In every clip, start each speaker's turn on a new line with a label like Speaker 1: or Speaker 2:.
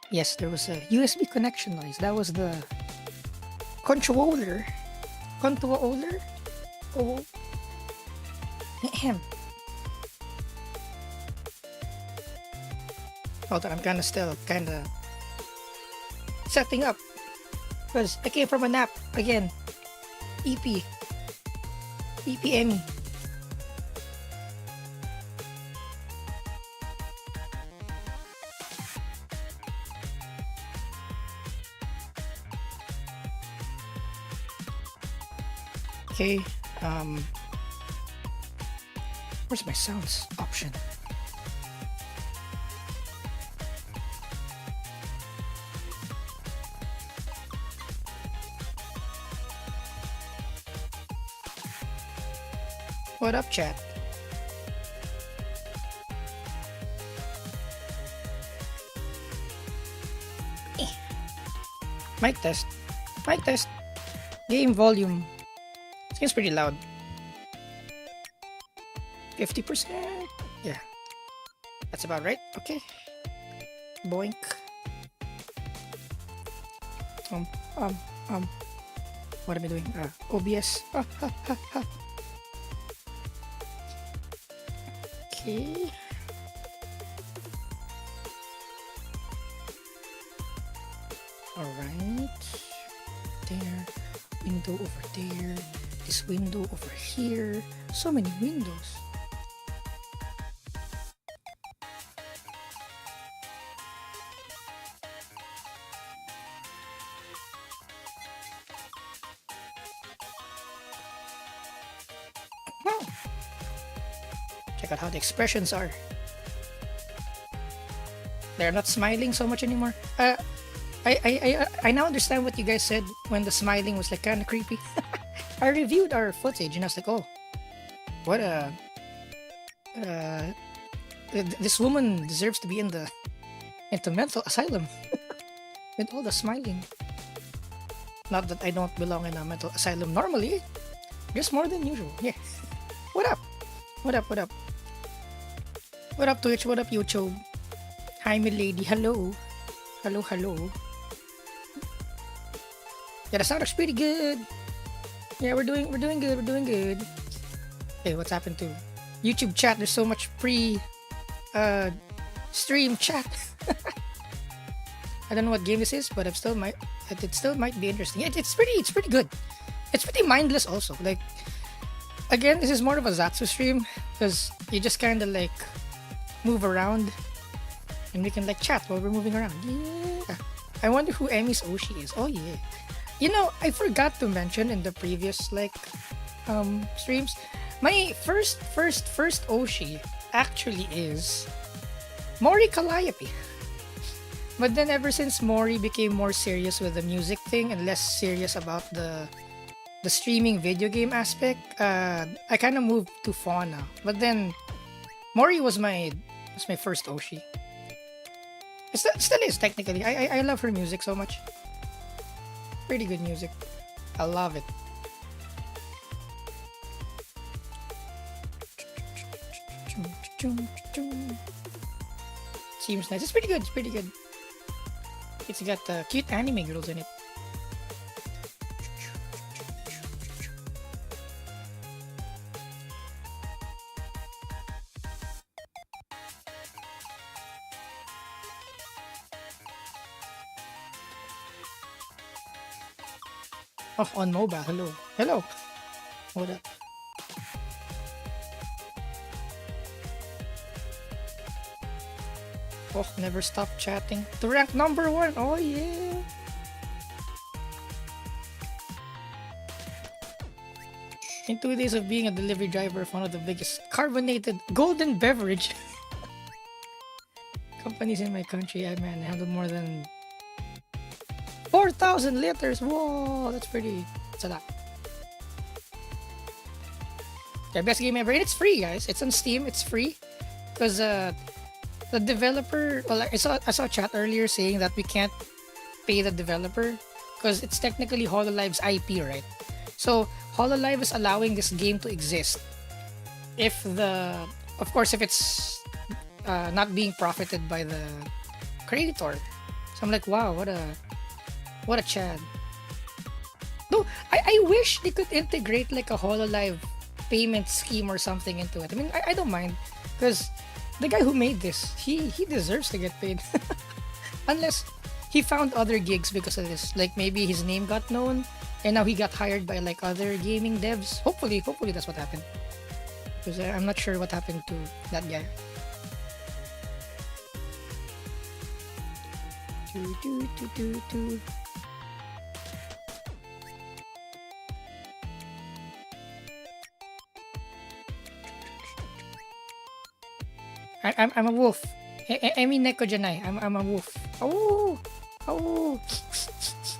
Speaker 1: Yes, there was a USB connection noise. That was the controller. Controller? Oh. Ahem. Hold on, I'm still setting up. Because I came from a nap again. EP. EPME. Okay, where's my sounds option? What up, chat? Eh. Mic test. Mic test. Game volume. Seems pretty loud. 50%. Yeah. That's about right. Okay. Boink. What am I doing? OBS. Okay. Alright. There. Window over there. This window over here. So many windows. Wow. Check out how the expressions are. They're not smiling so much anymore. I now understand what you guys said when the smiling was like kind of creepy. I reviewed our footage and I was like, oh, what this woman deserves to be into mental asylum with all the smiling. Not that I don't belong in a mental asylum normally, just more than usual. Yeah. What up? What up? What up? What up, Twitch? What up, YouTube? Hi, milady. Hello. Hello, hello. Yeah, the sound looks pretty good. Yeah, we're doing good. We're doing good. Hey, what's happened to YouTube chat? There's so much stream chat. I don't know what game this is, but it still might be interesting. It's pretty good. It's pretty mindless also. Like, again, this is more of a Zatsu stream because you just kind of like move around and we can like chat while we're moving around. Yeah. I wonder who Emmy's Oshi is. Oh yeah. You know, I forgot to mention in the previous like streams, my first Oshi actually is Mori Calliope. But then ever since Mori became more serious with the music thing and less serious about the streaming video game aspect, I kind of moved to Fauna. But then Mori was my first Oshi. It still is technically. I love her music so much. Pretty good music. I love it. Seems nice. It's pretty good. It's pretty good. It's got cute anime girls in it. Oh, on mobile. Hello. Hello. What up? Oh, never stop chatting. To rank number one. Oh, yeah. In 2 days of being a delivery driver of one of the biggest carbonated golden beverage companies in my country, I man handled more than 4,000 liters. Whoa, that's pretty. That's a lot. Yeah, best game ever. And it's free, guys. It's on Steam. It's free. Because the developer, well, I saw a chat earlier saying that we can't pay the developer because it's technically Hololive's IP, right? So Hololive is allowing this game to exist if of course, if it's not being profited by the creator. So I'm like, wow, what a Chad. No, I wish they could integrate like a Hololive payment scheme or something into it. I mean, I don't mind because the guy who made this, he deserves to get paid. Unless he found other gigs because of this. Like maybe his name got known and now he got hired by like other gaming devs. Hopefully that's what happened. Because I'm not sure what happened to that guy. Do, do, do, do, do. I'm a wolf. I mean neko janai. I'm a wolf. Oh, oh.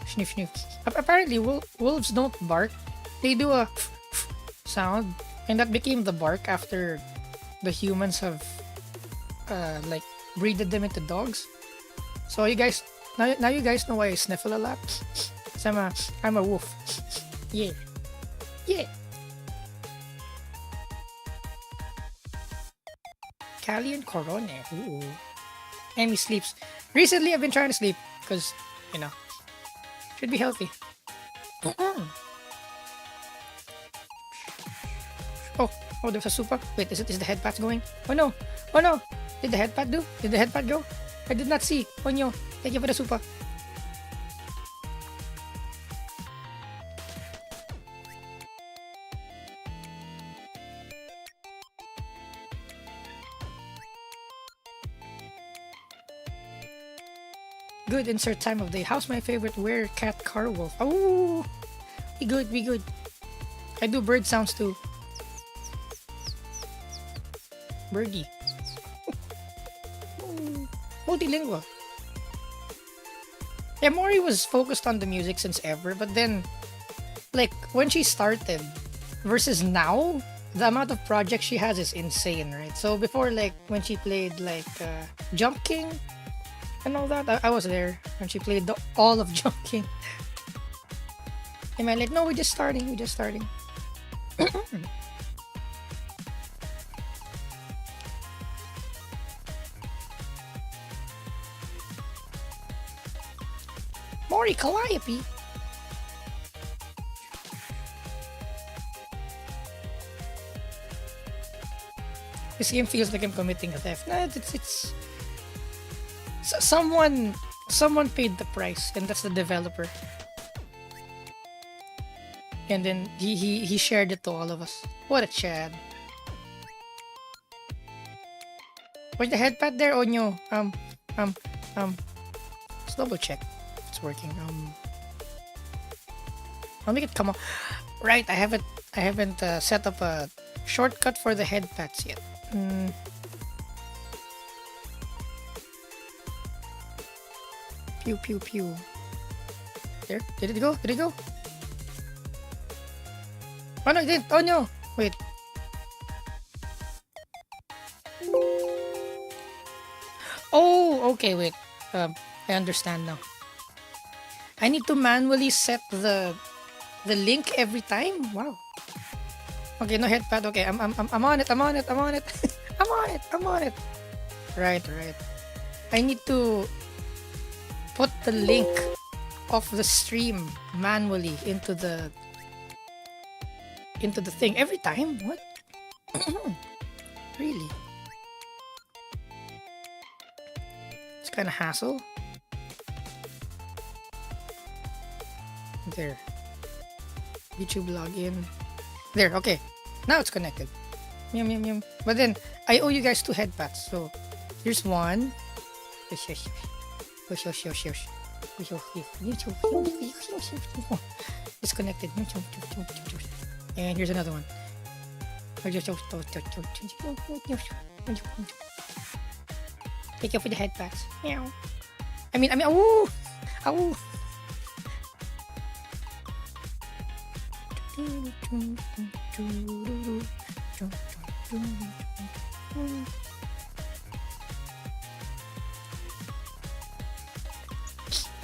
Speaker 1: Sniff sniff. Apparently wolves don't bark. They do a sound, and that became the bark after the humans have like breeded them into dogs. So you guys now you guys know why I sniffle a lot. 'Cause I'm a wolf. Yeah. Yeah. Cali and Corone. Ooh. Emmy sleeps. Recently, I've been trying to sleep because, you know, should be healthy. Oh, there's a super. Wait, is the head patch going? Oh no, oh no. Did the head pad do? Did the head pad go? I did not see. Oh no. Thank you for the super. Good insert time of day. How's my favorite werecat car wolf? Oh, be good, be good. I do bird sounds too. Birdie. Multilingual. Yeah, Mori was focused on the music since ever, but then, like, when she started versus now, the amount of projects she has is insane, right? So before, like, when she played, like, Jump King and all that, I was there when she played all of Jump King. And I'm like, no, we're just starting, Mori Calliope. This game feels like I'm committing a theft. Nah, it's someone paid the price, and that's the developer. And then he shared it to all of us. What a Chad. Where's the headpad there? Oh no. Let's double check. It's working. I'll make it come on. Right, I haven't set up a shortcut for the headpads yet. Pew pew pew. There? Did it go? Did it go? Oh no, it didn't. Oh no. Wait. Oh, okay, wait. I understand now. I need to manually set the link every time. Wow. Okay, no headpad. Okay, I'm on it. I'm on it. I'm on it. I'm on it. I'm on it. Right. I need to put the link of the stream manually into the thing every time. What? Really? It's kind of hassle. There. YouTube login. There, okay. Now it's connected. Yum yum yum. But then I owe you guys 2 head pats. So here's one. Yes, yes, yes. Yes, yes, yes, yes. Disconnected. And here's another one. Thank you for the head pats. Meow. Ooh, ow.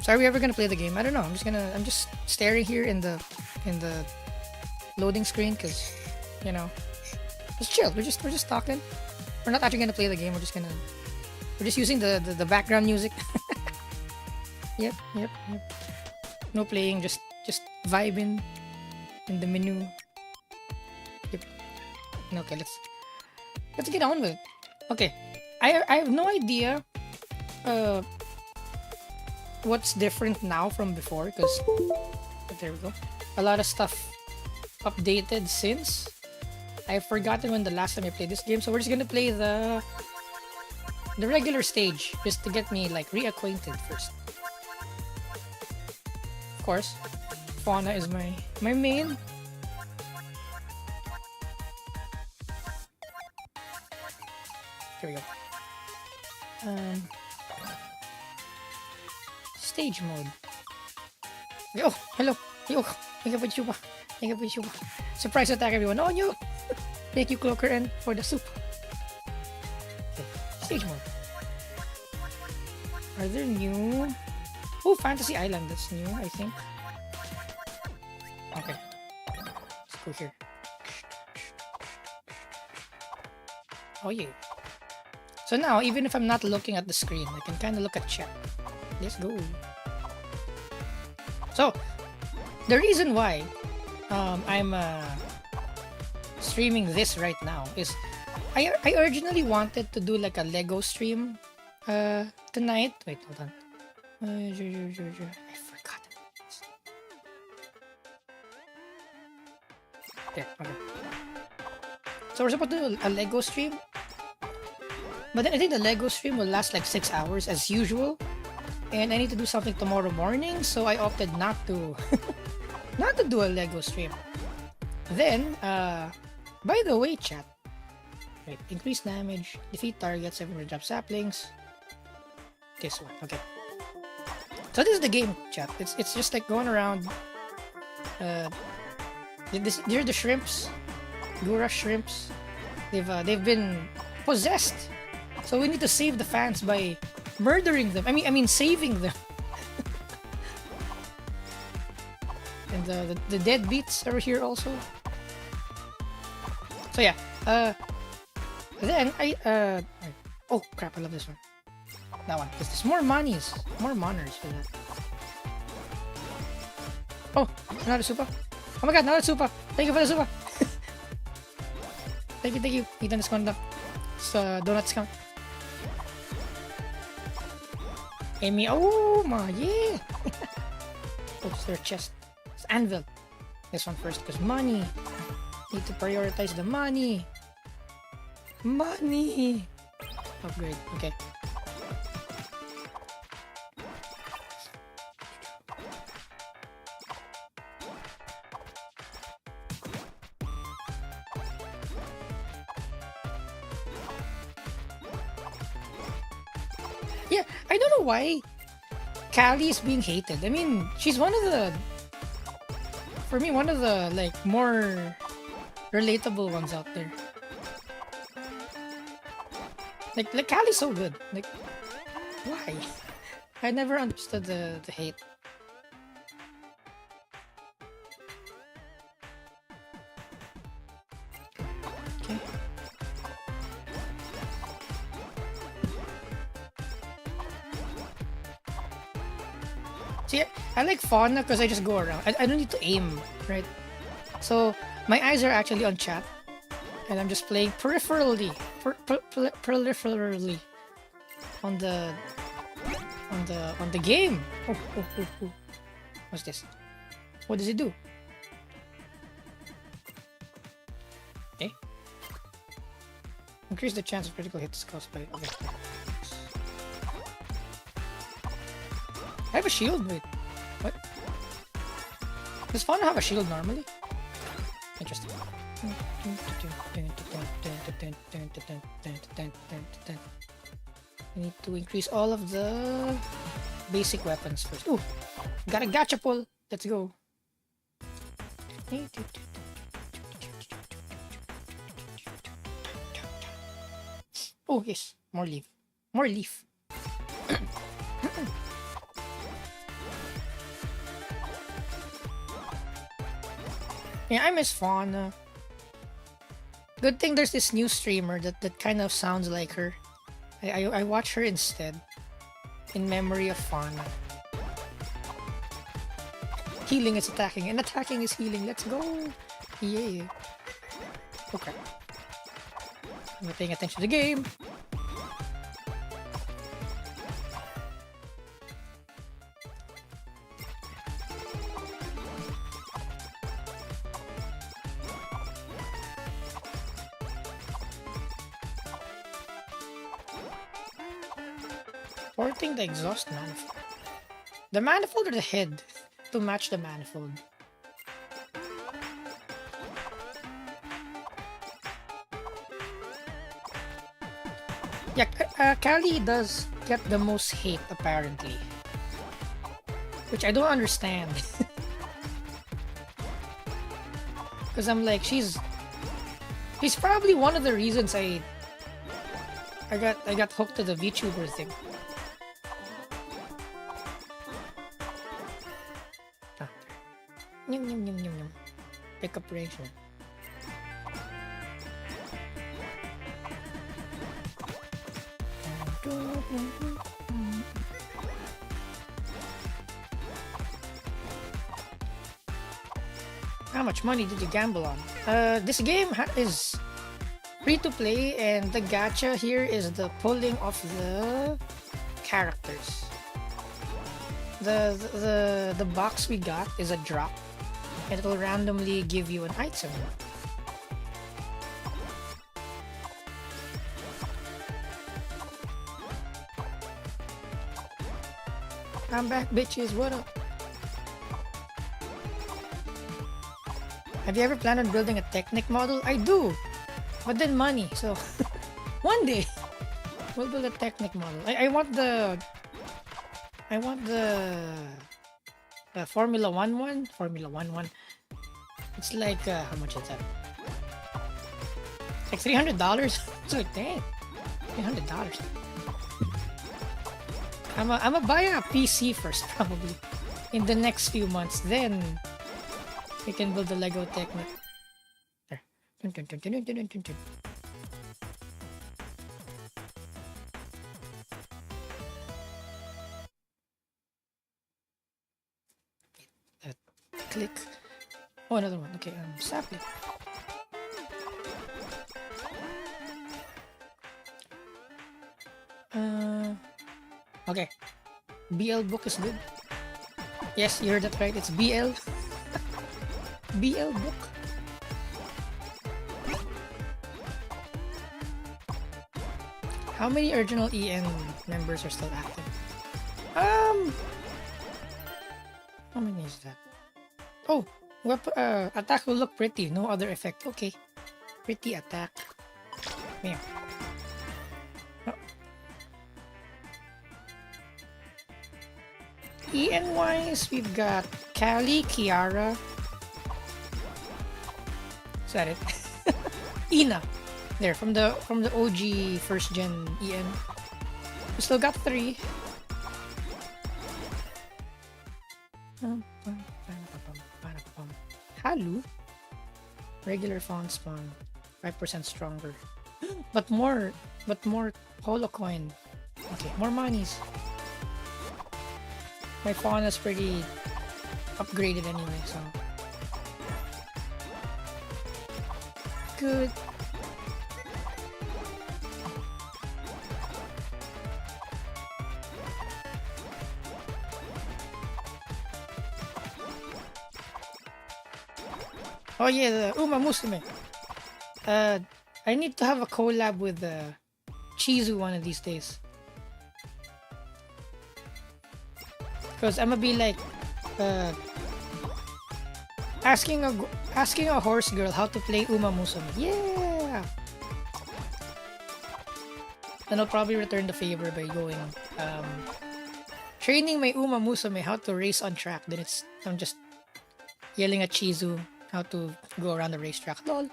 Speaker 1: So are we ever gonna play the game? I don't know. I'm just staring here in the loading screen because just chill. We're just talking. We're not actually gonna play the game. We're just using the background music. Yep. No playing. Just vibing in the menu. Yep. Okay, let's get on with it. Okay, I have no idea what's different now from before because there we go. A lot of stuff updated since. I've forgotten when the last time I played this game, so we're just gonna play the regular stage just to get me like reacquainted first. Of course, Fauna is my main. Here we go. Stage mode. Oh, hello. Yo, surprise attack everyone. Oh, no. Thank you, Cloaker, and for the soup. Okay, stage mode. Are there new? Oh, Fantasy Island. That's new, I think. Okay. Let's go here. Oh, yeah. So now, even if I'm not looking at the screen, I can kind of look at chat. Let's go. So, the reason why I'm streaming this right now is I originally wanted to do like a Lego stream tonight. Wait, hold on. I forgot. Yeah, okay. So we're supposed to do a Lego stream, but then I think the Lego stream will last like 6 hours as usual, and I need to do something tomorrow morning, so I opted not to not to do a Lego stream. Then, by the way, chat. Right, increase damage, defeat targets, 700 drop saplings. This one, okay. So this is the game, chat. It's just like going around. They're the shrimps, Gura shrimps. They've been possessed. So we need to save the fans by murdering them. I mean saving them. And the deadbeats are here also. So yeah. Then oh crap! I love this one. That one. There's more monies, more moners for that. Oh, another super. Oh my god, another super. Thank you for the super. Thank you. Kita discount na. Sa donut discount. Amy, oh my, yeah. Oh, it's their chest. It's anvil. This one first, because money. Need to prioritize the money. Money. Upgrade, okay. Yeah, I don't know why Callie is being hated. I mean, she's one of the, for me, one of the like more relatable ones out there. Like Callie's so good. Like, why? I never understood the hate. Okay. See, I like Fauna because I just go around. I don't need to aim, right? So my eyes are actually on chat, and I'm just playing peripherally, peripherally on the game. Oh. What's this? What does it do? Increase the chance of critical hits caused by... Okay. I have a shield, wait. What? Does Fauna have a shield normally? Interesting. We need to increase all of the basic weapons first. Ooh! Got a gacha pull! Let's go. Oh, yes. More leaf. More leaf. Yeah, I miss Fauna. Good thing there's this new streamer that kind of sounds like her. I watch her instead. In memory of Fauna. Healing is attacking, and attacking is healing. Let's go! Yeah. Okay. I'm not paying attention to the game. Porting the exhaust manifold. The manifold or the head to match the manifold? Yeah, Callie does get the most hate apparently. Which I don't understand. Because I'm like, she's probably one of the reasons I got hooked to the VTuber thing. Nyum, nyum, nyum, nyum, nyum. Pick up range. How much money did you gamble on? This game is free to play, and the gacha here is the pulling of the characters. The box we got is a drop, and it'll randomly give you an item. I'm back, bitches. What up? Have you ever planned on building a Technic model? I do, but then money. So one day we'll build a Technic model. I want the Formula One one. Formula One. It's like how much is that? It's like $300. It's like dang, $300. I'ma buy a PC first probably in the next few months. Then we can build the Lego Technic. There. Click. Oh, another one. Okay, sapling. Okay. BL book is good. Yes, you heard that right. It's BL. BL book. How many original EN members are still active? How many is that? Oh, attack will look pretty. No other effect. Okay. Pretty attack. Yeah. Oh. EN wise, we've got Callie, Kiara. Is that it? Ina. There, from the OG first gen EN. We still got 3. Halu. Regular fawn spawn. 5% stronger. But more holocoin. Okay, more monies. My fawn is pretty upgraded anyway, so good. Oh yeah, the Uma Musume. I need to have a collab with Chizu one of these days. Because I'm gonna be like uh, asking a horse girl how to play Uma Musume. Yeah. And I'll probably return the favor by going training my Uma Musume how to race on track. Then I'm just yelling at Chizu how to go around the racetrack. Lol.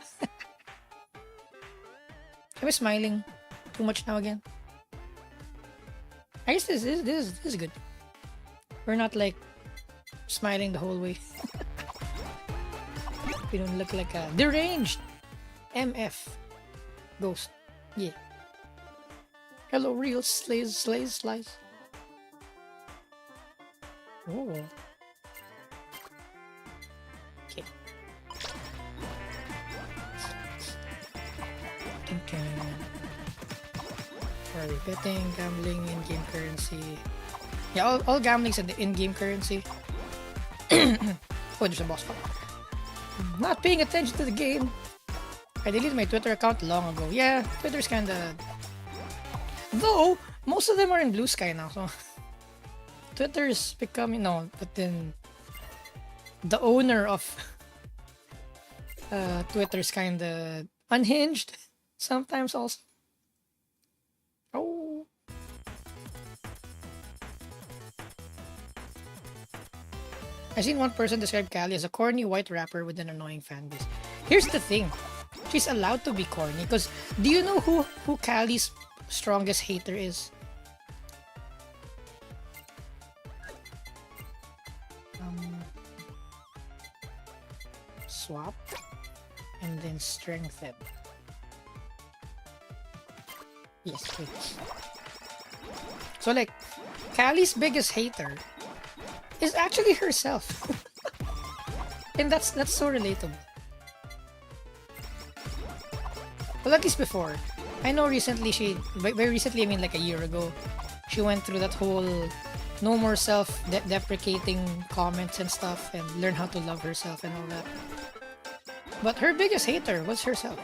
Speaker 1: Am I smiling too much now again? I guess this is good. We're not like smiling the whole way. We don't look like a deranged MF ghost. Yeah. Hello, real slice. Oh. Okay. Sorry, betting, gambling, in-game currency. Yeah, all gambling's in the in-game currency. Oh, there's a boss fight. Not paying attention to the game. I deleted my Twitter account long ago. Yeah, Twitter's kinda... Though, most of them are in Blue Sky now, so... Twitter's becoming... No, but then... The owner of... Twitter's kinda... unhinged. Sometimes also. Oh... I've seen one person describe Callie as a corny white rapper with an annoying fanbase. Here's the thing. She's allowed to be corny because do you know who Callie's strongest hater is? Swap and then strengthen. Yes, please. So like Callie's biggest hater is actually herself. And that's so relatable. Well, at least before. I know recently by recently I mean like a year ago, she went through that whole no more self-deprecating comments and stuff and learn how to love herself and all that. But her biggest hater was herself.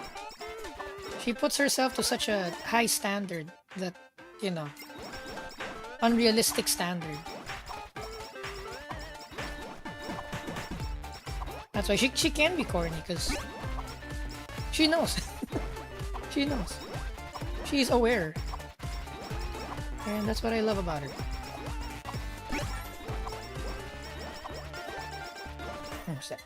Speaker 1: She puts herself to such a high standard that, you know, unrealistic standard. That's why she can be corny, because she knows. She knows. She's aware. And that's what I love about her. What's that?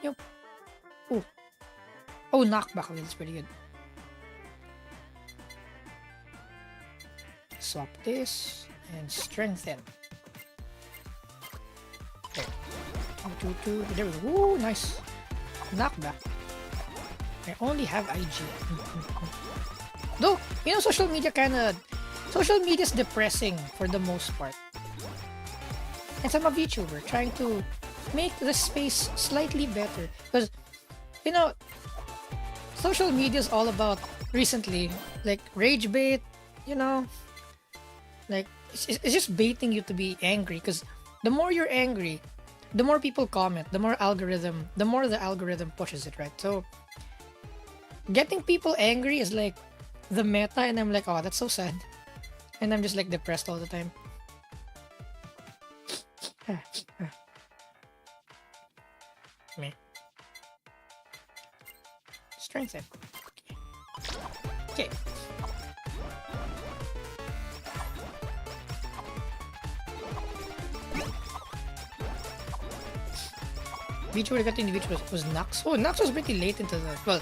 Speaker 1: Yep. Oh. Oh, knockback. That's pretty good. Swap this and strengthen. There. There we go. Ooh, nice. Knockback. I only have IG. Though, you know, social media is depressing for the most part. And I'm a VTuber trying to make the space slightly better. Because, you know, social media is all about, recently, like, rage bait, you know? Like, it's just baiting you to be angry. Because the more you're angry, the more people comment, the more the algorithm pushes it, right? So, getting people angry is like the meta, and I'm like, oh, that's so sad. And I'm just like depressed all the time. Me. Strengthen. Okay. VTuber got in the VTuber was Nux. Oh, Nux was pretty late into the... Well,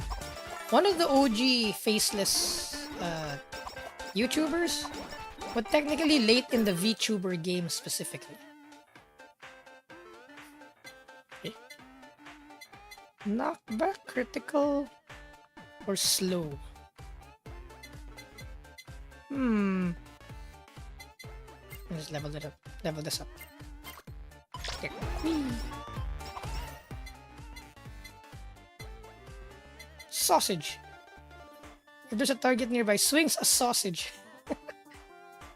Speaker 1: one of the OG faceless YouTubers, but technically late in the VTuber game specifically. Okay. Knockback, critical, or slow? Let's level it up. Level this up. Okay. Whee. Sausage. If there's a target nearby, swings a sausage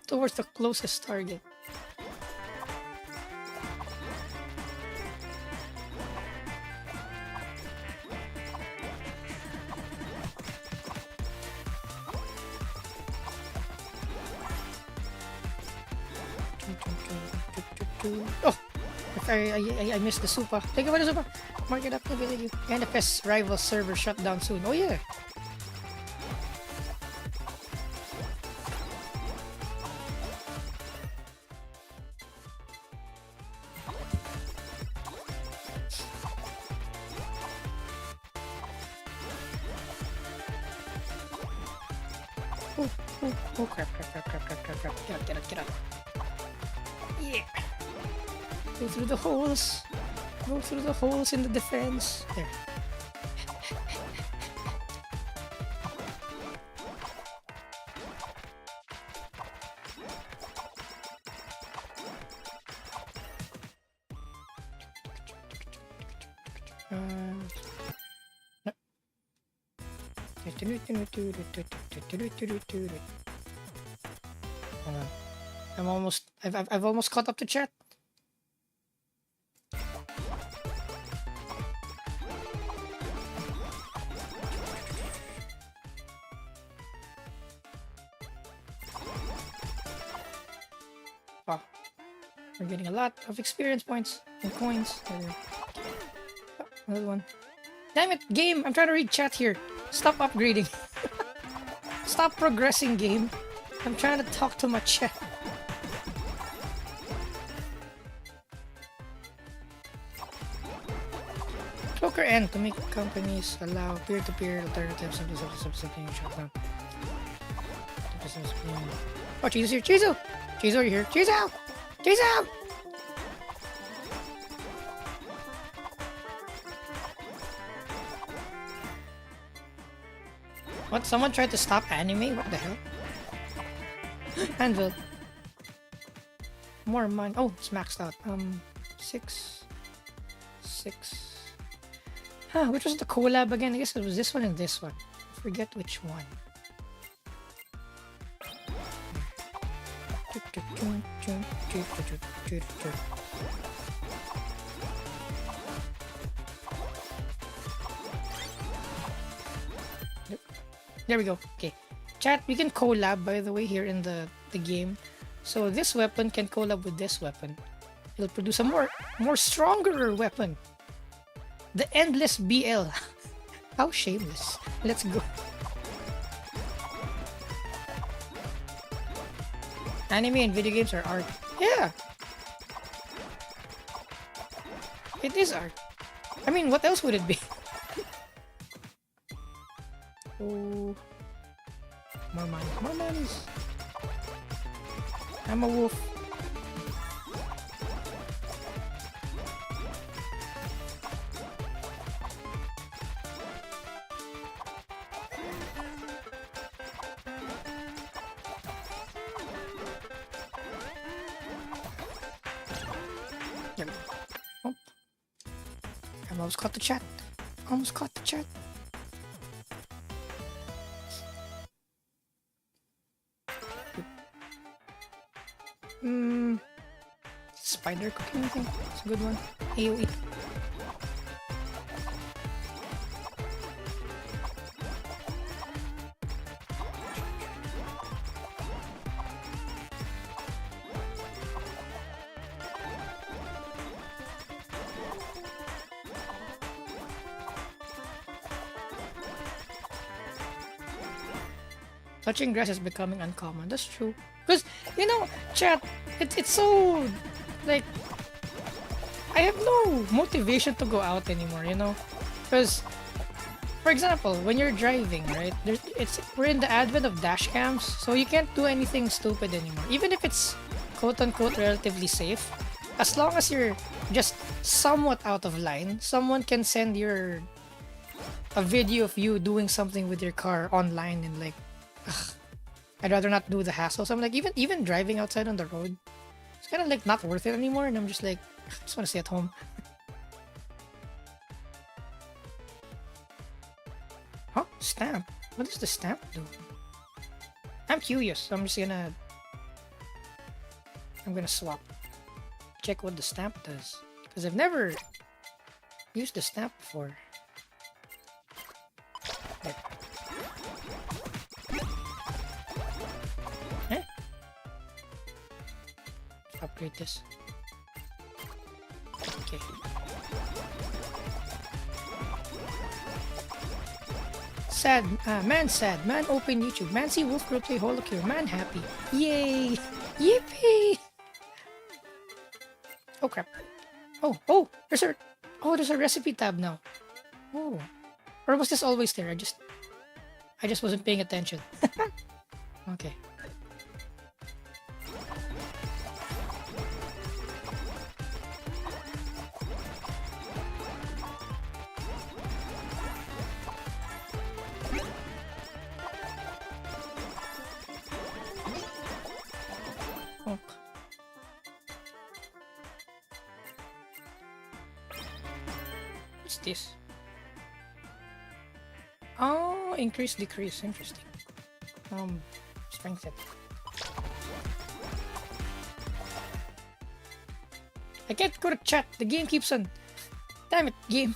Speaker 1: towards the closest target. Oh! I missed the super. Thank you for the super. Mark it up. Thank you. NFS rival server shut down soon. Oh yeah. Oh, oh crap. Get out. Yeah. Go through the holes. Go through the holes in the defense. There. Hold on. I've almost caught up to chat. Oh, we're getting a lot of experience points and coins. Oh, another one. Damn it, game! I'm trying to read chat here. Stop upgrading. Stop progressing, game. I'm trying to talk to my chat. HoloCure N to make companies allow peer-to-peer alternatives of something shutdown. Oh, Chizo's here. Chizo! Chizo, are you here? Chizo! Chizo! What? Someone tried to stop anime? What the hell? Anvil. More money. Oh, it's maxed out. 6. Huh, which was the collab again? I guess it was this one and this one. I forget which one. There we go. Okay. Chat, we can collab, by the way, here in the game. So this weapon can collab with this weapon. It'll produce a more stronger weapon. The Endless BL. How shameless. Let's go. Anime and video games are art. Yeah. It is art. I mean, what else would it be? Oh. More money. More monies. I'm a wolf. There we go. Oh. I almost caught the chat. Almost caught the chat. Spider cooking, I think. It's a good one. AoE. Touching grass is becoming uncommon. That's true. Because, you know, chat, it's so, like, I have no motivation to go out anymore, you know? Because, for example, when you're driving, right, we're in the advent of dash cams, so you can't do anything stupid anymore. Even if it's quote-unquote relatively safe, as long as you're just somewhat out of line, someone can send a video of you doing something with your car online and like, ugh, I'd rather not do the hassle. So I'm like, even driving outside on the road, it's kind of like not worth it anymore. And I'm just like, I just want to stay at home. Huh? Stamp? What does the stamp do? I'm curious. So I'm gonna swap. Check what the stamp does. Because I've never used the stamp before. There. Upgrade this. Okay. Sad, man sad, man open YouTube, man see Wolf Girl play HoloCure, man happy. Yay! Yippee! Oh crap. Oh, there's a recipe tab now. Oh. Or was this always there? I just wasn't paying attention. Okay. Oh. What's this? Oh, increase, decrease. Interesting. Strengthen. I can't go to chat. The game keeps on. Damn it, game.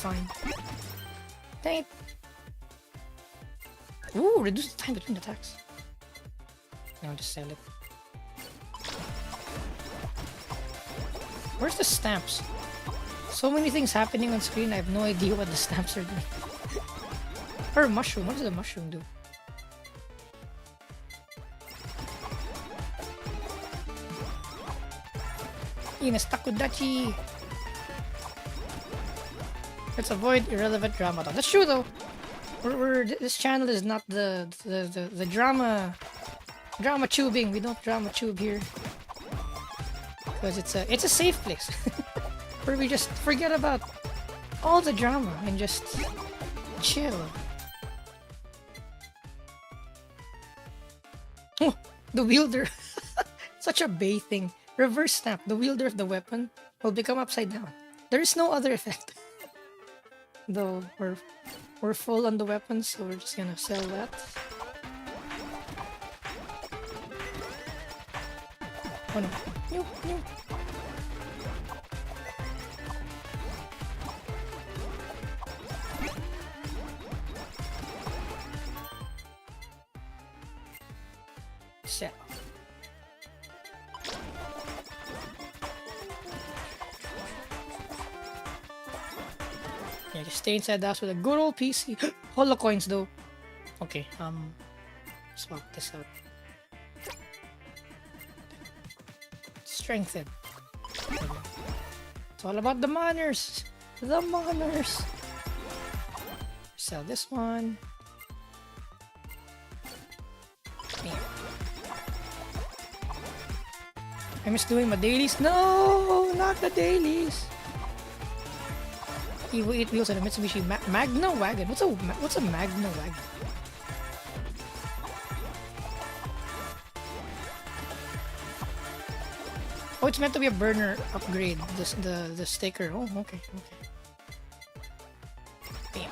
Speaker 1: Fine. Dang it. Ooh, reduce the time between attacks. Now just sell it. Where's the stamps? So many things happening on screen, I have no idea what the stamps are doing. Or mushroom, what does the mushroom do? Takudachi. Let's avoid irrelevant drama. That's true though. This channel is not the drama tubing. We don't drama tube here because it's a safe place where we just forget about all the drama and just chill. Oh, the wielder. Such a Bay thing. Reverse snap. The wielder of the weapon will become upside down. There is no other effect. Though we're full on the weapons, so we're just gonna sell that. Oh no. No. Sell. Yeah, just stay inside the house with a good old PC. Holocoins though. Okay, swap this out. Strengthen. It's all about the manners. The manners. Sell this one. Yeah. I miss doing my dailies. No, not the dailies. Evil 8 wheels and a Mitsubishi Magna wagon. What's a Magna wagon? Oh, it's meant to be a burner upgrade. The sticker. Oh, okay. Bam.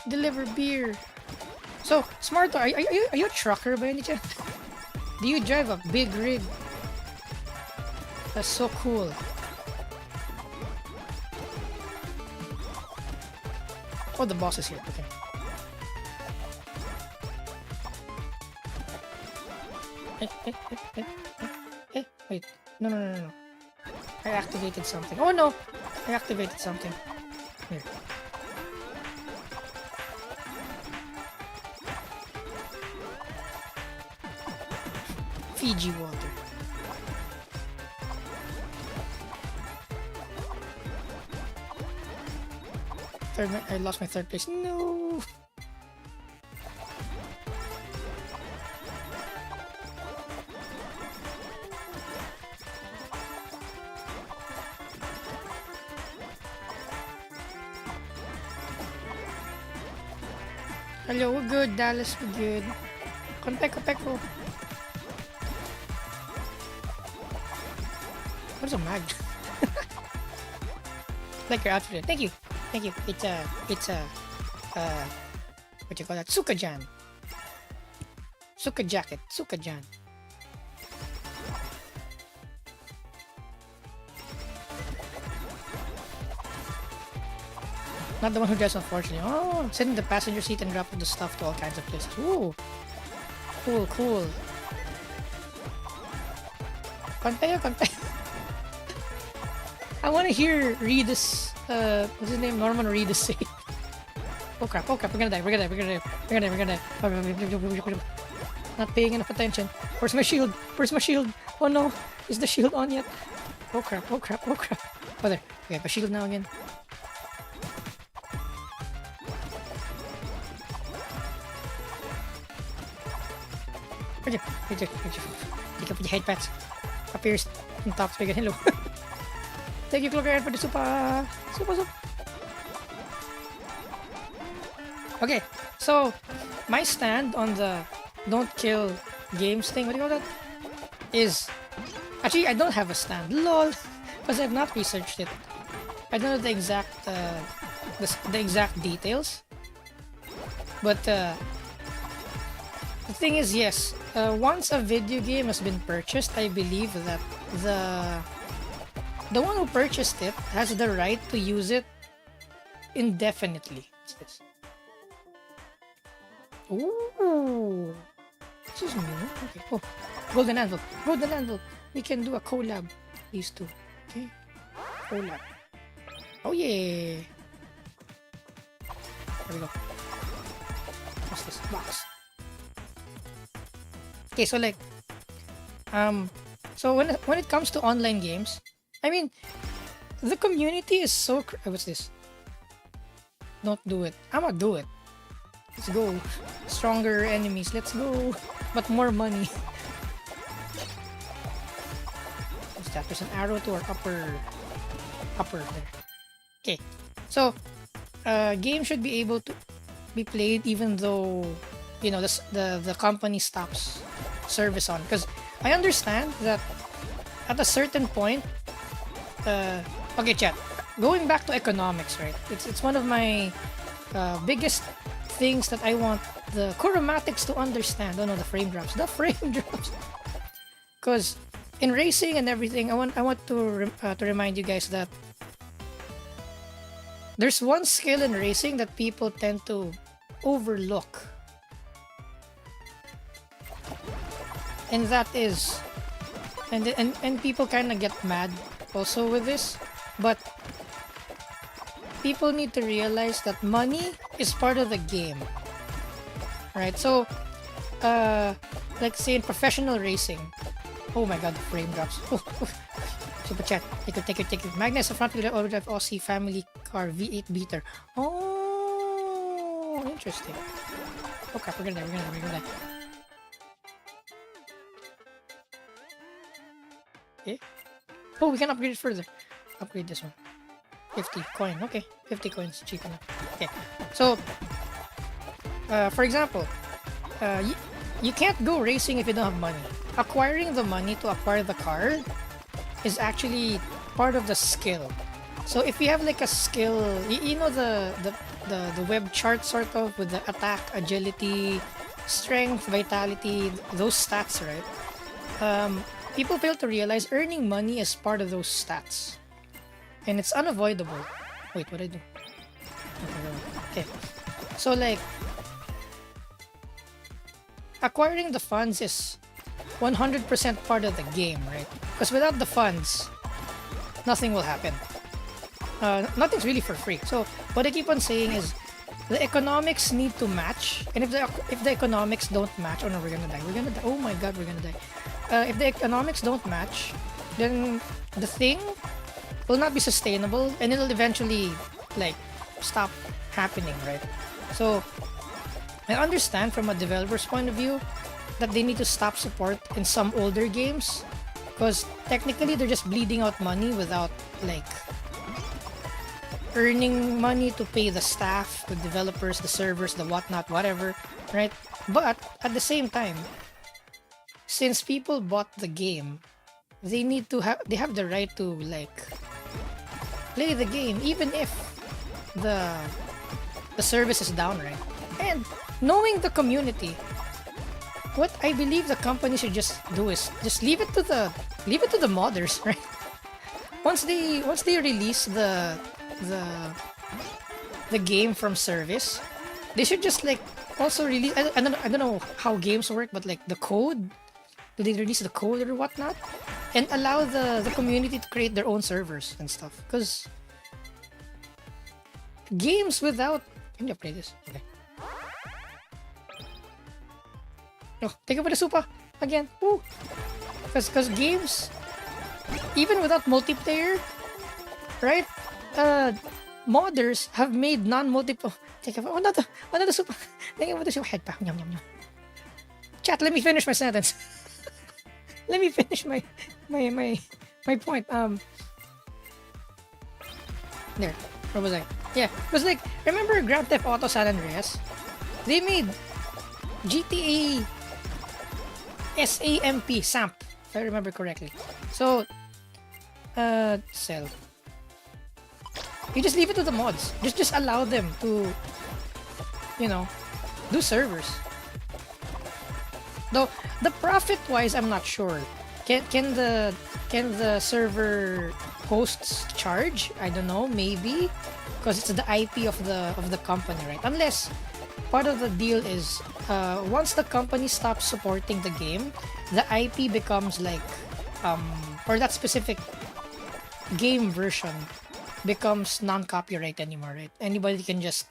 Speaker 1: Deliver beer. So, Smart, are you a trucker by any chance? Do you drive a big rig? That's so cool. Oh, the boss is here. Okay. Wait. No. I activated something. Oh no! I activated something. Here. Fiji water. I lost my third place. No. Hello, we're good, Dallas, we're good. Konpeko. What's a mag? Like your outfit. Thank you. It's what you call that? Sukajan. Suka jacket. Sukajan. Not the one who drives, unfortunately. Oh, sit in the passenger seat and drop the stuff to all kinds of places. Ooh. Cool, cool. Kontayo, kontayo. I want to hear Reedus, what's his name? Norman Reedus say. Oh crap, we're gonna die, we're gonna die. Not paying enough attention. Where's my shield? Oh no, is the shield on yet? Oh crap. Oh there, we have a shield now again. Take up the head pats. Appears on top speaker. Hello. Thank you, Clocker, for the super. Okay, so my stand on the don't kill games thing, what do you call that? Is actually I don't have a stand. Lol, because I've not researched it. I don't know the exact details. But the thing is, yes, once a video game has been purchased, I believe that the one who purchased it has the right to use it indefinitely. What's this? Ooh, this is new. Okay. Oh, golden anvil. We can do a collab. These two. Okay. Collab. Oh yeah. There we go. What's this box? Okay, so like, so when it comes to online games, I mean, the community is so. What's this? Don't do it. I'ma do it. Let's go. Stronger enemies. Let's go. But more money. What's that? There's an arrow to our upper there. Okay. So, game should be able to be played even though, you know, the company stops service on. Because I understand that at a certain point, okay, chat. Going back to economics, right? It's one of my biggest things that I want the chromatics to understand. Oh no, the frame drops. Because in racing and everything, I want to remind you guys that there's one skill in racing that people tend to overlook, and that is, and people kind of get mad also with this, but people need to realize that money is part of the game, right? So, like say in professional racing, oh my god, the frame drops. Super chat, take it. Magnus, a front wheel overdrive Aussie family car V8 beater. Oh, interesting. Oh crap, we're gonna die. Okay. Oh, we can upgrade it further. Upgrade this one. 50 coin. Okay, 50 coins, cheap enough. Okay, so for example, you can't go racing if you don't have money. Acquiring the money to acquire the car is actually part of the skill. So if you have like a skill, you know the web chart sort of with the attack, agility, strength, vitality, those stats, right? People fail to realize earning money is part of those stats. And it's unavoidable. Wait, what did I do? Okay. So like, acquiring the funds is 100% part of the game, right? Because without the funds, nothing will happen. Nothing's really for free. So what I keep on saying is, the economics need to match. And if the economics don't match, oh no, we're gonna die. Oh my god, we're gonna die. If the economics don't match, then the thing will not be sustainable and it'll eventually like stop happening, right? So I understand from a developer's point of view that they need to stop support in some older games because technically they're just bleeding out money without like earning money to pay the staff, the developers, the servers, the whatnot, whatever, right? But at the same time, since people bought the game, they have the right to like play the game even if the service is down, right? And knowing the community, what I believe the company should just do is just leave it to the modders, right? Once they release the the game from service, they should just like also release. I don't know how games work, but like the code. Do they release the code or whatnot, and allow the community to create their own servers and stuff? Because games without. Let me play this. Okay. Oh, take over the super again. Woo! Because games, even without multiplayer, right? Modders have made non-multiplayer. Take over. Another super. Take over the super head pa. Yum, yum, yum. Chat. Let me finish my sentence. Let me finish my point. There. Where was I? Yeah, it was like, remember Grand Theft Auto San Andreas? They made GTA SAMP, if I remember correctly. So, sell. You just leave it to the mods. Just allow them to, you know, do servers. Though the profit-wise, I'm not sure. Can the server hosts charge? I don't know. Maybe because it's the IP of the company, right? Unless part of the deal is once the company stops supporting the game, the IP becomes like or that specific game version becomes non-copyright anymore, right? Anybody can just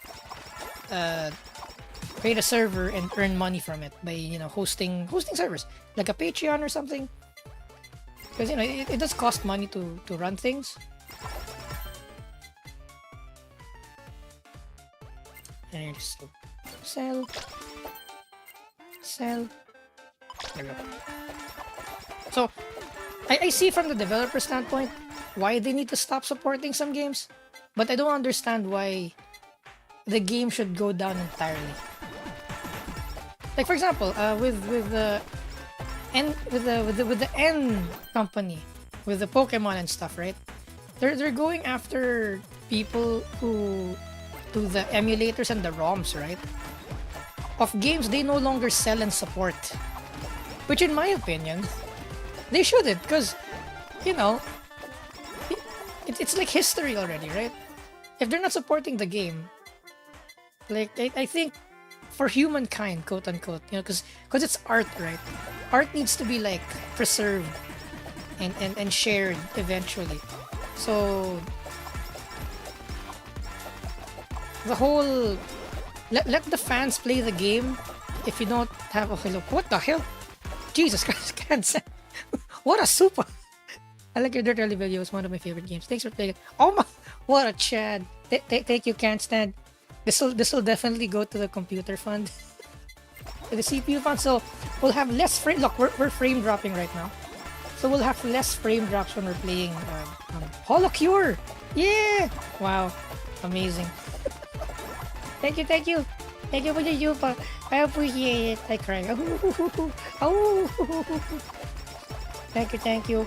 Speaker 1: create a server and earn money from it by hosting servers like a Patreon or something, because it does cost money to run things. And just sell. There we go. So I see from the developer standpoint why they need to stop supporting some games, but I don't understand why the game should go down entirely. Like for example, with the N company, with the Pokemon and stuff, right? They're going after people who do the emulators and the ROMs, right? Of games they no longer sell and support. Which in my opinion, they shouldn't, because it's like history already, right? If they're not supporting the game, like I think for humankind, quote unquote, because it's art, right? Art needs to be like preserved and shared eventually. So the whole let the fans play the game. If you don't have look, what the hell? Jesus Christ, can't say. What a super. I like your Dirt Rally video. It's one of my favorite games. Thanks for playing it. Oh my, what a Chad. Thank you, can't stand. This will definitely go to the computer fund. The CPU fund. So we'll have less frame. Look, we're frame dropping right now. So we'll have less frame drops when we're playing HoloCure. Yeah. Wow. Amazing. Thank you for the Yupa. I appreciate it. I cry. Oh. Thank you.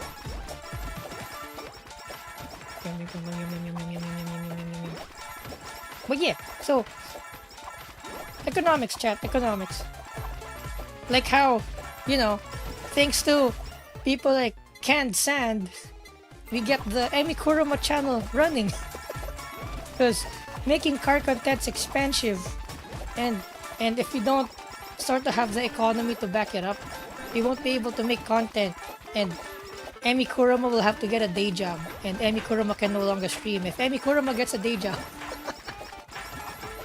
Speaker 1: But yeah, so economics, chat, economics. Like how, thanks to people like Canned Sand, we get the Emi Kuroma channel running. Because making car content's expensive, and if we don't start to have the economy to back it up, we won't be able to make content, and Emi Kuroma will have to get a day job, and Emi Kuroma can no longer stream if Emi Kuroma gets a day job.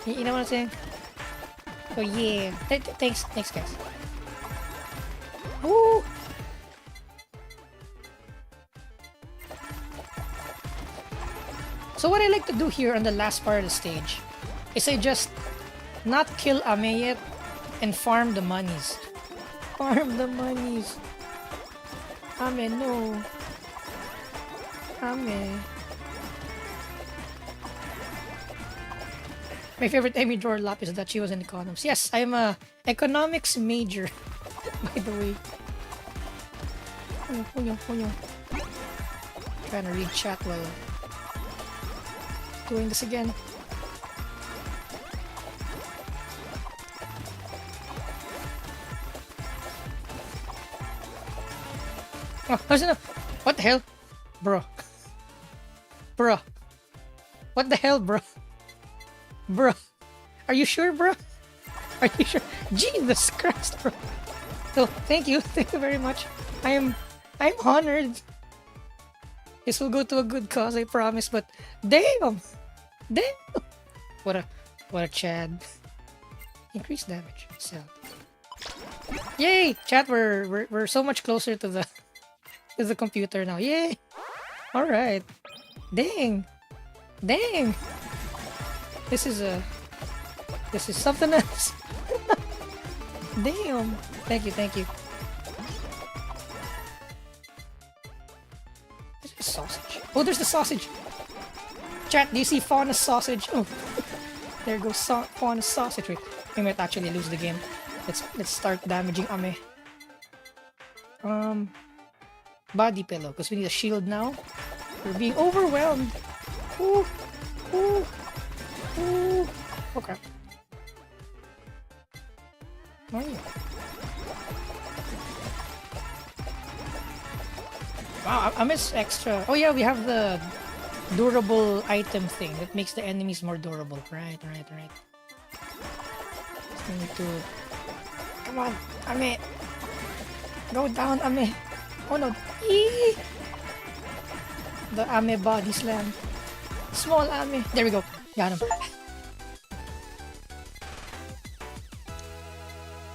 Speaker 1: You know what I'm saying? So yeah, thanks guys. Woo! So what I like to do here on the last part of the stage is I just not kill Ame yet and farm the monies. Farm the monies. Ame, no. Ame. My favorite Amy drawer lap is that she was in economics. Yes, I'm a economics major, by the way. Trying to read chat while doing this again. Oh, listen, what the hell? Bro. What the hell, bro? Bro, are you sure, bro? Are you sure? Jesus Christ, bro. So, thank you. Thank you very much. I'm honored. This will go to a good cause, I promise, but damn! Damn! What a what a Chad. Increased damage. So yay! Chat, we're so much closer to the computer now. Yay! Alright. Dang! Dang! This is something else. Damn! Thank you, thank you. There's a sausage. Oh, there's the sausage! Chat, do you see Fauna's sausage? Oh, there goes Fauna's sausage. Wait, we might actually lose the game. Let's start damaging Ame. Body pillow, because we need a shield now. We're being overwhelmed. Ooh, ooh, ooh. Oh crap. Oh yeah. Wow, I miss extra. Oh yeah, we have the durable item thing that makes the enemies more durable. Right. Just need to... Come on, Ame. Go down, Ame. Oh no. Eee! The Ame body slam. Small Ame. There we go. Got him. There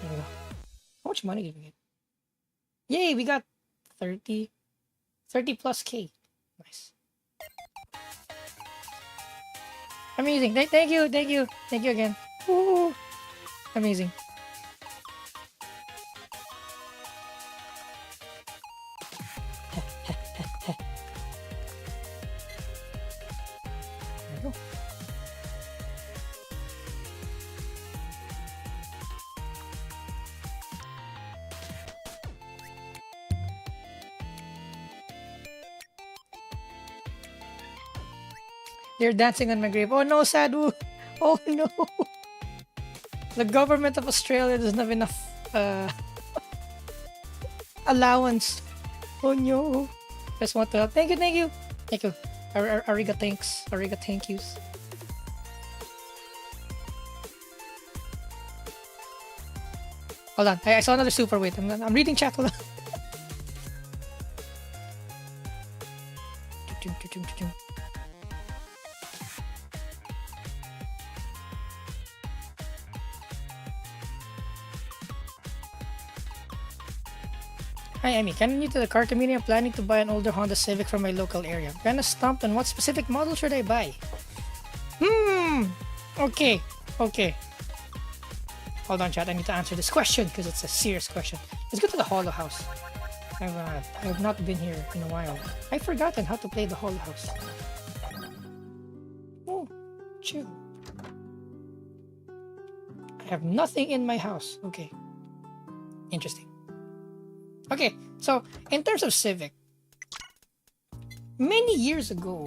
Speaker 1: we go. How much money did we get? Yay, we got 30 plus K. Nice. Amazing. Thank you again. Woo! Amazing. There we go. They're dancing on my grave. Oh no, Sadu! Oh no! The government of Australia doesn't have enough allowance. Oh no! Just want to help. Thank you. Ariga thanks. Ariga thank yous. Hold on. I saw another super. Wait, I'm reading chat. Hold on. Hi, Amy. Kinda new to the car community. I'm planning to buy an older Honda Civic from my local area. I'm kinda stumped on what specific model should I buy? Okay. Hold on, chat. I need to answer this question because it's a serious question. Let's go to the Holo House. I've not been here in a while. I've forgotten how to play the Holo House. Oh, chill. I have nothing in my house. Okay. Interesting. Okay, so in terms of Civic, many years ago,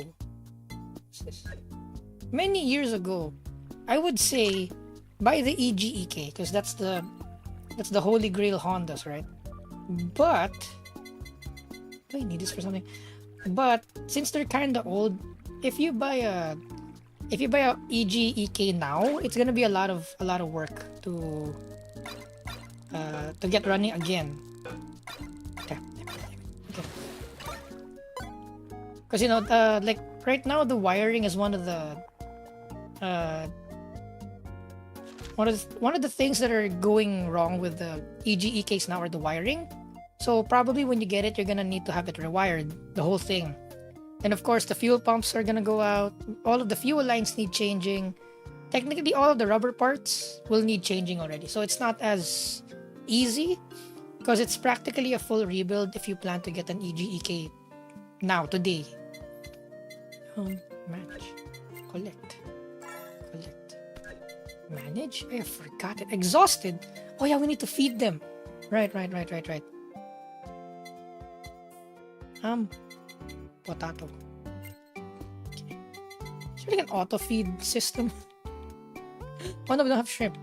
Speaker 1: I would say buy the EGEK because that's the holy grail Hondas, right? But I need this for something. But since they're kind of old, if you buy a EGEK now, it's gonna be a lot of work to get running again. Because like right now the wiring is one of the things that are going wrong with the EGEKs now are the wiring. So probably when you get it, you're gonna need to have it rewired, the whole thing. And of course the fuel pumps are gonna go out. All of the fuel lines need changing. Technically all of the rubber parts will need changing already. So it's not as easy because it's practically a full rebuild if you plan to get an EGEK now, today. Manage. Collect. Manage? I forgot it. Exhausted? Oh yeah, we need to feed them. Right. Potato. Okay. Is there like an auto feed system? Oh no, we don't have shrimp.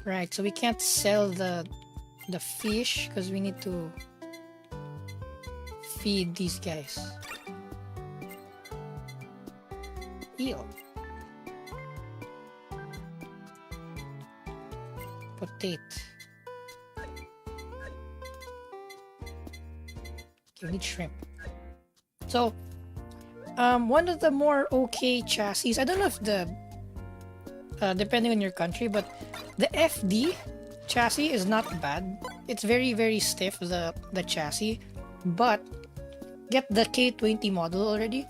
Speaker 1: Right, so we can't sell the fish because we need to feed these guys. Eel. Potato. Okay, we need shrimp. So, one of the more okay chassis. I don't know if the depending on your country, but the FD chassis is not bad. It's very stiff, the chassis, but get the K20 model already.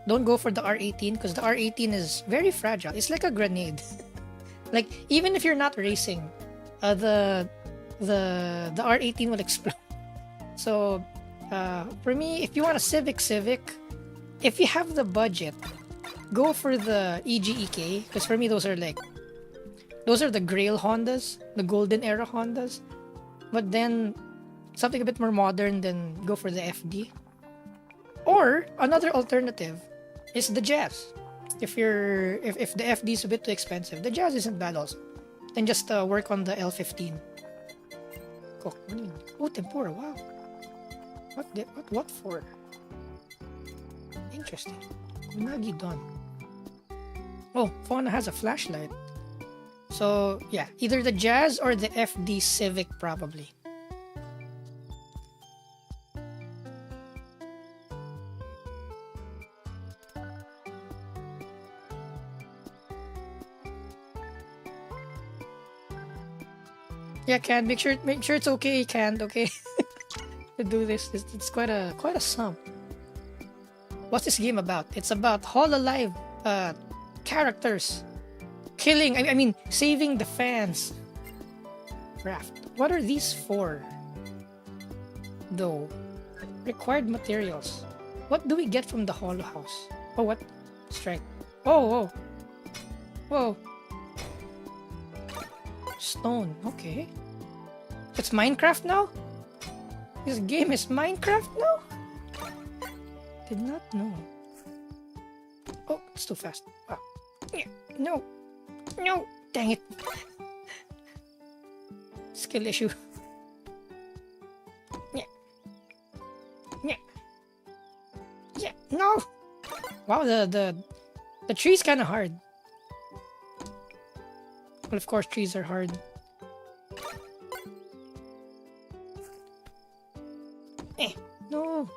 Speaker 1: Don't go for the R18 because the R18 is very fragile. It's like a grenade. Like even if you're not racing, the R18 will explode. So for me, if you want a Civic, if you have the budget, go for the EGEK because for me those are the Grail Hondas, the golden era Hondas. But then something a bit more modern, then go for the FD. Or another alternative is the Jazz. If the FD is a bit too expensive, the Jazz isn't bad also. Then just work on the L15. Cook. Oh, tempura. Wow. What for? Interesting. Unagi done. Oh, Fauna has a flashlight. So yeah, either the Jazz or the FD Civic probably. Yeah, Can, make sure it's okay, Can, okay? To do this. It's quite a sum. What's this game about? It's about Hololive characters killing. I mean, saving the fans. Raft. What are these for? Though, required materials. What do we get from the Holo House? Oh, what? Strike. Oh, whoa. Stone. Okay. It's Minecraft now? This game is Minecraft now? Did not know. Oh, it's too fast. Wow. No. Dang it. Skill issue. Yeah. No. Wow, the tree's kind of hard. Well, of course, trees are hard. No.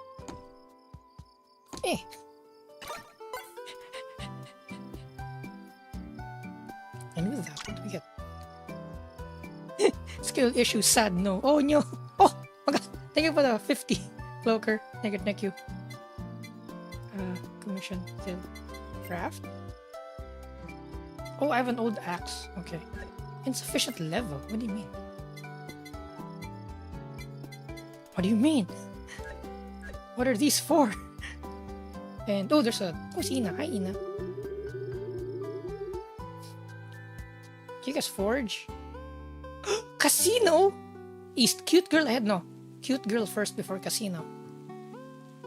Speaker 1: And with that, what do we get? Skill issue, sad, no. Oh, no. Oh, my God. Thank you for the 50. Floker. Thank you. Commission. Craft. Oh, I have an old axe. Okay. Insufficient level. What do you mean? What do you mean? What are these for? And oh, there's si Ina. Hi, Ina. Gigas Forge. Casino. East cute girl ahead. No, cute girl first before casino.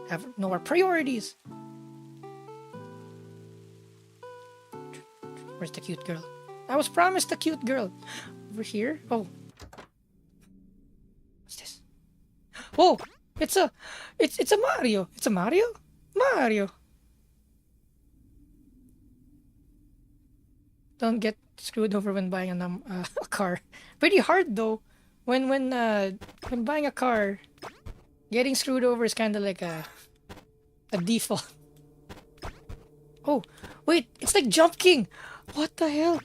Speaker 1: Have no our priorities. Where's the cute girl? I was promised the cute girl. Over here. Oh. What's this? Oh, it's a Mario. It's a Mario? Mario. Don't get screwed over when buying a car. Pretty hard though. When buying a car, getting screwed over is kind of like a default. Oh, wait, it's like Jump King. What the hell?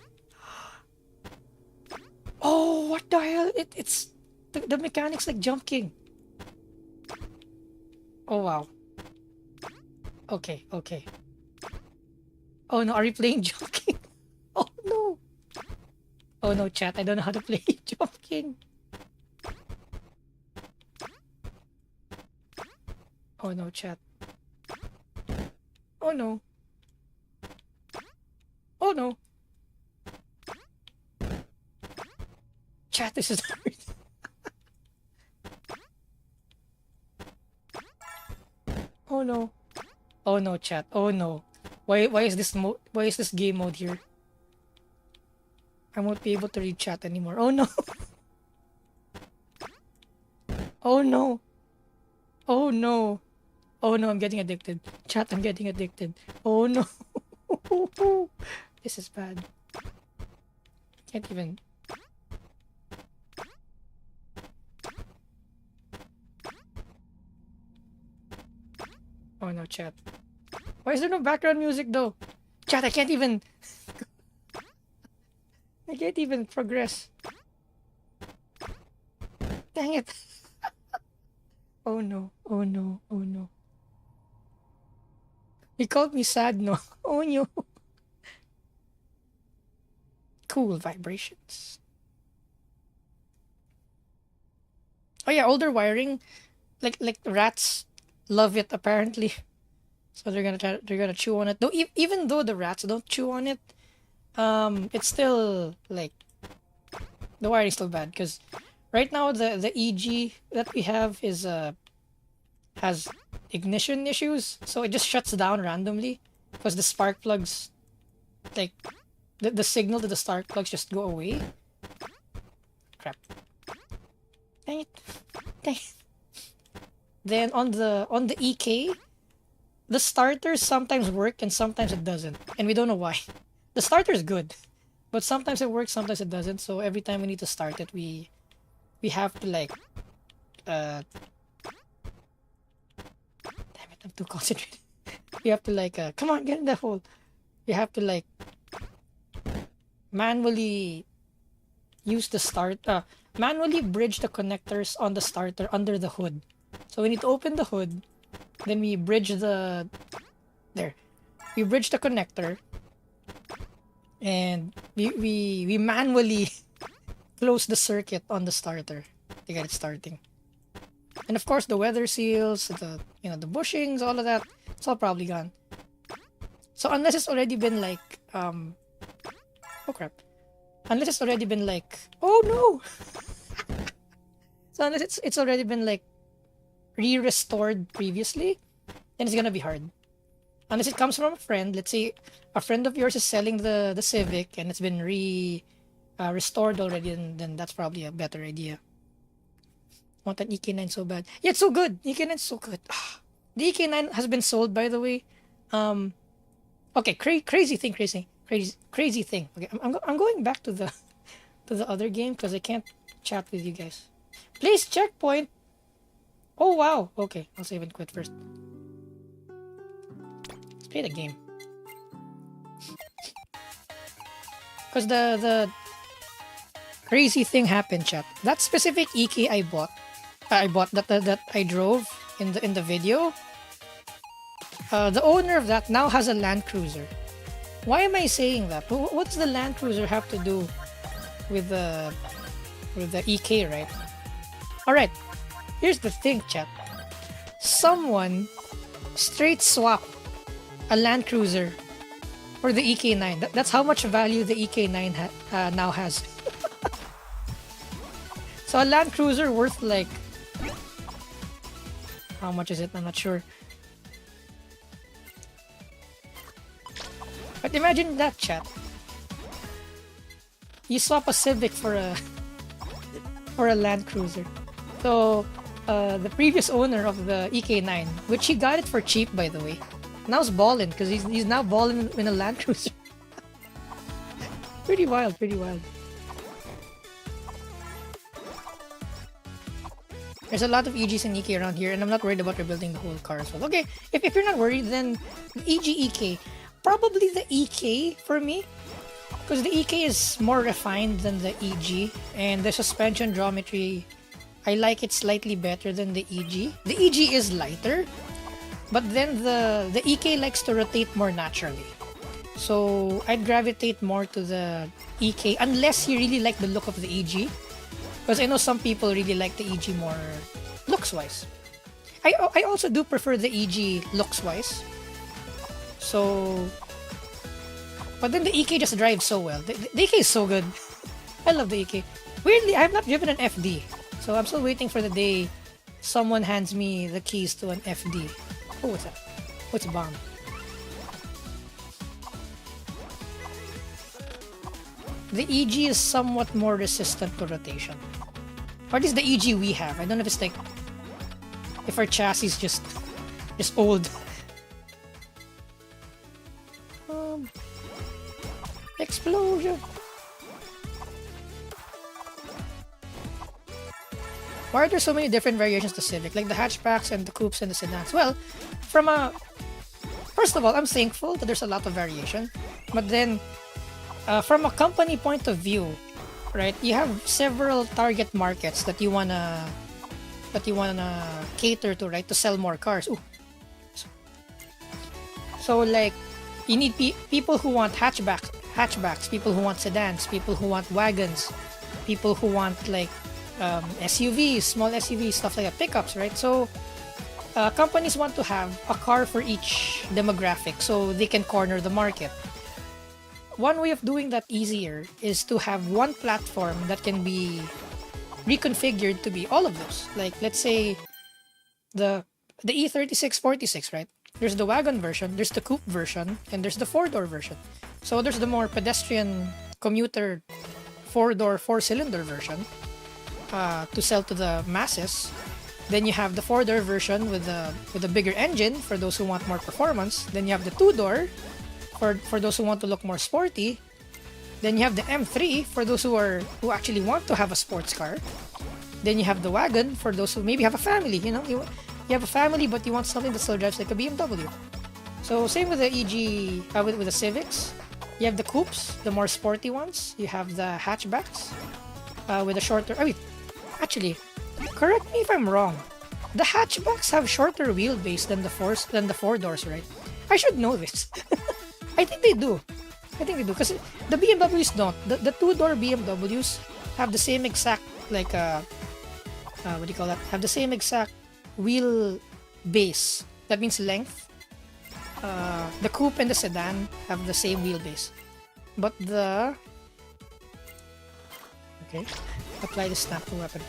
Speaker 1: Oh, what the hell? It's the mechanics like Jump King. Oh wow. Okay. Oh no, are you playing Jump King? Oh no. Oh no, chat, I don't know how to play Jump King. Oh no, chat. Oh no. Oh no. Chat, this is hard. Oh no. Oh no, chat. Oh no. Why is this game mode here? I won't be able to read chat anymore. Oh no. Oh no. Oh no. Oh no, I'm getting addicted. Chat, I'm getting addicted. Oh no. This is bad. Can't even. Oh no, chat. Why is there no background music though? Chat, I can't even. I can't even progress. Dang it. Oh no, oh no, oh no. He called me sad, no? Oh no. Cool vibrations. Oh yeah, older wiring. Like rats love it apparently. So they're gonna chew on it. Though even though the rats don't chew on it, it's still like the wiring is still bad because right now the EG that we have is has ignition issues, so it just shuts down randomly because the spark plugs like the signal to the spark plugs just go away. Crap. Dang it. Dang it. Then on the EK, the starters sometimes work and sometimes it doesn't, and we don't know why. The starter is good, but sometimes it works, sometimes it doesn't. So every time we need to start it, we have to like damn it, I'm too concentrated. We have to like come on, get in the hole. We have to like manually use the manually bridge the connectors on the starter under the hood. So we need to open the hood, then we bridge the we bridge the connector, and we manually close the circuit on the starter to get it starting. And of course the weather seals, the the bushings, all of that, it's all probably gone. So unless it's already been like oh crap. Unless it's already been like oh no. So unless it's already been like re-restored previously, then it's gonna be hard. Unless it comes from a friend. Let's say a friend of yours is selling the Civic and it's been restored already, and then that's probably a better idea. Want an EK9 so bad. Yeah, it's so good. EK9 is so good. The EK9 has been sold, by the way. Okay, crazy thing. Okay, I'm going back to the other game because I can't chat with you guys. Place checkpoint. Oh wow. Okay, I'll save and quit first. Let's play the game. Because the crazy thing happened, chat. That specific EK I bought that I drove in the video. The owner of that now has a Land Cruiser. Why am I saying that? What does the Land Cruiser have to do with the EK, right? All right. Here's the thing, chat. Someone straight swapped a Land Cruiser for the EK9. That's how much value the EK9 now has. So a Land Cruiser worth like, how much is it? I'm not sure. But imagine that, chat. You swap a Civic for a Land Cruiser. So the previous owner of the EK9, which he got it for cheap, by the way, now's balling because he's now balling in a Land Cruiser. Pretty wild, pretty wild. There's a lot of EGs and EK around here, and I'm not worried about rebuilding the whole car as well. Okay, if you're not worried, then the EG EK, probably the EK for me, because the EK is more refined than the EG, and the suspension geometry, I like it slightly better than the EG. The EG is lighter, but then the EK likes to rotate more naturally. So I'd gravitate more to the EK unless you really like the look of the EG. Because I know some people really like the EG more looks-wise. I also do prefer the EG looks-wise. So... But then the EK just drives so well. The EK is so good. I love the EK. Weirdly, I have not driven an FD. So I'm still waiting for the day someone hands me the keys to an FD. Oh, what's that? What's a bomb? The EG is somewhat more resistant to rotation. Or at least the EG we have. I don't know if it's like... if our chassis is just old. Explosion! Why are there so many different variations to Civic, like the hatchbacks and the coupes and the sedans? Well, from a first of all, I'm thankful that there's a lot of variation, but then from a company point of view, right? You have several target markets that you wanna cater to, right? To sell more cars. Ooh. So like, you need people who want hatchbacks, people who want sedans, people who want wagons, people who want like SUVs, small SUVs, stuff like that, pickups, right? So companies want to have a car for each demographic so they can corner the market. One way of doing that easier is to have one platform that can be reconfigured to be all of those. Like let's say the E3646, right? There's the wagon version, there's the coupe version, and there's the four-door version. So there's the more pedestrian commuter four-door, four-cylinder version to sell to the masses. Then you have the four-door version with a bigger engine for those who want more performance. Then you have the two-door for those who want to look more sporty. Then you have the M3 for those who actually want to have a sports car. Then you have the wagon for those who maybe have a family. You have a family but you want something that still drives like a BMW. So same with the with the Civics. You have the coupes, the more sporty ones. You have the hatchbacks with a shorter. I mean, actually, correct me if I'm wrong. The hatchbacks have shorter wheelbase than the four doors, right? I should know this. I think they do because the BMWs don't. The two-door BMWs have the same exact like what do you call that? Have the same exact wheel base. That means length. The coupe and the sedan have the same wheelbase, but apply the snap to weapon.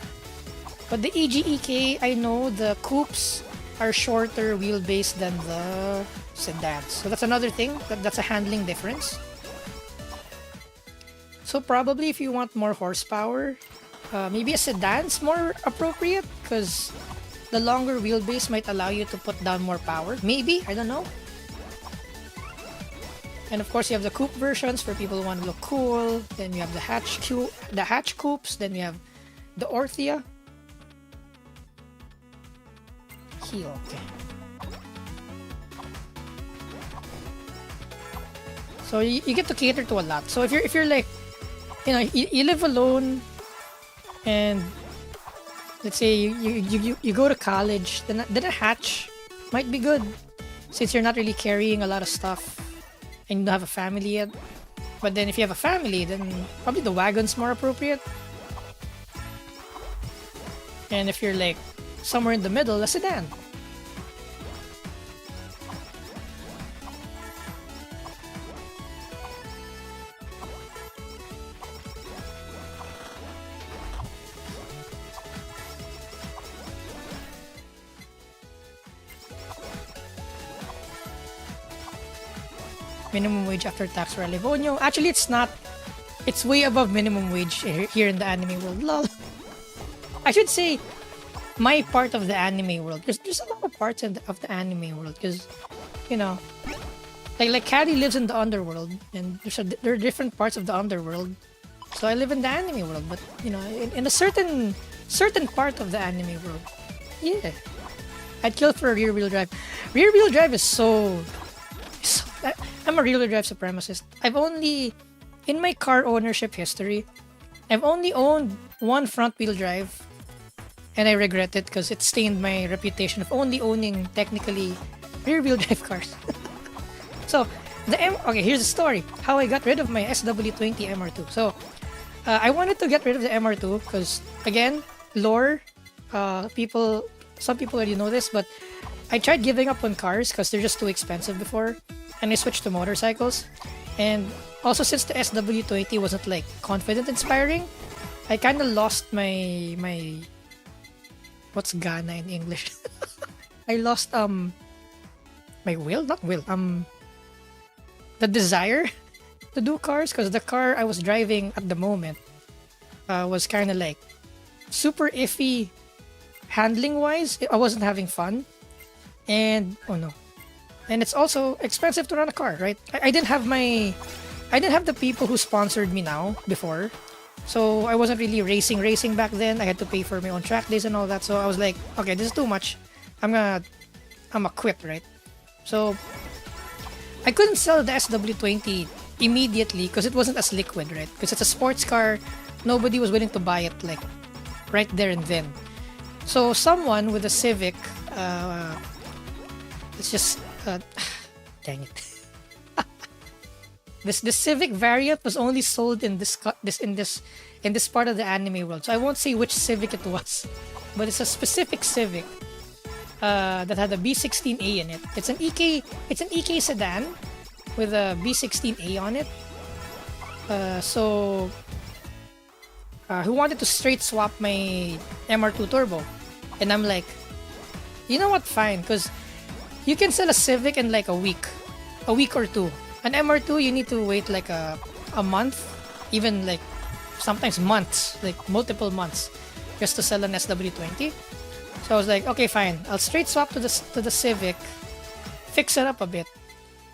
Speaker 1: But the EGEK, I know the coupes are shorter wheelbase than the sedans. So that's another thing. That's a handling difference. So probably if you want more horsepower, maybe a sedan's more appropriate because the longer wheelbase might allow you to put down more power. Maybe, I don't know. And of course you have the coupe versions for people who want to look cool. Then you have the hatch coupes. Then you have the Orthia. Okay. So you get to cater to a lot. So if you're like, you live alone, and let's say you go to college, then a hatch might be good, since you're not really carrying a lot of stuff, and you don't have a family yet. But then if you have a family, then probably the wagon's more appropriate. And if you're like somewhere in the middle, a sedan. Minimum wage after tax for Livonio. Actually, it's not. It's way above minimum wage here in the anime world. Lol. I should say my part of the anime world. There's a lot of parts of the anime world because, like Caddy lives in the underworld, and there are different parts of the underworld. So I live in the anime world, but in a certain part of the anime world, yeah, I'd kill for a rear wheel drive. Rear wheel drive is so I'm a rear wheel drive supremacist. In my car ownership history, I've only owned one front wheel drive, and I regret it because it stained my reputation of only owning technically rear wheel drive cars. So here's the story how I got rid of my SW20 MR2. So I wanted to get rid of the MR2 because, again, lore, some people already know this, but I tried giving up on cars because they're just too expensive before, and I switched to motorcycles. And also, since the SW20 wasn't like confident inspiring, I kind of lost my what's Ghana in English? I lost my the desire to do cars, because the car I was driving at the moment was kind of like super iffy handling wise. I wasn't having fun, and and it's also expensive to run a car, right? I didn't have my I didn't have the people who sponsored me now before. So I wasn't really racing back then. I had to pay for my own track days and all that. So I was like, okay, this is too much. I'm gonna quit, right? So I couldn't sell the SW20 immediately because it wasn't as liquid, right? Because it's a sports car, nobody was willing to buy it like right there and then. So someone with a Civic, it's just, dang it. This Civic variant was only sold in this part of the anime world. So I won't say which Civic it was, but it's a specific Civic that had a B16A in it. It's an EK sedan with a B16A on it. So who wanted to straight swap my MR2 Turbo, and I'm like, you know what? Fine, because you can sell a Civic in like a week or two. An MR2, you need to wait like a month, even like sometimes months, like multiple months, just to sell an SW20. So I was like, okay, fine. I'll straight swap to the Civic, fix it up a bit,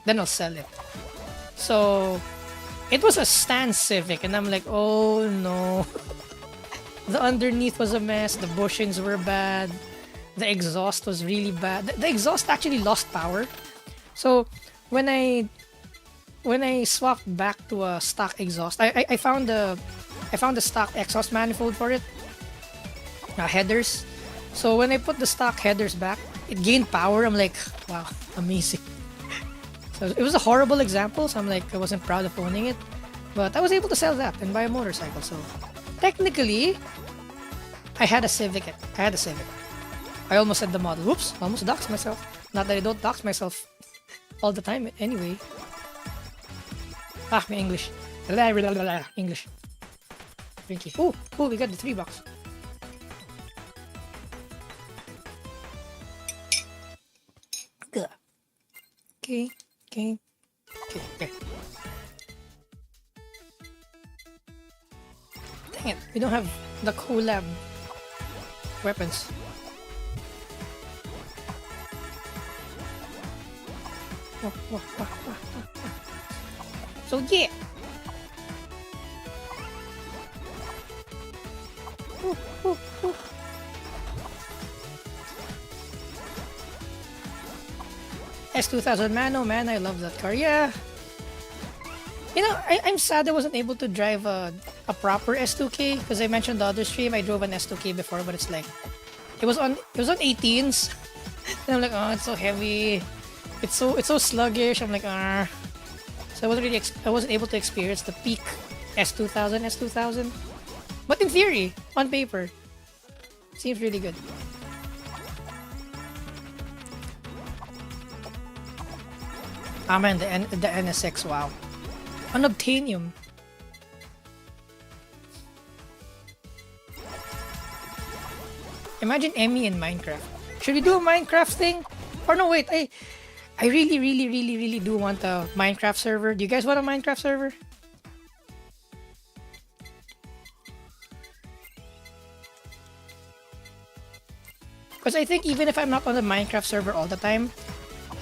Speaker 1: then I'll sell it. So it was a stand Civic, and I'm like, oh no. The underneath was a mess. The bushings were bad. The exhaust was really bad. The exhaust actually lost power. So when I swapped back to a stock exhaust, I found the stock exhaust manifold for it, headers. So when I put the stock headers back, it gained power. I'm like, wow, amazing. So it was a horrible example, so I'm like, I wasn't proud of owning it, but I was able to sell that and buy a motorcycle. So technically, I had a Civic. I almost said the model. Whoops, almost doxed myself. Not that I don't dox myself all the time anyway. My English. English. Thank you. Oh, we got the $3. Good. Okay. Dang it, we don't have the collab weapons. So yeah. S2000 man, oh man, I love that car. Yeah. You know, I'm sad I wasn't able to drive a proper S2K because I mentioned the other stream I drove an S2K before, but it's like it was on 18s. And I'm like, oh, it's so heavy. It's so sluggish. I'm like, ah. So I wasn't able to experience the peak S2000. But in theory, on paper, seems really good. Ah man, the NSX, wow. Unobtainium. Imagine Emmy in Minecraft. Should we do a Minecraft thing? Or no, wait, I really do want a Minecraft server. Do you guys want a Minecraft server? Because I think even if I'm not on the Minecraft server all the time,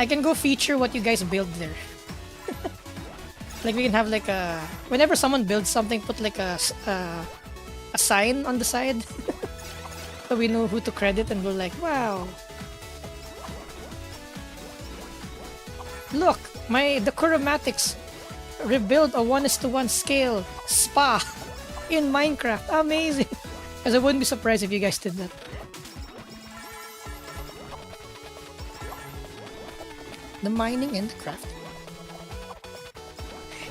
Speaker 1: I can go feature what you guys build there. Like we can have like a... Whenever someone builds something, put like a sign on the side. So we know who to credit and we're like, wow. Look, the chromatics rebuild a 1:1 scale spa in Minecraft. Amazing. Because I wouldn't be surprised if you guys did that. The mining and the craft.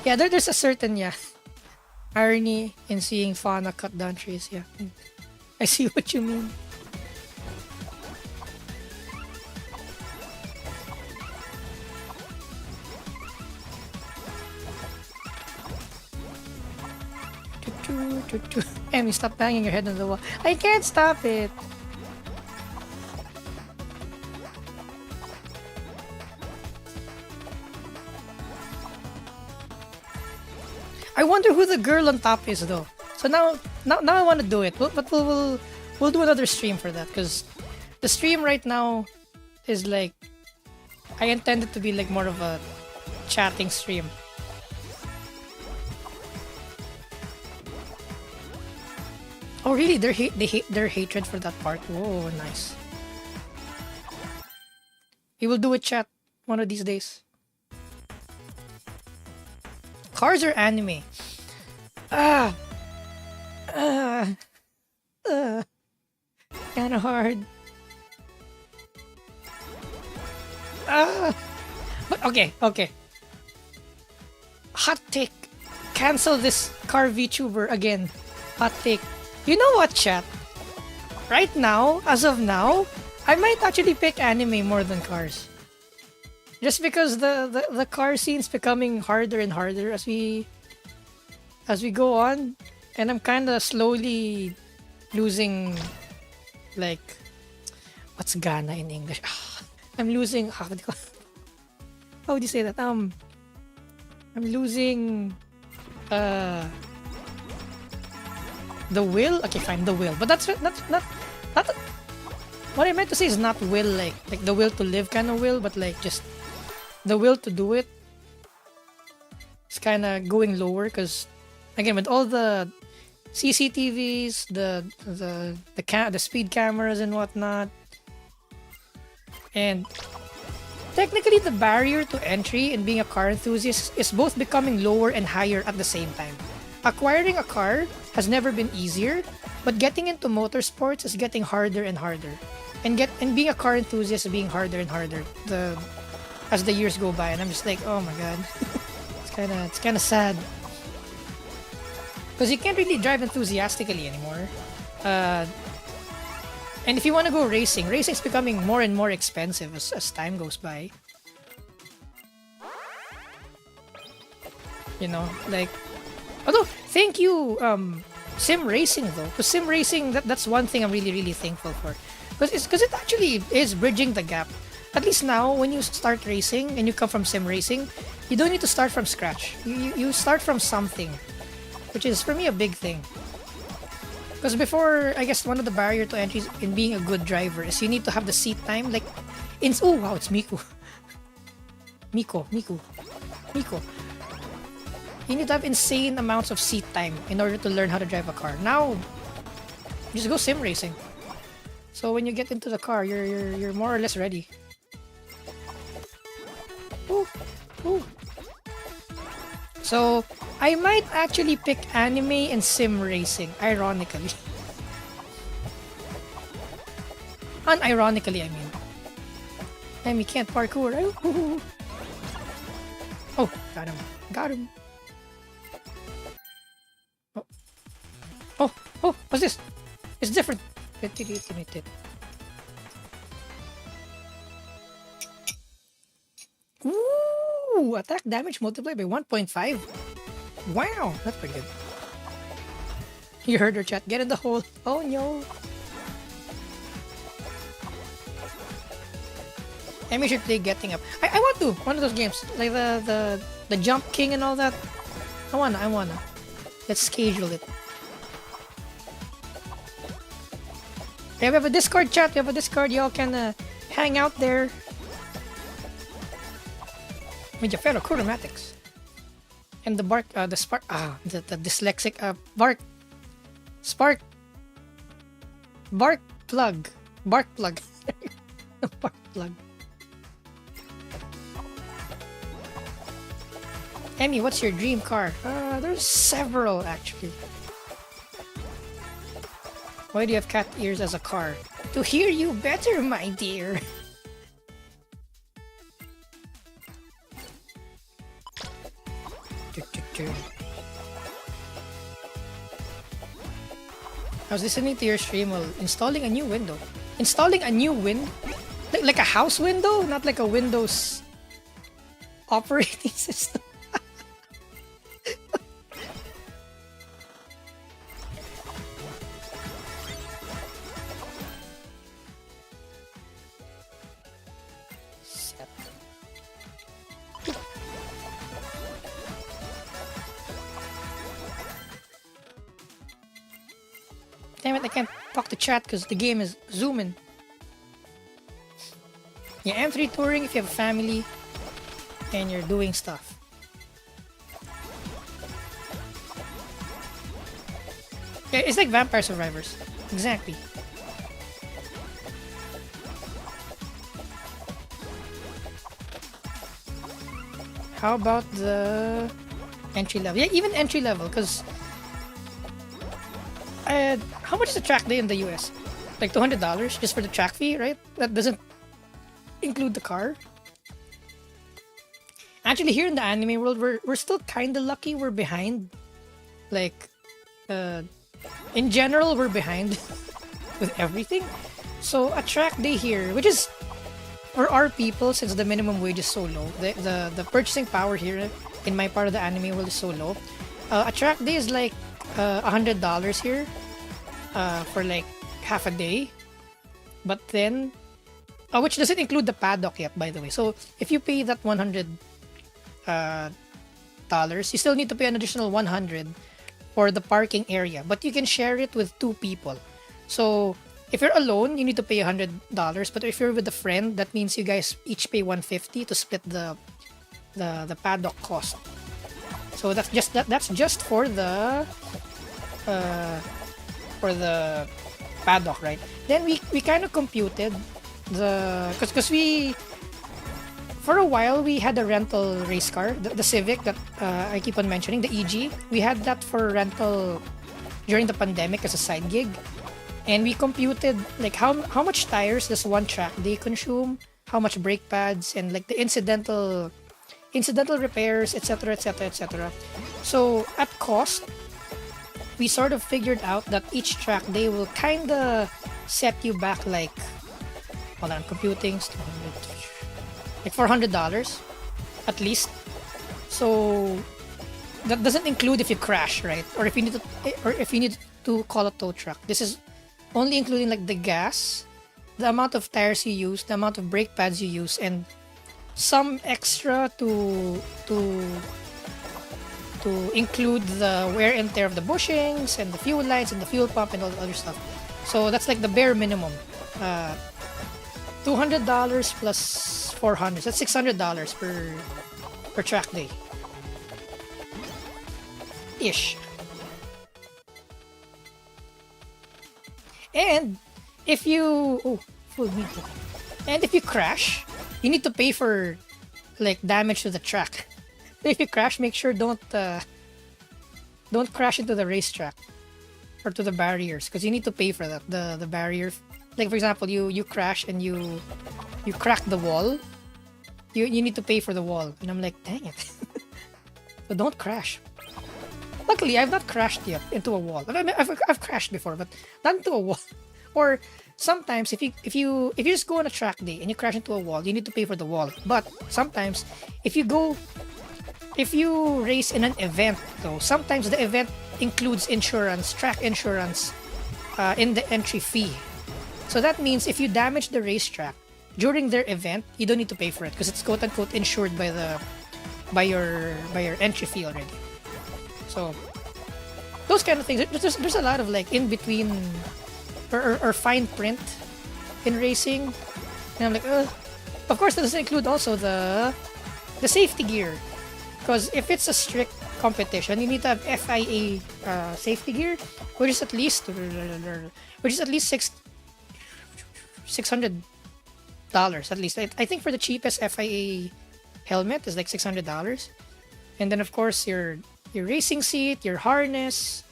Speaker 1: Yeah, there's a certain irony in seeing fauna cut down trees. Yeah, I see what you mean. Emmy, stop banging your head on the wall. I can't stop it. I wonder who the girl on top is though. So now I want to do it. But we'll do another stream for that because the stream right now is like I intended to be like more of a chatting stream. Oh, really? They hate their hatred for that part. Oh, nice. We will do it, chat, one of these days. Cars or anime? Ah, ah, uh, kind of hard. Ah, but okay, okay. Hot take. Cancel this car VTuber again. Hot take. You know what, chat? Right now, as of now, I might actually pick anime more than cars. Just because the car scene's becoming harder and harder as we go on, and I'm kind of slowly losing, like, what's Ghana in English? I'm losing how would you say that? I'm losing uh the will. Okay, fine, the will, but that's not what I meant to say is not will like the will to live kind of will, but like just the will to do it. It's kind of going lower because again with all the CCTVs, the speed cameras and whatnot, and technically the barrier to entry in being a car enthusiast is both becoming lower and higher at the same time. Acquiring a car has never been easier, but getting into motorsports is getting harder and harder. And being a car enthusiast is being harder and harder as the years go by, and I'm just like, oh my god. it's kinda sad. Because you can't really drive enthusiastically anymore. And if you want to go racing's becoming more and more expensive as time goes by. You know, like, although thank you, sim racing though, because sim racing that's one thing I'm really thankful for, because it actually is bridging the gap. At least now, when you start racing and you come from sim racing, you don't need to start from scratch. You start from something, which is for me a big thing. Because before, I guess one of the barrier to entry in being a good driver is you need to have the seat time. Like, oh wow, it's Miku. Miko. You need to have insane amounts of seat time in order to learn how to drive a car. Now, just go sim racing. So when you get into the car, you're more or less ready. Ooh. So I might actually pick anime and sim racing, ironically. Unironically, I mean. You can't parkour. Oh, got him. Oh, what's this? It's different. Ooh, attack damage multiplied by 1.5. Wow, that's pretty good. You heard her, chat. Get in the hole. Oh no. Amy should play Getting Up. I want to. One of those games. Like the Jump King and all that. I wanna. Let's schedule it. Yeah, we have a Discord chat. We have a Discord. Y'all can hang out there. With your fellow chromatics. And the the dyslexic bark plug. Bark plug. Emmy, what's your dream car? There's several actually. Why do you have cat ears as a car? To hear you better, my dear. I was listening to your stream while installing a new window. Installing a new window? Like a house window? Not like a Windows operating system. Damn it, I can't talk to chat because the game is zooming. Yeah, M3 touring if you have a family and you're doing stuff. Yeah, it's like Vampire Survivors. Exactly. How about the entry level? Yeah, even entry level, because how much is a track day in the US? Like $200 just for the track fee, right? That doesn't include the car. Actually, here in the anime world, we're still kind of lucky. We're behind. Like, uh, in general, we're behind with everything. So a track day here, which is for our people, since the minimum wage is so low, the purchasing power here in my part of the anime world is so low. A track day is like $100 here for like half a day. But then, which doesn't include the paddock yet, by the way. So if you pay that $100, you still need to pay an additional 100 for the parking area. But you can share it with two people. So if you're alone, you need to pay $100. But if you're with a friend, that means you guys each pay 150 to split the paddock cost. So that's just for the paddock, right? Then we kind of computed because we for a while we had a rental race car, the Civic that I keep on mentioning, the EG. We had that for rental during the pandemic as a side gig, and we computed like how much tires does one track day consume, how much brake pads, and like the incidental repairs, etc., etc., etc. So at cost, we sort of figured out that each track day will kind of set you back like, hold on, computing, like $400 at least. So that doesn't include if you crash, right? Or if you need to call a tow truck. This is only including like the gas, the amount of tires you use, the amount of brake pads you use, and some extra to include the wear and tear of the bushings and the fuel lines and the fuel pump and all the other stuff. So that's like the bare minimum. $200 plus $400. That's $600 per track day. Ish. And if you and if you crash, you need to pay for like damage to the track. If you crash, make sure don't crash into the racetrack or to the barriers, because you need to pay for that. The barrier, like for example, you crash and you crack the wall. You need to pay for the wall, and I'm like, dang it. So don't crash. Luckily, I've not crashed yet into a wall. I mean, I've crashed before, but not into a wall. Or sometimes if you just go on a track day and you crash into a wall, you need to pay for the wall. But sometimes if you race in an event, though, sometimes the event includes insurance, track insurance, in the entry fee. So that means if you damage the racetrack during their event, you don't need to pay for it because it's quote unquote insured by your entry fee already. So those kind of things. There's a lot of like in between or fine print in racing, and I'm like, of course that doesn't include also the safety gear, because if it's a strict competition, you need to have FIA safety gear, which is at least $600 at least. I think for the cheapest FIA helmet is like $600, and then of course your racing seat, your harness.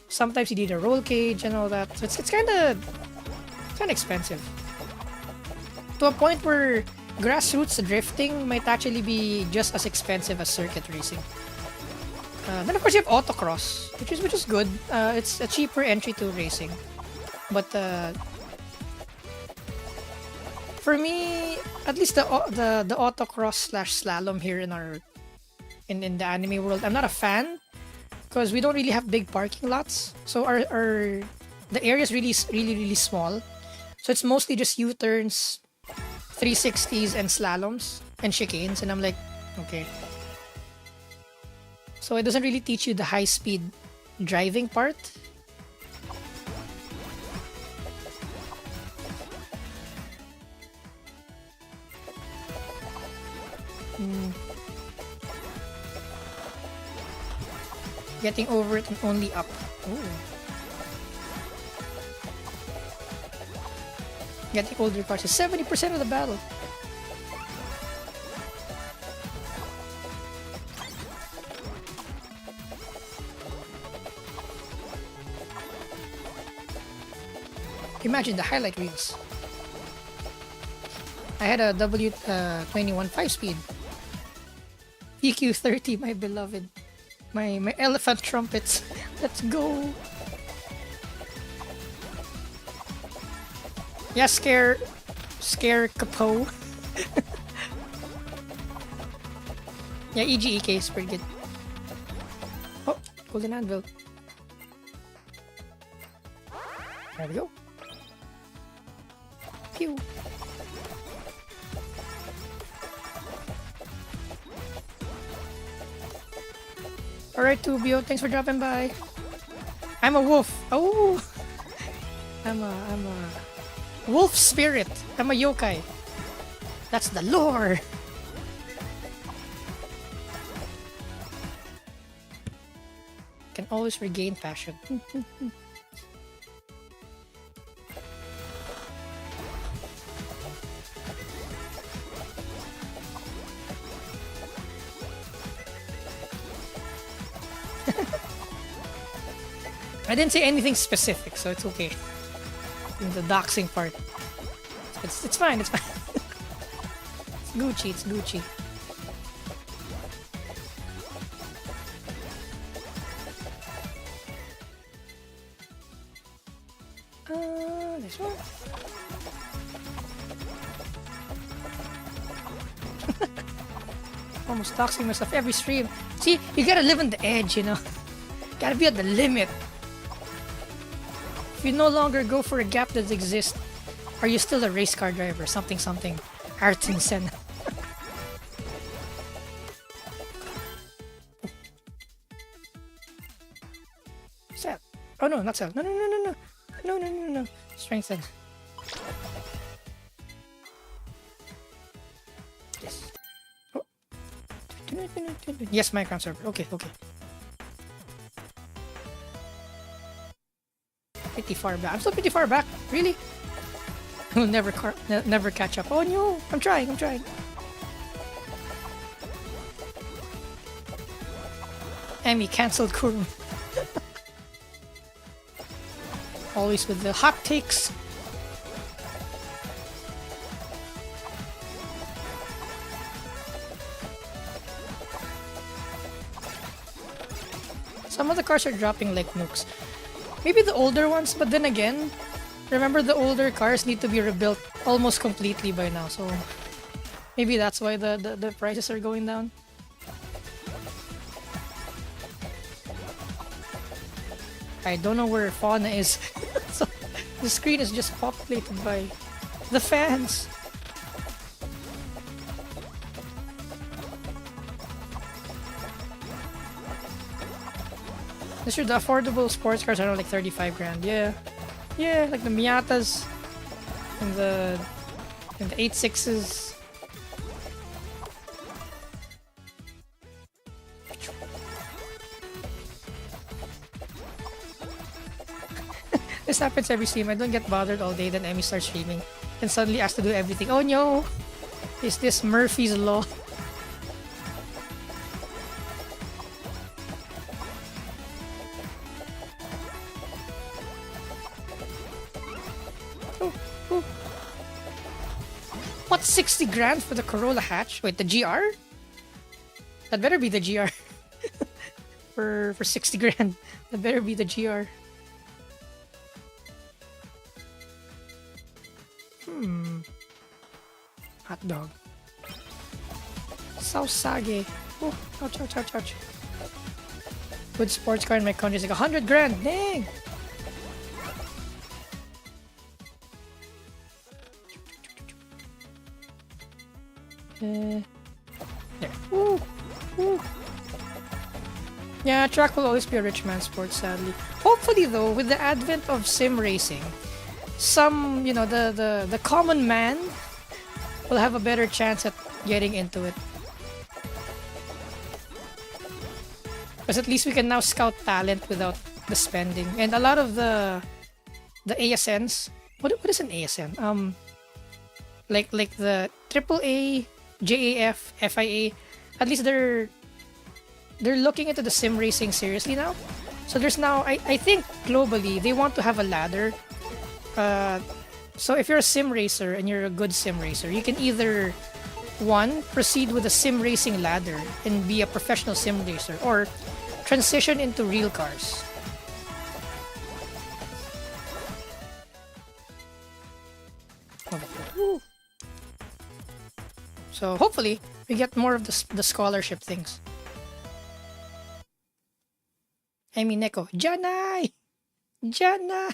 Speaker 1: Sometimes you need a roll cage and all that. So it's kind of expensive. To a point where grassroots drifting might actually be just as expensive as circuit racing. Then of course you have autocross, which is good. It's a cheaper entry to racing, but for me, at least the autocross / slalom here in the anime world, I'm not a fan because we don't really have big parking lots. So the area is really small. So it's mostly just U-turns, 360s, and slaloms and chicanes. And I'm like, okay. So it doesn't really teach you the high-speed driving part. Getting over it and only up. Ooh. Getting older cars is 70% of the battle. Imagine the highlight reels. I had a W21 5-speed. EQ30, my beloved. My elephant trumpets. Let's go. Yeah, scare Capo. Yeah, EGEK is pretty good. Oh, golden anvil. There we go. Pew. Alright, Tubio, thanks for dropping by. I'm a wolf. Oh, I'm a wolf spirit. I'm a yokai. That's the lore. Can always regain passion. I didn't say anything specific, so it's okay. In the doxing part, it's fine. It's fine. It's Gucci. It's Gucci. This one. Almost doxing myself every stream. See, you gotta live on the edge, you know. Gotta be at the limit. If you no longer go for a gap that exists, are you still a race car driver? Something. Artinsen. Sell. Oh no, not sell. No. Strengthen. Yes. Oh. Yes, Minecraft server. Okay. Pretty far back. I'm still pretty far back. Really? I'll never catch up. Oh no! I'm trying. Emmy cancelled Kurum. Always with the hot takes. Some of the cars are dropping like nukes. Maybe the older ones, but then again, remember the older cars need to be rebuilt almost completely by now, so maybe that's why the prices are going down. I don't know where Fauna is. So the screen is just populated by the fans. This year, the affordable sports cars are around like 35 grand. Yeah, like the Miatas and the 86s. This happens every stream. I don't get bothered all day, then Emmy starts streaming and suddenly has to do everything. Oh no! Is this Murphy's Law? What, 60 grand for the Corolla hatch? Wait, the GR? That better be the GR. for 60 grand. That better be the GR. Hot dog. Sausage. Oh, ouch. Good sports car in my country is like 100 grand. Dang! There. Woo! Yeah, track will always be a rich man's sport, sadly. Hopefully, though, with the advent of sim racing, some, the common man will have a better chance at getting into it. Because at least we can now scout talent without the spending. And a lot of the ASNs what is an ASN? Like the AAA, JAF, FIA. At least they're looking into the sim racing seriously now. So there's now I think globally they want to have a ladder. So if you're a sim racer and you're a good sim racer, you can either one proceed with a sim racing ladder and be a professional sim racer, or transition into real cars. Woo. So hopefully we get more of the scholarship things. I mean, Neko, Janai! Janai!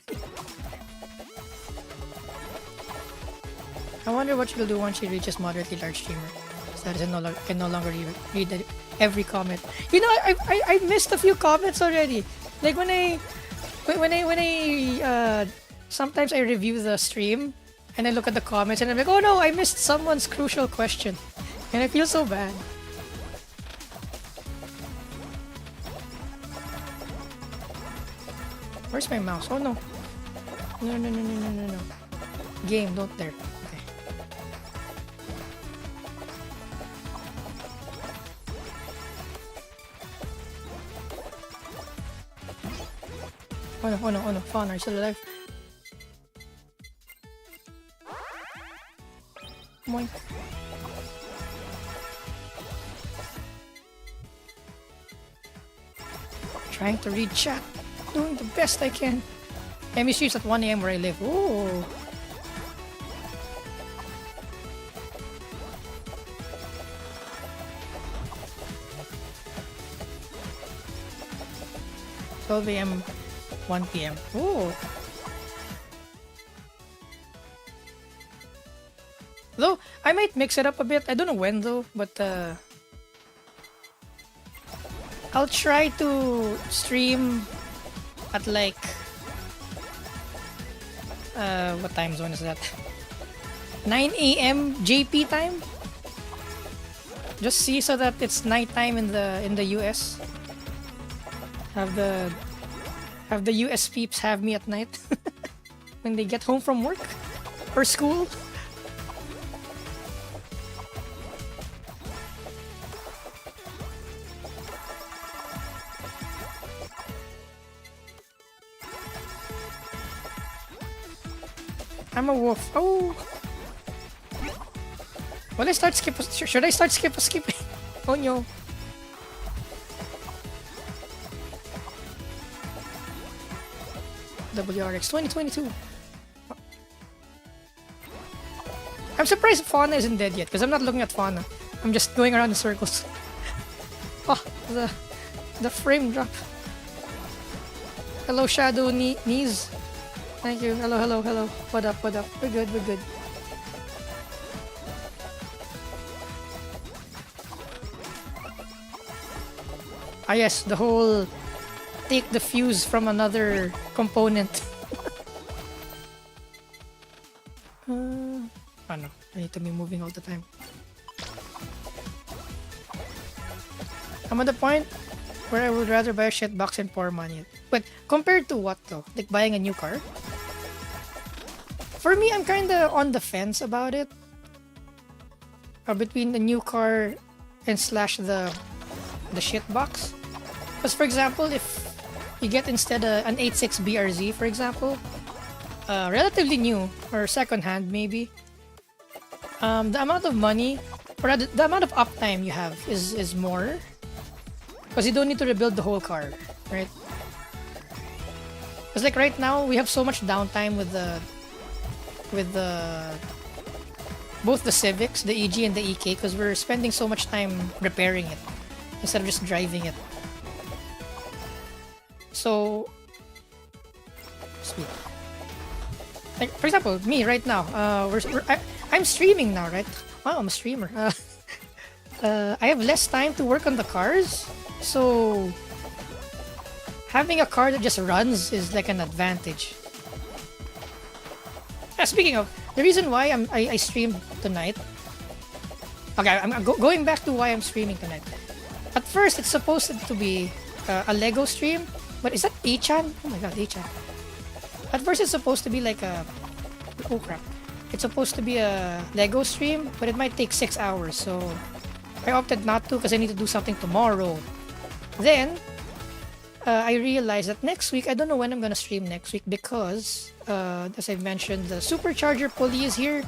Speaker 1: I wonder what she'll do once she reaches moderately large streamer. So that I can no longer read every comment. You know, I missed a few comments already. Like when I sometimes I review the stream and I look at the comments and I'm like, oh no, I missed someone's crucial question, and I feel so bad. Where's my mouse? Oh no. No. Game, don't dare. Okay. Oh no. Fawn, are you still alive? Moink. Trying to read chat. Doing the best I can. Emmy streams at 1 AM where I live. Ooh. "12 AM, 1 PM. Ooh. Though, I might mix it up a bit. I don't know when though, but I'll try to stream at like what time zone is that? 9 AM JP time? Just see so that it's nighttime in the US. Have the US peeps have me at night when they get home from work or school. I'm a wolf. Oh. Will I start should I start skipping? Oh no. WRX 2022. I'm surprised Fauna isn't dead yet because I'm not looking at Fauna. I'm just going around in circles. Oh, the frame drop. Hello, Shadow Knees. Thank you. Hello. What up? We're good. Ah yes, the whole take the fuse from another component. Oh no, I need to be moving all the time. I'm at the point where I would rather buy a shit box and pour money. But compared to what though? Like buying a new car? For me, I'm kinda on the fence about it. Between the new car and slash the shit box. Because for example, if you get instead an 86 BRZ, for example, relatively new or second hand maybe, the amount of money or the amount of uptime you have is more. Because you don't need to rebuild the whole car, right? Because like right now, we have so much downtime with both the Civics, the EG and the EK, because we're spending so much time repairing it instead of just driving it. So, sweet. Like for example, me right now, I'm streaming now, right? Wow, I'm a streamer. I have less time to work on the cars, so having a car that just runs is like an advantage. Speaking of, the reason why I streamed tonight. Okay, I'm going back to why I'm streaming tonight. At first, it's supposed to be a Lego stream, but is that A-chan? Oh my god, A-chan. At first, it's supposed to be like a Oh crap. It's supposed to be a Lego stream, but it might take 6 hours, so I opted not to because I need to do something tomorrow. Then, I realized that next week, I don't know when I'm gonna stream next week because, as I mentioned, the Supercharger pulley is here,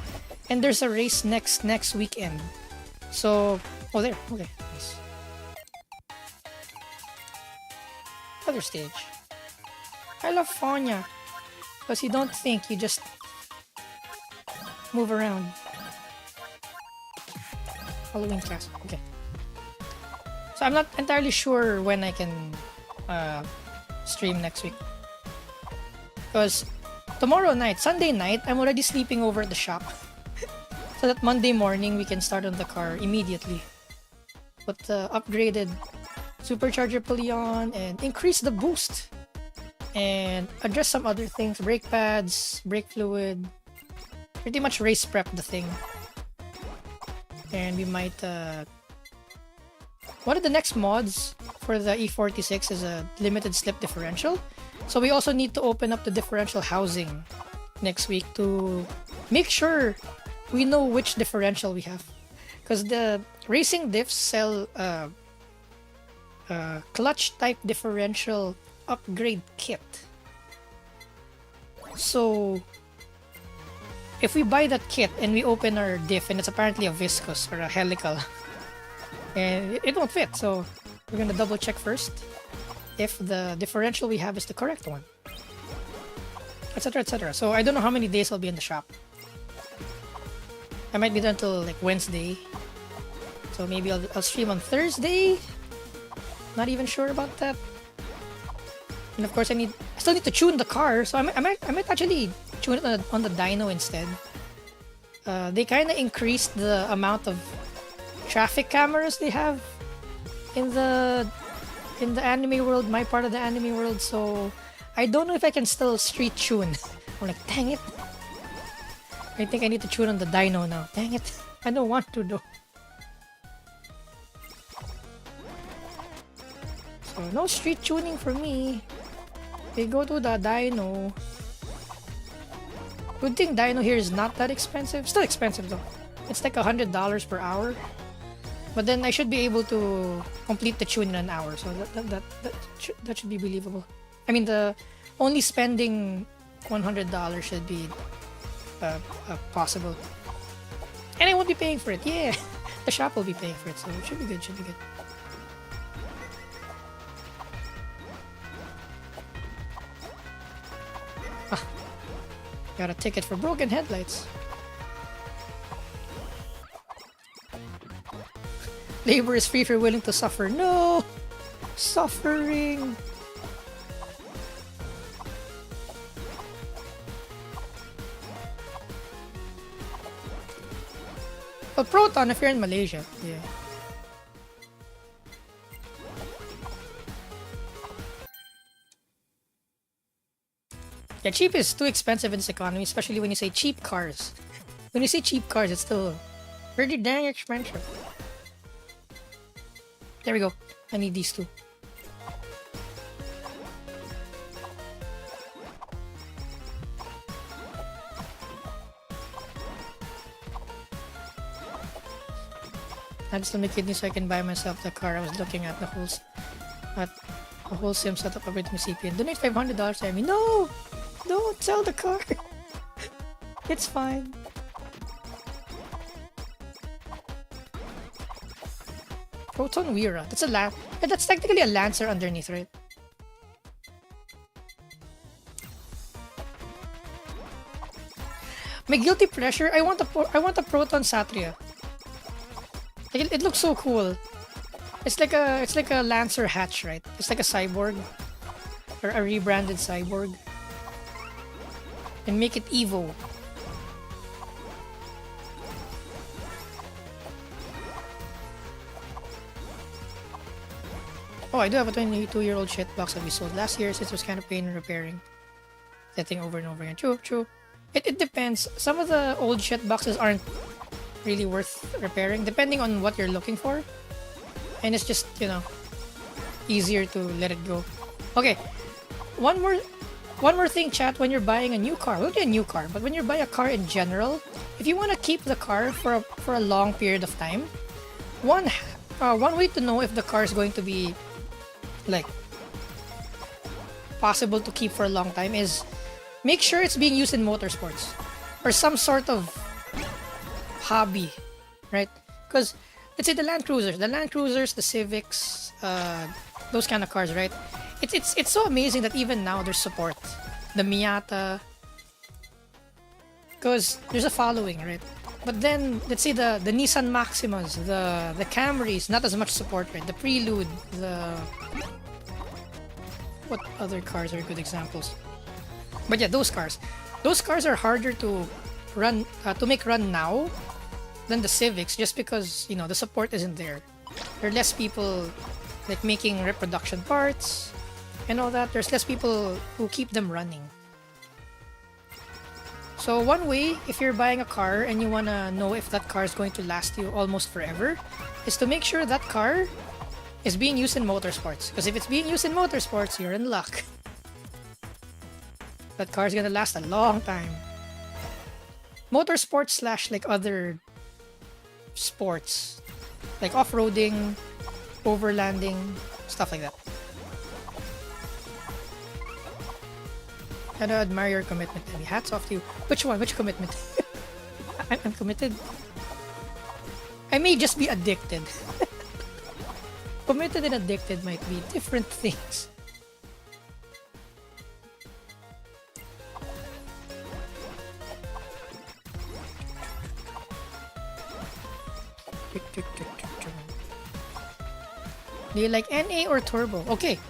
Speaker 1: and there's a race next weekend. So, oh there, okay, nice. Other stage. I love Fanya because you don't think, you just move around. Halloween class. Okay. So I'm not entirely sure when I can stream next week. Because tomorrow night, Sunday night, I'm already sleeping over at the shop. So that Monday morning, we can start on the car immediately. Put the upgraded supercharger pulley on and increase the boost. And address some other things. Brake pads, brake fluid. Pretty much race prep the thing. And we might one of the next mods for the E46 is a limited slip differential. So we also need to open up the differential housing next week to make sure we know which differential we have. Because the racing diffs sell clutch type differential upgrade kit. So if we buy that kit and we open our diff and it's apparently a viscous or a helical, and it won't fit, so we're gonna double check first if the differential we have is the correct one, etc, etc. So I don't know how many days I'll be in the shop. I might be there until like Wednesday, so maybe I'll stream on Thursday. Not even sure about that. And of course I still need to tune the car, so I might actually tune it on the dyno instead. They kind of increased the amount of traffic cameras they have in the anime world, my part of the anime world, so I don't know if I can still street tune. I'm like, dang it. I think I need to tune on the dyno now. Dang it. I don't want to though. So no street tuning for me. We go to the dyno. Good thing dyno here is not that expensive. Still expensive though. It's like $100 per hour. But then I should be able to complete the tune in an hour. So that should be believable. I mean, the only spending $100 should be possible. And I won't be paying for it. Yeah, the shop will be paying for it. So it should be good. Should be good. Got a ticket for broken headlights. Labor is free if you're willing to suffer. No! Suffering! Well, Proton if you're in Malaysia. Yeah. Yeah, cheap is too expensive in this economy, especially when you say cheap cars. When you say cheap cars, it's still pretty dang expensive. There we go. I need these two. I just want my kidney so I can buy myself the car. I was looking at the whole sim setup of my CPN. Donate $500 to me. No! Don't sell the car. It's fine. Proton Weira. That's technically a Lancer underneath, right? My guilty pleasure. I want a Proton Satria. Like, it looks so cool. It's like a Lancer hatch, right? It's like a cyborg or a rebranded cyborg. And make it Evo. Oh, I do have a 22-year-old shitbox that we sold last year since it was kind of pain in repairing. That thing over and over again. True. It depends. Some of the old shitboxes aren't really worth repairing, depending on what you're looking for. And it's just, easier to let it go. Okay, one more one more thing, chat, when you're buying a new car, not a new car, but when you buy a car in general, if you want to keep the car for a long period of time, one way to know if the car is going to be like possible to keep for a long time is make sure it's being used in motorsports or some sort of hobby, right? Because let's say the Land Cruisers, the Civics, those kind of cars, right? It's so amazing that even now there's support. The Miata, because there's a following, right? But then let's say the Nissan Maximas, the Camrys, not as much support, right? The Prelude, the what other cars are good examples? But yeah, those cars are harder to run to make run now than the Civics, just because the support isn't there. There are less people like making reproduction parts and all that. There's less people who keep them running. So one way, if you're buying a car and you want to know if that car is going to last you almost forever, is to make sure that car is being used in motorsports. Because if it's being used in motorsports, you're in luck. That car is going to last a long time. Motorsports slash like other sports, like off-roading, overlanding, stuff like that. I admire your commitment, Emmy. Hats off to you. Which one? Which commitment? I'm committed. I may just be addicted. Committed and addicted might be different things. Do you like NA or turbo? Okay.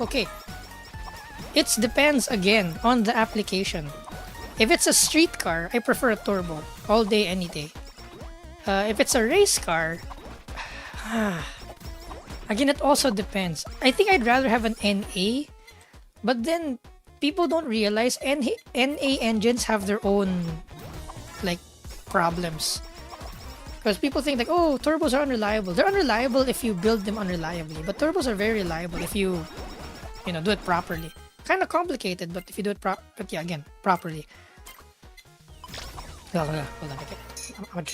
Speaker 1: It depends again on the application. If it's a street car, I prefer a turbo all day, any day. If it's a race car, again, it also depends. I think I'd rather have an NA, but then people don't realize NA engines have their own like problems. Because people think like, oh, turbos are unreliable. They're unreliable if you build them unreliably, but turbos are very reliable if you do it properly. Kind of complicated, but if you do it properly. Hold on. I'm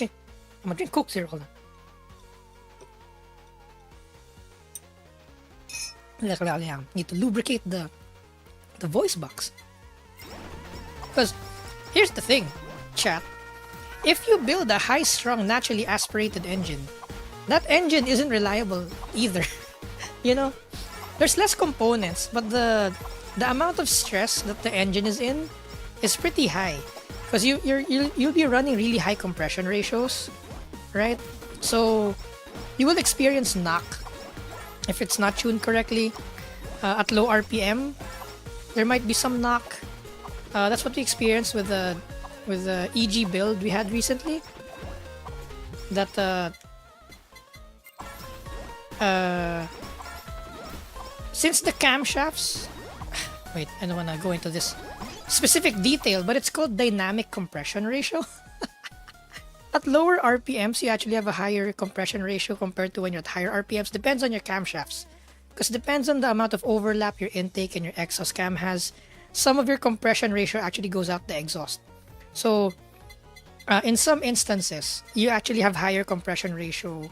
Speaker 1: gonna drink Coke here. Hold on. Need to lubricate the voice box. Because here's the thing, chat. If you build a high-strung, naturally aspirated engine, that engine isn't reliable either. There's less components, but the amount of stress that the engine is in is pretty high, because you'll be running really high compression ratios, right? So you will experience knock if it's not tuned correctly. At low RPM, there might be some knock. That's what we experienced with the EG build we had recently. That since the camshafts, wait, I don't want to go into this specific detail, but it's called dynamic compression ratio. At lower RPMs, you actually have a higher compression ratio compared to when you're at higher RPMs. Depends on your camshafts, because it depends on the amount of overlap your intake and your exhaust cam has. Some of your compression ratio actually goes out the exhaust. So in some instances, you actually have higher compression ratio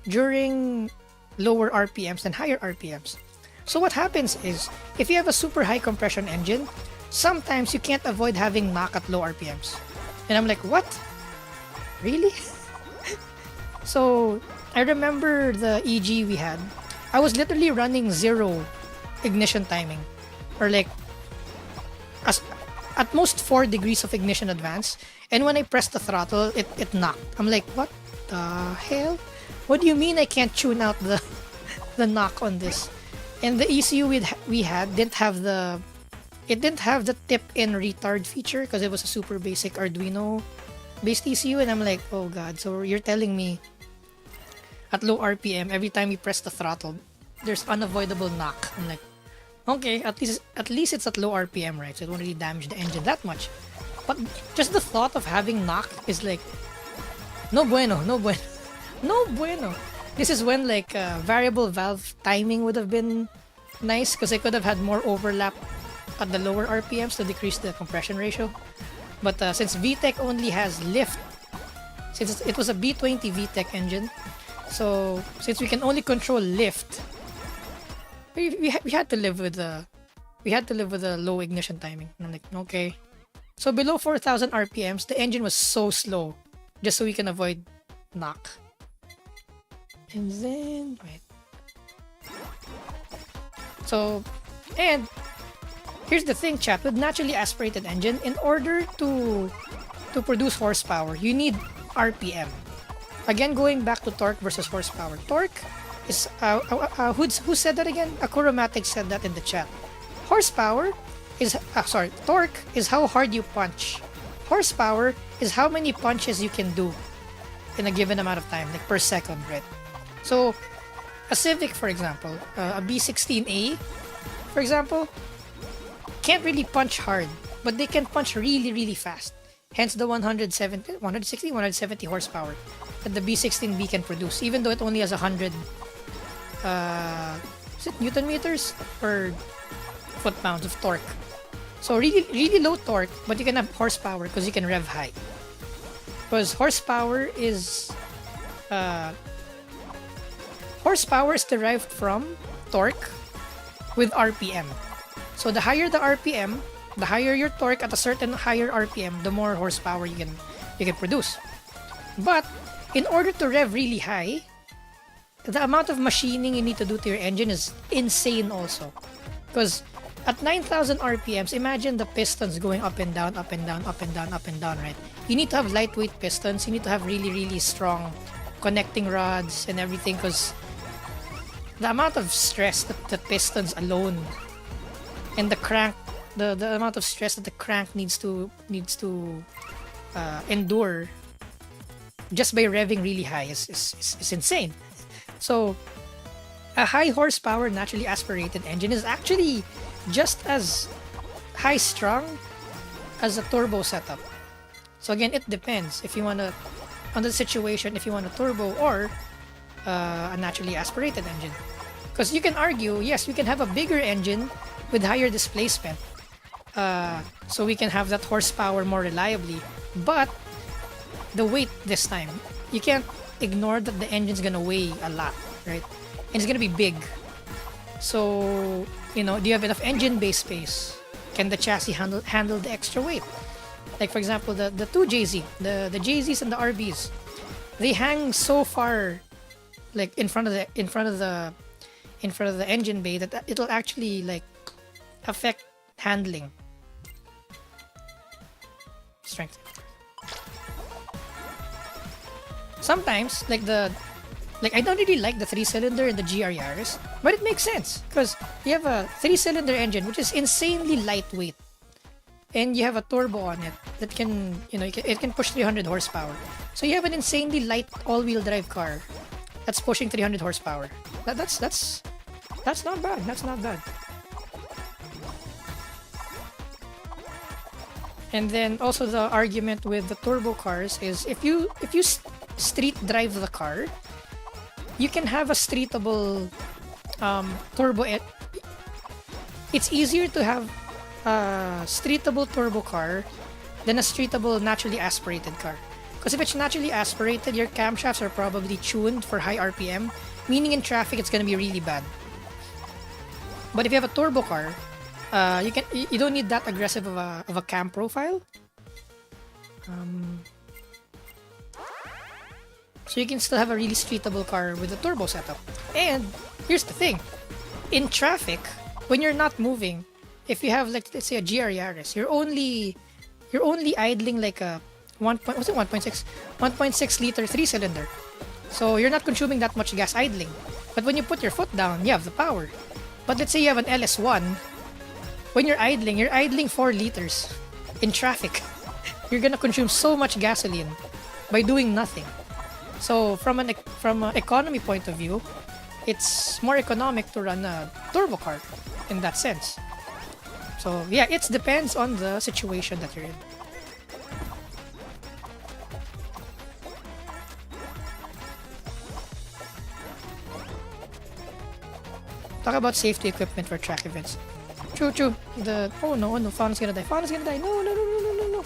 Speaker 1: during lower RPMs than higher RPMs. So what happens is, if you have a super high compression engine, sometimes you can't avoid having knock at low RPMs. And I'm like, what? Really? So I remember the EG we had. I was literally running 0 ignition timing, or like at most 4 degrees of ignition advance, and when I pressed the throttle, it knocked. I'm like, what the hell? What do you mean I can't tune out the knock on this? And the ECU we had didn't have the tip-in retard feature, because it was a super basic Arduino based ECU, and I'm like, oh god, so you're telling me at low RPM, every time you press the throttle, there's unavoidable knock. I'm like, okay, at least it's at low RPM, right? So it won't really damage the engine that much. But just the thought of having knock is like, no bueno. This is when like variable valve timing would have been nice, because I could have had more overlap at the lower RPMs to decrease the compression ratio. But since VTEC only has lift, since it was a B20 VTEC engine, so since we can only control lift, we had to live with a low ignition timing. And I'm like, okay. So below 4,000 RPMs, the engine was so slow, just so we can avoid knock. And then wait. So, and here's the thing, chat. With naturally aspirated engine, in order to produce horsepower, you need RPM. Again, going back to torque versus horsepower. Torque is who said that again? Akuromatic said that in the chat. Horsepower is torque is how hard you punch. Horsepower is how many punches you can do in a given amount of time, like per second, right? So, a Civic, for example, a B16A, for example, can't really punch hard, but they can punch really, really fast. Hence the 170 horsepower that the B16B can produce, even though it only has 100 is it Newton meters or foot-pounds of torque. So really, really low torque, but you can have horsepower because you can rev high. Because horsepower is derived from torque with RPM. So the higher the RPM, the higher your torque at a certain higher RPM, the more horsepower you can produce. But in order to rev really high, the amount of machining you need to do to your engine is insane also. Because at 9,000 RPMs, imagine the pistons going up and down, up and down, up and down, up and down, right? You need to have lightweight pistons. You need to have really, really strong connecting rods and everything, because the amount of stress that the pistons alone and the crank, the amount of stress that the crank needs to endure just by revving really high is insane. So a high horsepower naturally aspirated engine is actually just as high strung as a turbo setup. So again, it depends if you want to, on the situation, if you want a turbo or a naturally aspirated engine. Because you can argue, yes, we can have a bigger engine with higher displacement, so we can have that horsepower more reliably. But the weight this time, you can't ignore that the engine's gonna weigh a lot, right? And it's gonna be big. So, do you have enough engine bay space? Can the chassis handle the extra weight? Like, for example, the two JZ, the JZs and the RBs, they hang so far, like in front of the engine bay, that it'll actually like affect handling. Strength. Sometimes, I don't really like the 3-cylinder in the GR Yaris, but it makes sense because you have a 3-cylinder engine which is insanely lightweight, and you have a turbo on it that can, it can push 300 horsepower. So you have an insanely light all-wheel drive car that's pushing 300 horsepower. That's not bad. That's not bad. And then also the argument with the turbo cars is if you street drive the car, you can have a streetable turbo. It's easier to have a streetable turbo car than a streetable naturally aspirated car. Because if it's naturally aspirated, your camshafts are probably tuned for high RPM, meaning in traffic it's gonna be really bad. But if you have a turbo car, you don't need that aggressive of a cam profile. So you can still have a really streetable car with a turbo setup. And here's the thing: in traffic, when you're not moving, if you have, like, let's say a GR Yaris, you're only idling like a 1.6 liter 3-cylinder. So you're not consuming that much gas idling. But when you put your foot down, you have the power. But let's say you have an LS1, when you're idling 4 liters in traffic. You're gonna consume so much gasoline by doing nothing. So from an economy point of view, it's more economic to run a turbo car in that sense. So yeah, it depends on the situation that you're in. Talk about safety equipment for track events. True, true. Oh no, no, Fauna's gonna die. Fauna's gonna die. No, no, no, no, no, no, no.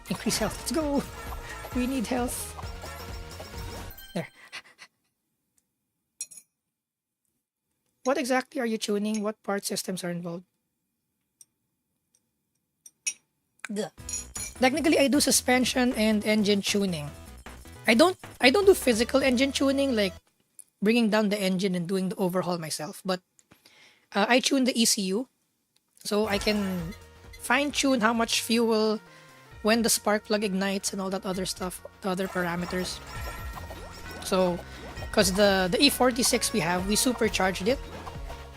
Speaker 1: Increase health. Let's go. We need health. There. What exactly are you tuning? What part systems are involved? Duh. Technically, I do suspension and engine tuning. I don't do physical engine tuning like bringing down the engine and doing the overhaul myself, but I tune the ECU so I can fine tune how much fuel, when the spark plug ignites, and all that other stuff, the other parameters. So, because the E46 we supercharged it,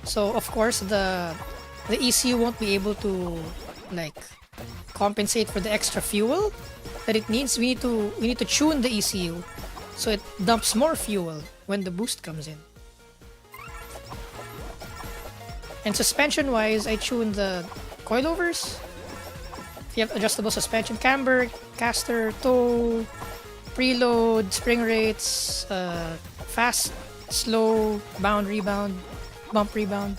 Speaker 1: so of course the ECU won't be able to like compensate for the extra fuel that it needs. We need to tune the ECU so it dumps more fuel when the boost comes in. And suspension wise, I tune the coilovers. If you have adjustable suspension, camber, caster, toe, preload, spring rates, fast, slow, bound, rebound, bump, rebound.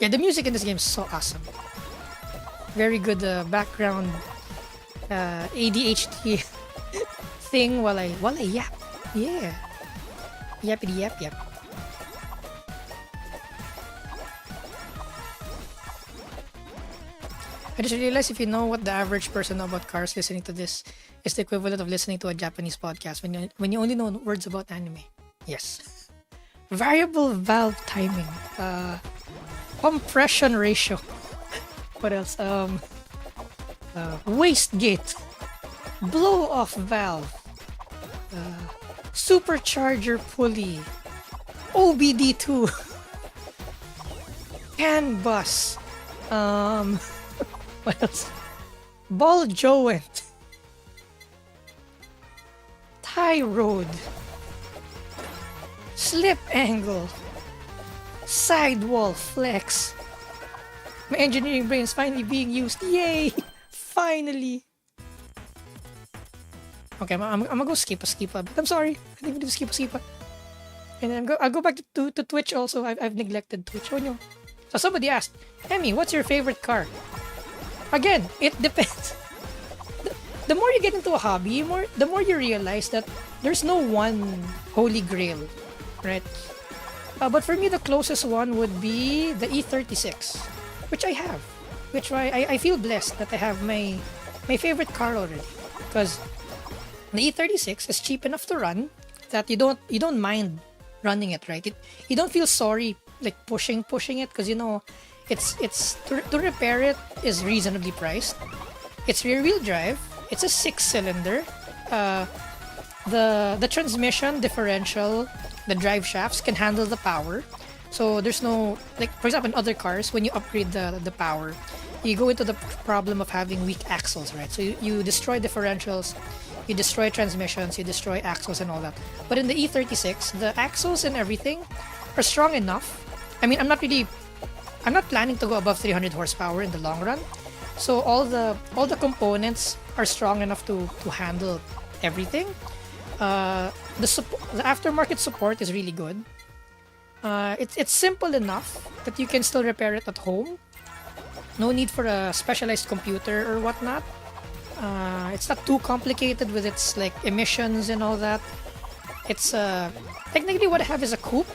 Speaker 1: Yeah, the music in this game is so awesome. Very good background ADHD thing while I yap. Yeah. Yappity yap yap. I just realized if you know what the average person know about cars, listening to this is the equivalent of listening to a Japanese podcast when you only know words about anime. Yes. Variable valve timing. Compression ratio. What else? Wastegate. Blow off valve. Supercharger pulley. OBD2. CAN bus. What else? Ball joint. Tie rod. Slip angle. Sidewall flex. My engineering brain is finally being used. Yay! Finally. Okay, I'm gonna go skip a bit. I'm sorry. I didn't even do skip a. And then I'll go back to Twitch also. I've neglected Twitch. Oh no. So somebody asked, Emmy, what's your favorite car? Again, it depends. The more you get into a hobby, the more you realize that there's no one holy grail, right? But for me, the closest one would be the E36, which I have. Which I feel blessed that I have my favorite car already, because the E36 is cheap enough to run that you don't mind running it, right? You don't feel sorry like pushing it, because you know it's to repair it is reasonably priced. It's rear wheel drive. It's a 6-cylinder. The transmission, differential, the drive shafts can handle the power. So there's no, like for example in other cars, when you upgrade the power, you go into the problem of having weak axles, right? So you destroy differentials, you destroy transmissions, you destroy axles and all that. But in the E36, the axles and everything are strong enough. I mean, I'm not planning to go above 300 horsepower in the long run. So all the components are strong enough to handle everything. The aftermarket support is really good. It's simple enough that you can still repair it at home. No need for a specialized computer or whatnot. It's not too complicated with its like emissions and all that. It's technically what I have is a coupe,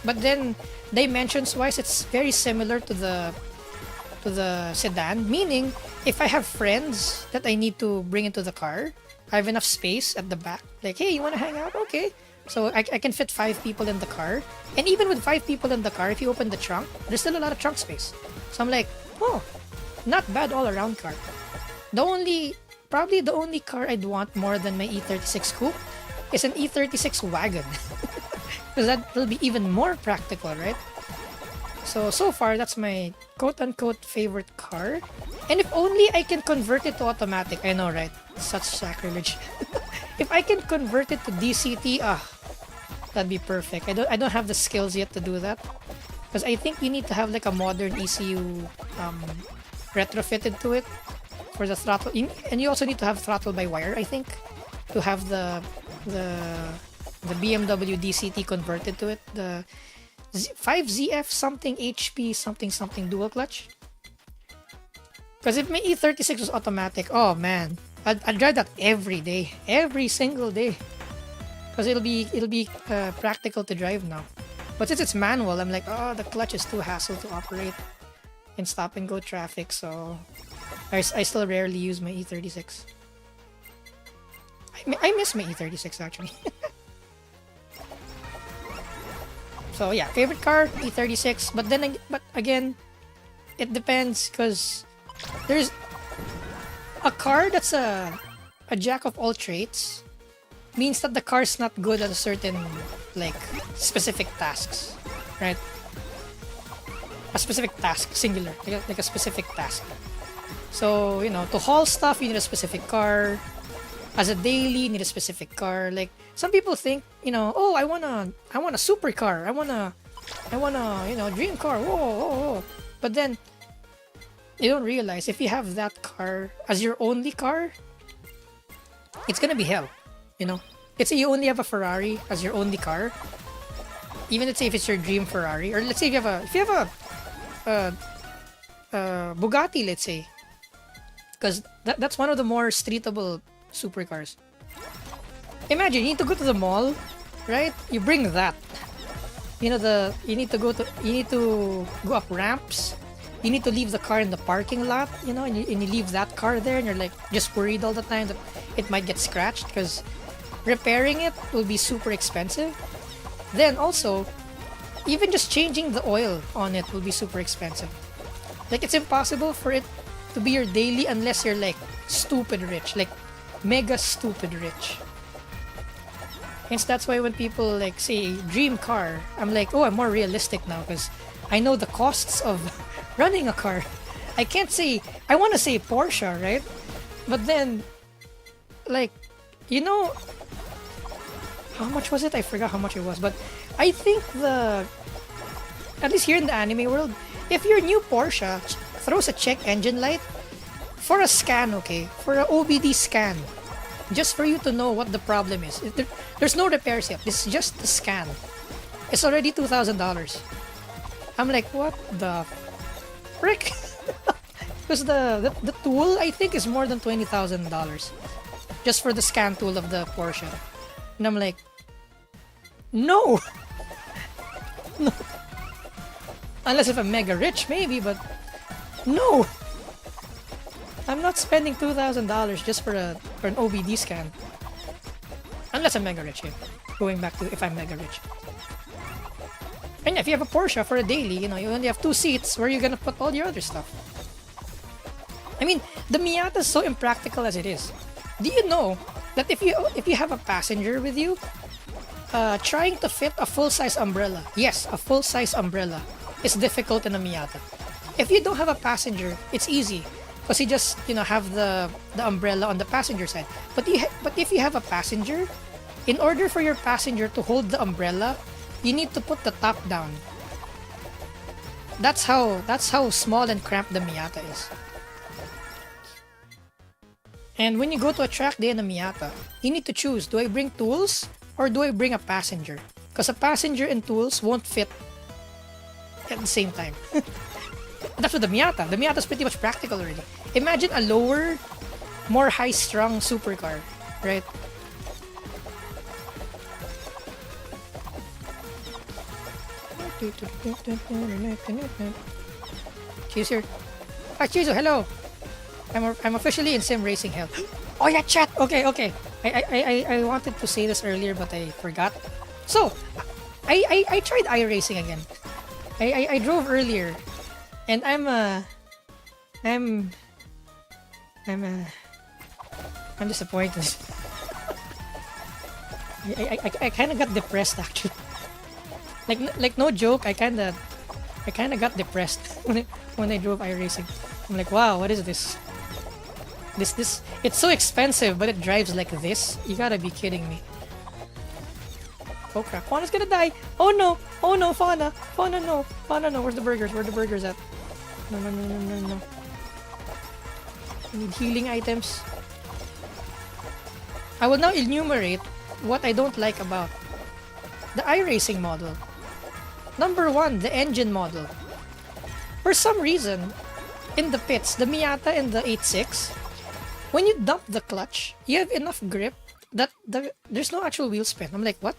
Speaker 1: but then dimensions wise it's very similar to the sedan, meaning if I have friends that I need to bring into the car, I have enough space at the back. Like, hey, you want to hang out? Okay. So I can fit 5 people in the car. And even with 5 people in the car, if you open the trunk, there's still a lot of trunk space. So I'm like, oh, not bad all around car. Probably the only car I'd want more than my E36 coupe is an E36 wagon. Because that will be even more practical, right? So far, that's my quote-unquote favorite car. And if only I can convert it to automatic. I know, right? Such sacrilege. If I can convert it to DCT, that'd be perfect. I don't have the skills yet to do that. Because I think you need to have like a modern ECU retrofitted to it for the throttle. And you also need to have throttle by wire, I think, to have the the BMW DCT converted to it, the 5ZF something HP something something dual clutch. Because if my E36 was automatic, oh man, I'd drive that every day, every single day. Because it'll be practical to drive now. But since it's manual, I'm like, oh, the clutch is too hassle to operate in stop and go traffic, so I still rarely use my E36. I miss my E36 actually. So yeah, favorite car E36, but again, it depends because there's a car that's a jack of all trades means that the car's not good at a certain like specific tasks, right? A specific task, singular, like a specific task. So you know, to haul stuff you need a specific car. As a daily, you need a specific car. Like some people think, you know, oh, I want a supercar. I want a dream car. Whoa, whoa, whoa. But then you don't realize if you have that car as your only car, it's gonna be hell. You know, let's say you only have a Ferrari as your only car. Even let's say if it's your dream Ferrari, or let's say if you have a Bugatti, let's say, because that's one of the more streetable supercars. Imagine you need to go to the mall, right? You bring that. You know you need to go up ramps. You need to leave the car in the parking lot, you know, and you leave that car there, and you're like just worried all the time that it might get scratched because repairing it will be super expensive. Then also, even just changing the oil on it will be super expensive. Like it's impossible for it to be your daily unless you're like stupid rich, like mega stupid rich. Hence that's why when people like say dream car, I'm like, oh, I'm more realistic now because I know the costs of running a car. I can't say, I want to say Porsche, right? But then, like, you know, how much was it? I forgot how much it was. But I think at least here in the anime world, if your new Porsche throws a check engine light, for a scan, okay? For an OBD scan, just for you to know what the problem is. There's no repairs yet. This is just the scan. It's already $2,000. I'm like, what the frick? Because the tool, I think, is more than $20,000 just for the scan tool of the Porsche. And I'm like, no! No. Unless if I'm mega rich, maybe, but no! I'm not spending $2,000 just for an OBD scan. Unless I'm mega rich, yeah. Going back to if I'm mega rich. And if you have a Porsche for a daily, you know, you only have 2 seats, where are you gonna put all your other stuff? I mean, the Miata is so impractical as it is. Do you know that if you have a passenger with you, trying to fit a full-size umbrella, yes, a full-size umbrella, is difficult in a Miata. If you don't have a passenger, it's easy. Because you just, you know, have the umbrella on the passenger side. But if you have a passenger, in order for your passenger to hold the umbrella, you need to put the top down. That's how small and cramped the Miata is. And when you go to a track day in a Miata, you need to choose, do I bring tools or do I bring a passenger? Because a passenger and tools won't fit at the same time. That's what the Miata. The Miata is pretty much practical already. Imagine a lower, more high-strung supercar, right? Cheezer. Ah, Cheezer, hello. I'm officially in sim racing hell. Oh yeah, chat. Okay. I wanted to say this earlier, but I forgot. So, I tried iRacing again. I drove earlier. And I'm disappointed. I kind of got depressed actually. Like no joke, I kind of got depressed when I drove iRacing. I'm like, wow, what is this? This it's so expensive, but it drives like this. You gotta be kidding me. Oh crap, Fauna's gonna die. Oh no, Fauna, no. Fauna, no. Where's the burgers? Where are the burgers at? No. I need healing items. I will now enumerate what I don't like about the iRacing model. Number one, the engine model. For some reason, in the pits, the Miata and the 8.6, when you dump the clutch, you have enough grip that there's no actual wheel spin. I'm like, what?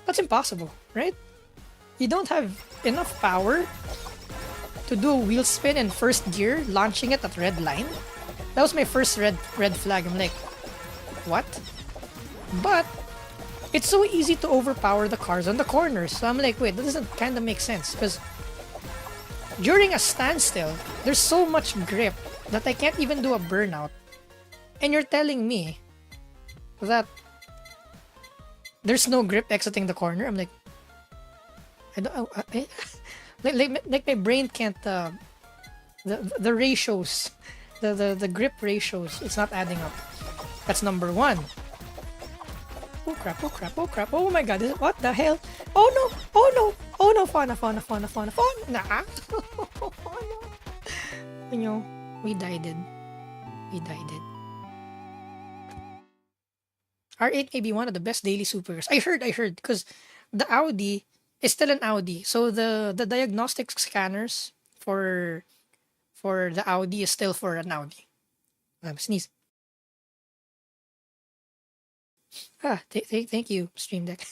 Speaker 1: That's impossible, right? You don't have enough power to do a wheel spin in first gear, launching it at red line. That was my first red flag. I'm like, what? But it's so easy to overpower the cars on the corners. So I'm like, wait, that doesn't kind of make sense, because during a standstill, there's so much grip that I can't even do a burnout. And you're telling me that there's no grip exiting the corner? I'm like, I don't, like my brain can't, the ratios, the grip ratios, it's not adding up. That's number one. Oh crap, oh crap, oh crap, oh my god, what the hell? Oh no, oh no, oh no, fauna, nah. Oh no. You know, we died it. R8 may be one of the best daily supercars. I heard, because the Audi is still an Audi. So the diagnostic scanners for the Audi is still for an Audi. Sneeze. Thank you, Stream Deck.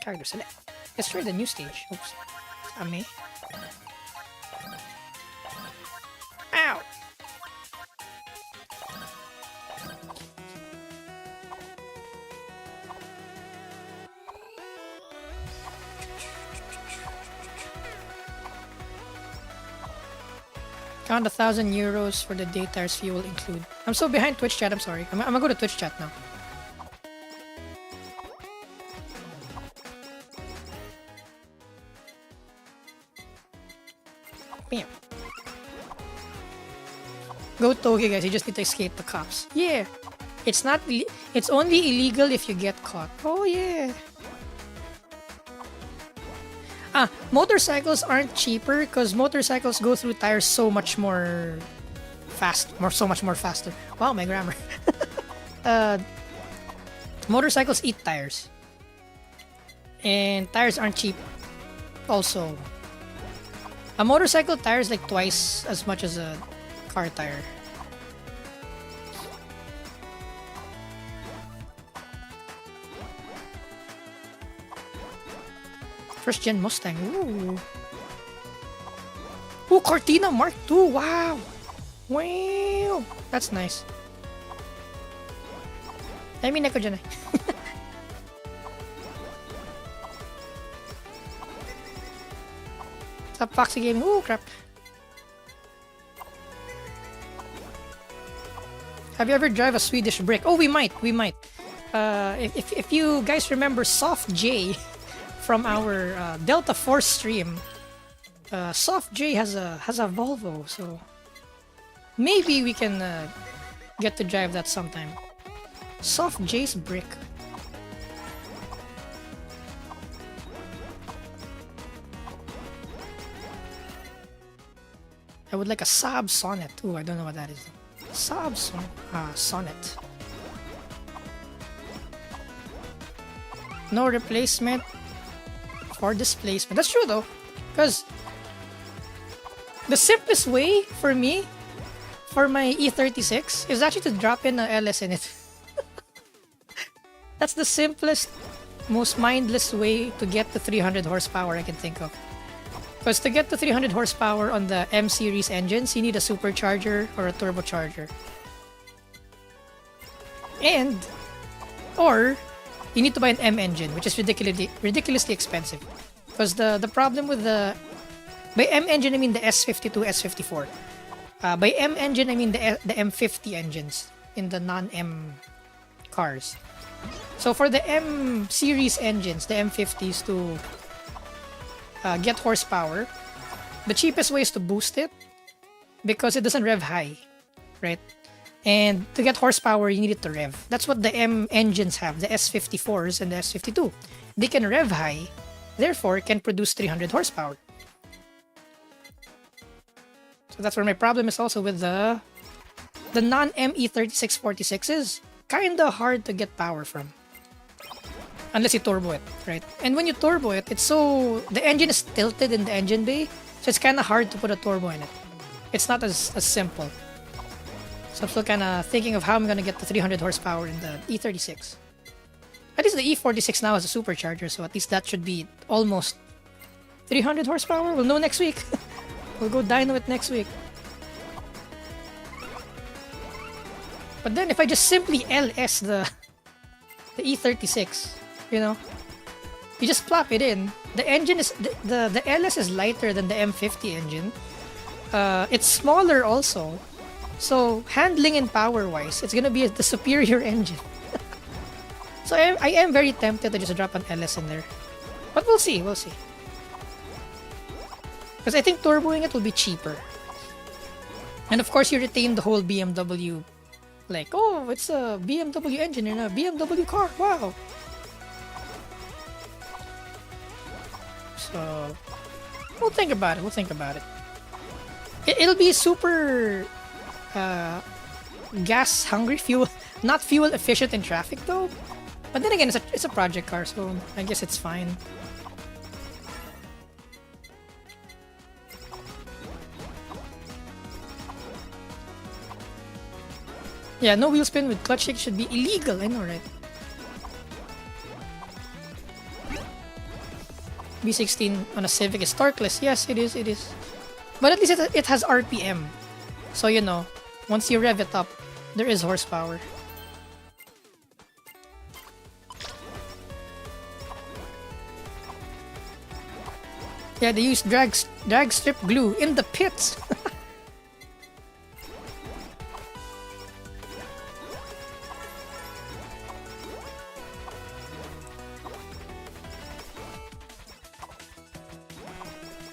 Speaker 1: Character select. Let's try the new stage. Oops. Ame. Ow! Count 1,000 euros for the day tires fuel include. I'm so behind Twitch chat, I'm sorry. I'm gonna go to Twitch chat now. Bam. Go Toge, guys. You just need to escape the cops. Yeah. It's not. It's only illegal if you get caught. Oh yeah. Motorcycles aren't cheaper because motorcycles go through tires so much more so much more faster. Wow, my grammar. Motorcycles eat tires. And tires aren't cheap. Also, a motorcycle tire is like twice as much as a car tire. First gen Mustang. Ooh. Ooh, Cortina Mark II. Wow. Wow. That's nice. I mean, ako dyan eh. Sa Foxy Gaming. Ooh, crap. Have you ever drive a Swedish brick? Oh, we might. If you guys remember Soft J from our Delta Force stream, Soft J has a Volvo, so maybe we can get to drive that sometime. Soft J's brick. I would like a Saab Sonnet. Ooh, I don't know what that is. Saab Sonnet. No replacement for displacement. That's true though, because the simplest way for me for my E36 is actually to drop in a LS in it. That's the simplest, most mindless way to get to 300 horsepower I can think of. Because to get to 300 horsepower on the M series engines, you need a supercharger or a turbocharger. Or you need to buy an M engine, which is ridiculously expensive. Because the problem with by M engine I mean the S52, S54. By M engine I mean the M50 engines in the non-M cars. So for the M series engines, the M50s, to get horsepower, the cheapest way is to boost it because it doesn't rev high, right? And to get horsepower, you need it to rev. That's what the M engines have, the S54s and the S52. They can rev high, therefore can produce 300 horsepower. So that's where my problem is also with the the non-ME 3646 is kinda hard to get power from. Unless you turbo it, right? And when you turbo it, the engine is tilted in the engine bay, so it's kinda hard to put a turbo in it. It's not as simple. So I'm still kinda thinking of how I'm gonna get the 300 horsepower in the E36. At least the E46 now has a supercharger, so at least that should be almost 300 horsepower. We'll know next week. We'll go dyno it next week. But then if I just simply LS the E36, you know, you just plop it in. The engine is the LS is lighter than the M50 engine. It's smaller also, so handling and power wise, it's gonna be the superior engine. So I am very tempted to just drop an LS in there, but we'll see. Because I think turboing it will be cheaper, and of course you retain the whole BMW. Like, oh, it's a BMW engine in a BMW car. Wow. So we'll think about it. It'll be super gas hungry, not fuel efficient in traffic though. But then again, it's a project car, so I guess it's fine. Yeah, no wheel spin with clutch shake should be illegal. I know, right? B16 on a Civic is torqueless. Yes, it is. But at least it has RPM. So, you know, once you rev it up, there is horsepower. Yeah, they use drag strip glue in the pits.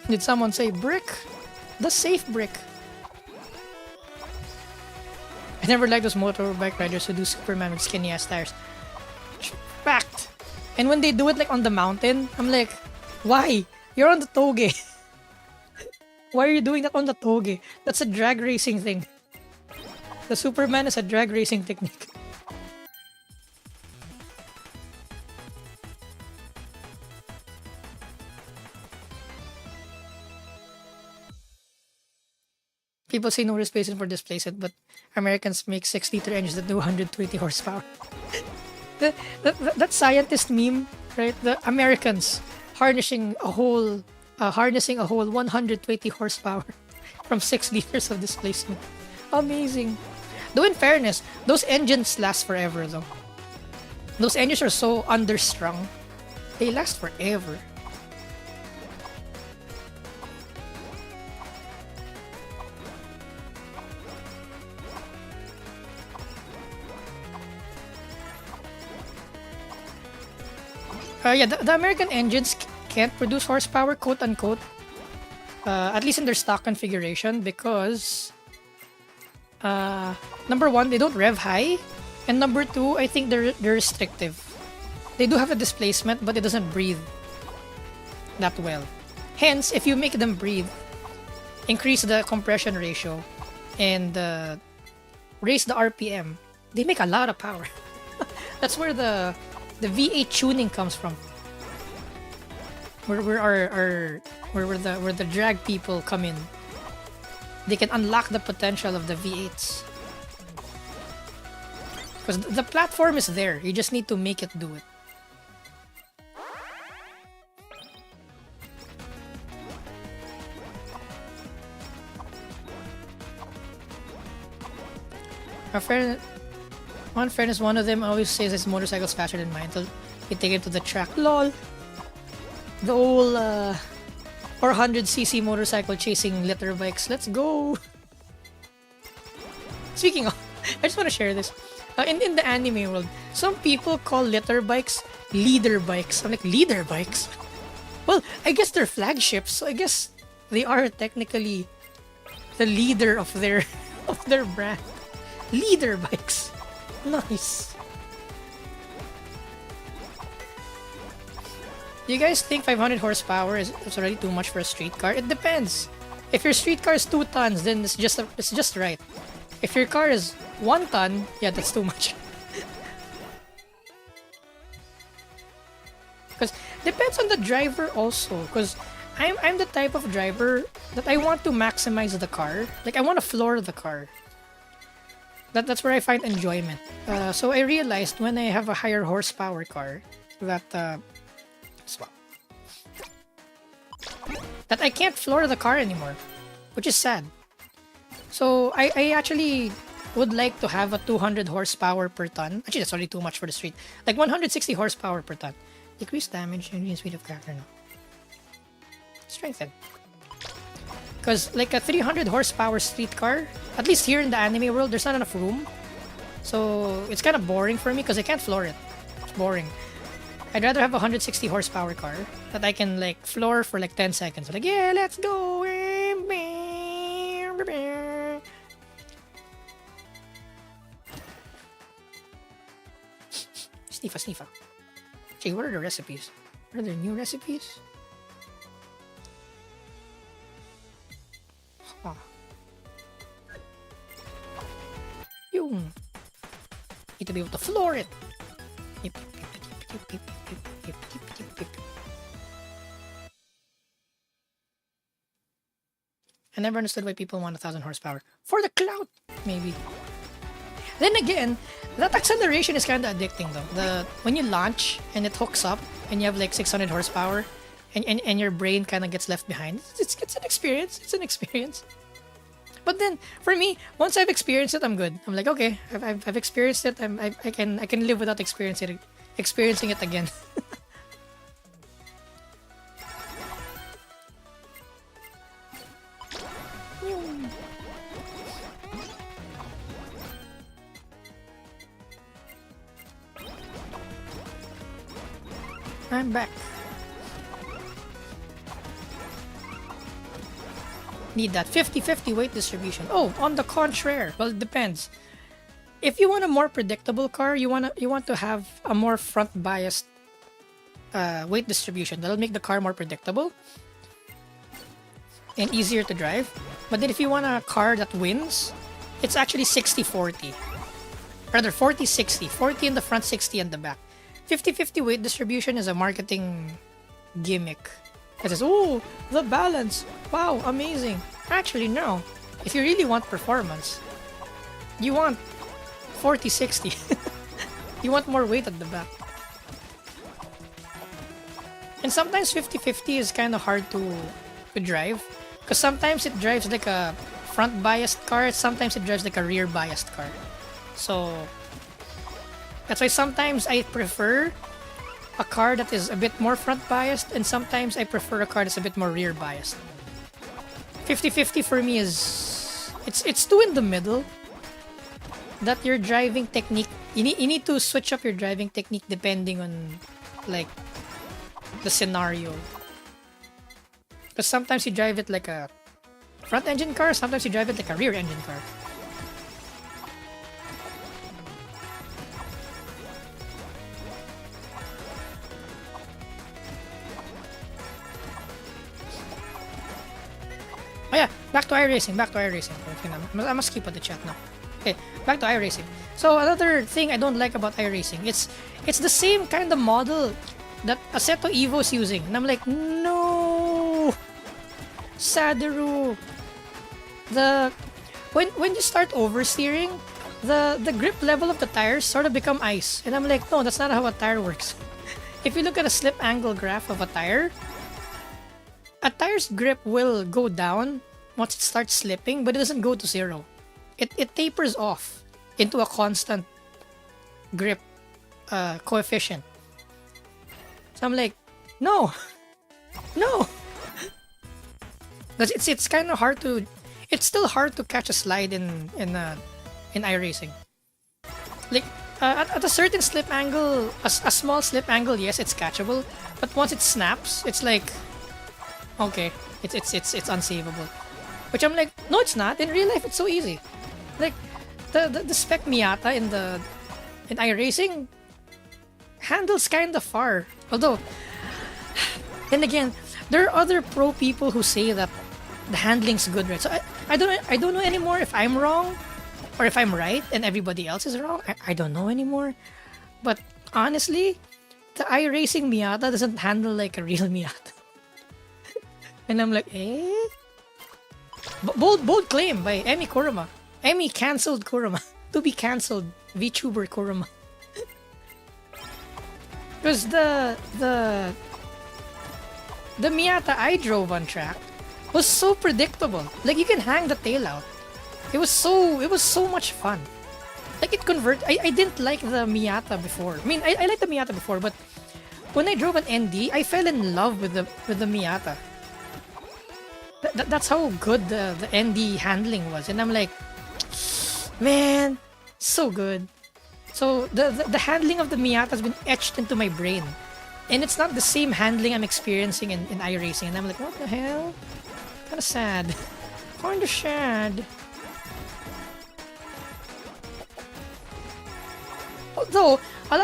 Speaker 1: Did someone say brick? The safe brick. I never liked those motorbike riders who do Superman with skinny ass tires. Fact. And when they do it like on the mountain, I'm like, why? You're on the toge. Why are you doing that on the toge? That's a drag racing thing. The Superman is a drag racing technique. People say no replacement for displacement, but Americans make 6-liter engines that do 120 horsepower. that scientist meme, right? The Americans harnessing a whole 120 horsepower from 6 liters of displacement. Amazing. Though in fairness, those engines last forever though. Those engines are so understrung. They last forever. Yeah, the American engines can't produce horsepower, quote unquote, at least in their stock configuration, because number one, they don't rev high, and number two, I think they're restrictive. They do have a displacement, but it doesn't breathe that well. Hence, if you make them breathe, increase the compression ratio, and raise the RPM, they make a lot of power. That's where the V8 tuning comes from. Where the drag people come in. They can unlock the potential of the V8s. Because the platform is there, you just need to make it do it. One friend is one of them always says his motorcycle's faster than mine until you take it to the track. LOL. The old 400cc motorcycle chasing litter bikes. Let's go. Speaking of, I just want to share this. In the anime world, some people call litter bikes leader bikes. I'm like, leader bikes? Well, I guess they're flagships, so I guess they are technically the leader of their brand. Leader bikes. Nice. Do you guys think 500 horsepower is already too much for a street car? It depends. If your street car is 2 tons, then it's just right. If your car is 1 ton, yeah, that's too much. Because depends on the driver also. Because I'm the type of driver that I want to maximize the car. Like I want to floor the car. That's where I find enjoyment. So I realized when I have a higher horsepower car that swap that I can't floor the car anymore, which is sad. So I actually would like to have a 200 horsepower per ton. Actually, that's already too much for the street. Like 160 horsepower per ton. Decrease damage and speed of character. No. Strengthen. Because like a 300 horsepower street car, at least here in the anime world, there's not enough room. So it's kind of boring for me because I can't floor it. It's boring. I'd rather have a 160 horsepower car that I can like floor for like 10 seconds. Like, yeah, let's go. Snifa. Gee, what are the recipes? Are there new recipes? Huh. Yung. Need to be able to floor it. I never understood why people want 1,000 horsepower. For the clout, maybe. Then again, that acceleration is kind of addicting though. When you launch and it hooks up and you have like 600 horsepower and your brain kind of gets left behind. It's an experience. It's an experience. But then for me, once I've experienced it, I'm good. I'm like, okay, I've experienced it. I can live without experiencing it again. I'm back. Need that 50-50 weight distribution. Oh, on the contrary. Well, it depends. If you want a more predictable car, you want to have a more front biased weight distribution. That'll make the car more predictable and easier to drive. But then if you want a car that wins, it's actually 60-40. Rather 40-60. 40 in the front, 60 in the back. 50-50 weight distribution is a marketing gimmick. It says, oh, the balance. Wow, amazing. Actually, no. If you really want performance, you want 40-60. You want more weight at the back. And sometimes 50-50 is kind of hard to drive. Because sometimes it drives like a front biased car, sometimes it drives like a rear biased car. So that's why sometimes I prefer a car that is a bit more front biased, and sometimes I prefer a car that's a bit more rear biased. 50-50 for me is it's too in the middle that your driving technique you need to switch up your driving technique depending on like the scenario. Because sometimes you drive it like a front engine car, sometimes you drive it like a rear engine car. Oh yeah, back to iRacing. Okay, I must keep on the chat now. Okay, back to iRacing. So another thing I don't like about iRacing, it's the same kind of model that Assetto Evo is using. And I'm like, no, Sadaru. When you start oversteering, the grip level of the tires sort of become ice. And I'm like, no, that's not how a tire works. If you look at a slip angle graph of a tire's grip will go down once it starts slipping, but it doesn't go to zero. It tapers off into a constant grip coefficient. So I'm like, no. Because it's kind of hard to. It's still hard to catch a slide in iRacing. Like at a certain slip angle, a small slip angle, yes, it's catchable. But once it snaps, it's like, okay, it's unsavable. Which I'm like, no, it's not. In real life, it's so easy. Like the spec Miata in iRacing handles kind of far. Although, then again, there are other pro people who say that the handling's good, right? So I don't know anymore if I'm wrong Or if I'm right and everybody else is wrong, I don't know anymore. But honestly, the iRacing Miata doesn't handle like a real Miata. And I'm like, eh? Bold claim by Emmy Kurama. Emmy cancelled Kurama. To be cancelled, VTuber Kurama. Because the Miata I drove on track was so predictable. Like you can hang the tail out. It was so much fun. Like it convert. I didn't like the Miata before. I mean, I liked the Miata before, but when I drove an ND, I fell in love with the Miata. That's how good the ND handling was, and I'm like, man, so good. So the handling of the Miata has been etched into my brain, and it's not the same handling I'm experiencing in iRacing. And I'm like, what the hell? Kind of sad. Kind of sad. Although a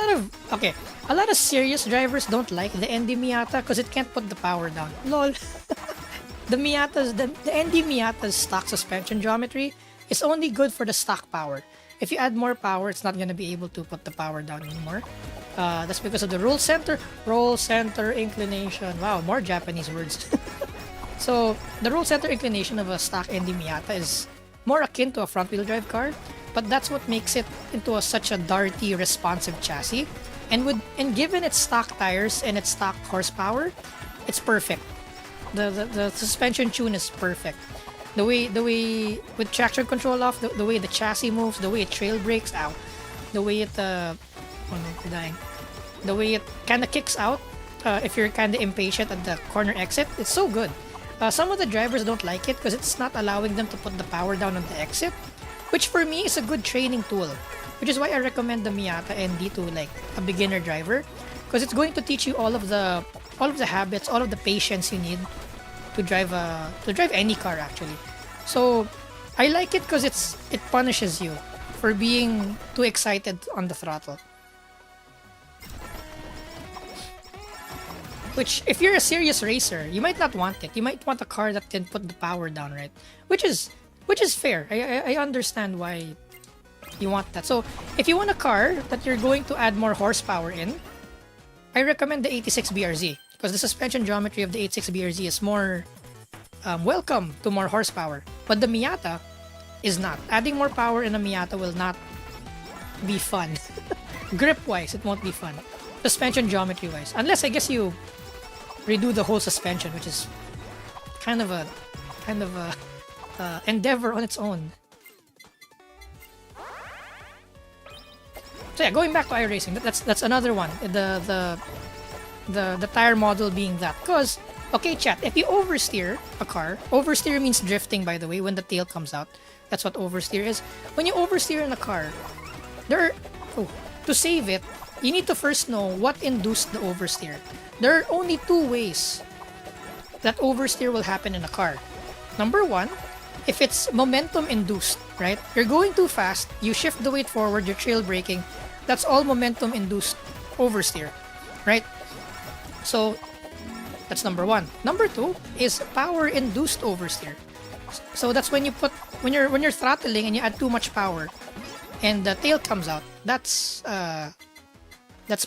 Speaker 1: lot of serious drivers don't like the ND Miata because it can't put the power down. Lol. The ND Miata's stock suspension geometry is only good for the stock power. If you add more power, it's not gonna be able to put the power down anymore. That's because of the roll center inclination. Wow, more Japanese words. So the roll center inclination of a stock ND Miata is more akin to a front-wheel drive car, but that's what makes it into such a darty, responsive chassis. And given its stock tires and its stock horsepower, it's perfect. The suspension tune is perfect. The way with traction control off, the way the chassis moves, the way it trail brakes out, the way it oh no, I'm dying. The way it kind of kicks out if you're kind of impatient at the corner exit, it's so good. Some of the drivers don't like it because it's not allowing them to put the power down on the exit, which for me is a good training tool. Which is why I recommend the Miata ND to like a beginner driver, because it's going to teach you all of the habits, all of the patience you need to drive any car actually. So I like it because it punishes you for being too excited on the throttle. Which, if you're a serious racer, you might not want it. You might want a car that can put the power down, right? Which is fair. I understand why you want that. So, if you want a car that you're going to add more horsepower in, I recommend the 86BRZ because the suspension geometry of the 86BRZ is more welcome to more horsepower. But the Miata is not. Adding more power in a Miata will not be fun. Grip-wise, it won't be fun. Suspension geometry-wise, unless I guess you redo the whole suspension, which is kind of a endeavor on its own. So yeah, going back to iRacing, that's another one. The tire model being that, because okay, chat. If you oversteer a car, oversteer means drifting. By the way, when the tail comes out, that's what oversteer is. When you oversteer in a car, to save it, you need to first know what induced the oversteer. There are only two ways that oversteer will happen in a car. Number one, if it's momentum induced, right? You're going too fast, you shift the weight forward, you're trail braking. That's all momentum induced oversteer, right? So that's number one. Number two is power induced oversteer. So that's when you're throttling and you add too much power and the tail comes out. That's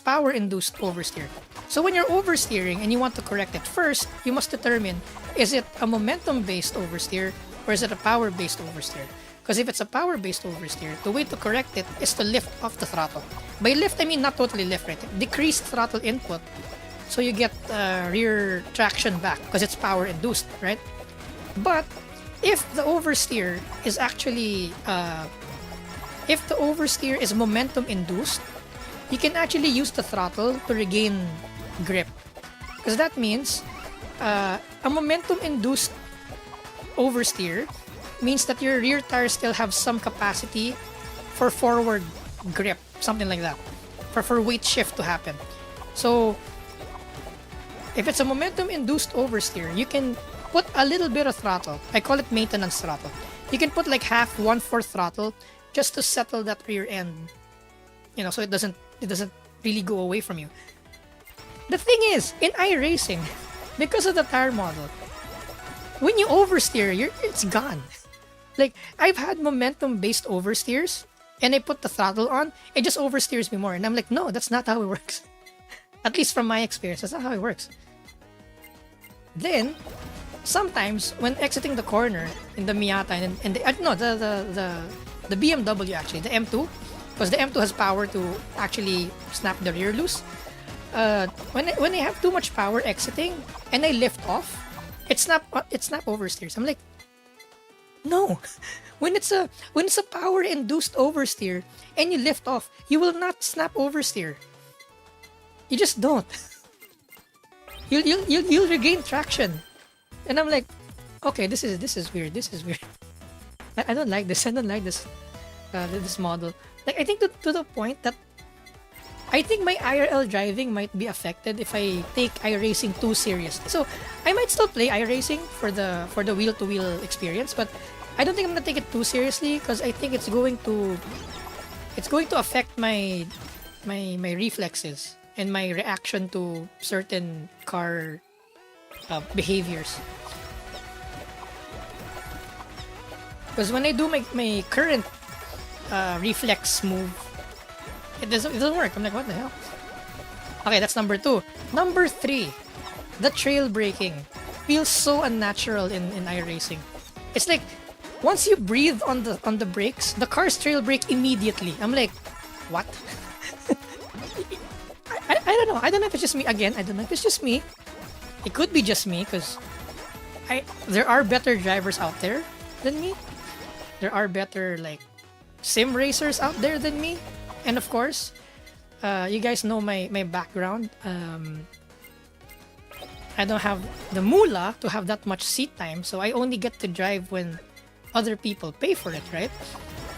Speaker 1: power induced oversteer. So when you're oversteering and you want to correct it, first you must determine, is it a momentum based oversteer or is it a power based oversteer? Because if it's a power based oversteer, the way to correct it is to lift off the throttle. By lift, I mean not totally lift, right? Decrease throttle input so you get rear traction back because it's power induced, right? But if the oversteer is actually momentum induced, you can actually use the throttle to regain grip. Because that means a momentum induced oversteer means that your rear tires still have some capacity for forward grip, something like that, for weight shift to happen. So if it's a momentum induced oversteer, you can put a little bit of throttle. I call it maintenance throttle. You can put like half, 1/4 throttle just to settle that rear end, so it doesn't really go away from you. The thing is, in iRacing, because of the tire model, when you oversteer, it's gone. Like, I've had momentum-based oversteers, and I put the throttle on, it just oversteers me more. And I'm like, no, that's not how it works. At least from my experience, that's not how it works. Then, sometimes, when exiting the corner in the Miata, and no, the BMW actually, the M2, because the M2 has power to actually snap the rear loose. When I have too much power exiting, and I lift off, it snap oversteers. I'm like, no. When it's a power induced oversteer and you lift off, you will not snap oversteer. You just don't. You'll regain traction. And I'm like, okay, this is weird. This is weird. I don't like this. I don't like this model. Like, I think to the point that I think my IRL driving might be affected if I take iRacing too seriously. So I might still play iRacing for the wheel-to-wheel experience, but I don't think I'm gonna take it too seriously because I think it's going to affect my reflexes and my reaction to certain car behaviors. Because when I do my current reflex move, it doesn't work. I'm like, what the hell? Okay, that's number 2. Number 3, the trail braking feels so unnatural in iRacing. It's like once you breathe on the brakes, the cars trail brake immediately. I'm like, what? I don't know. I don't know if it's just me. Again, I don't know if it's just me. It could be just me because there are better drivers out there than me. There are better like sim racers out there than me. And of course, you guys know my background. I don't have the moolah to have that much seat time, so I only get to drive when other people pay for it, right?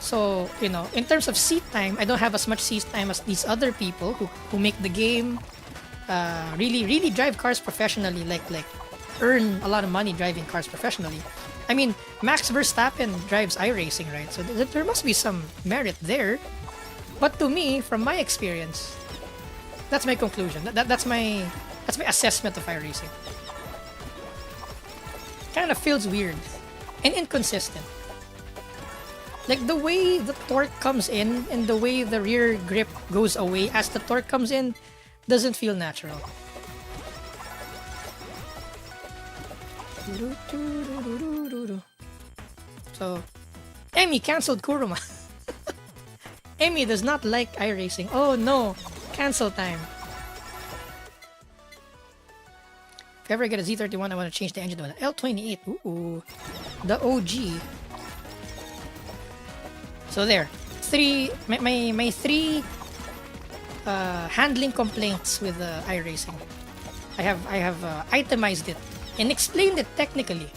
Speaker 1: So, in terms of seat time, I don't have as much seat time as these other people who make the game, really drive cars professionally, like earn a lot of money driving cars professionally. I mean, Max Verstappen drives iRacing, right? So there must be some merit there. But to me, from my experience, that's my conclusion. That's my assessment of iRacing. Kind of feels weird and inconsistent. Like the way the torque comes in and the way the rear grip goes away as the torque comes in doesn't feel natural. So, Emmy canceled Kuruma. Emmy does not like iRacing. Oh no, cancel time. If I ever get a Z31, I want to change the engine to an L28. Ooh, the OG. So there, my 3 handling complaints with iRacing. I have itemized it and explained it technically.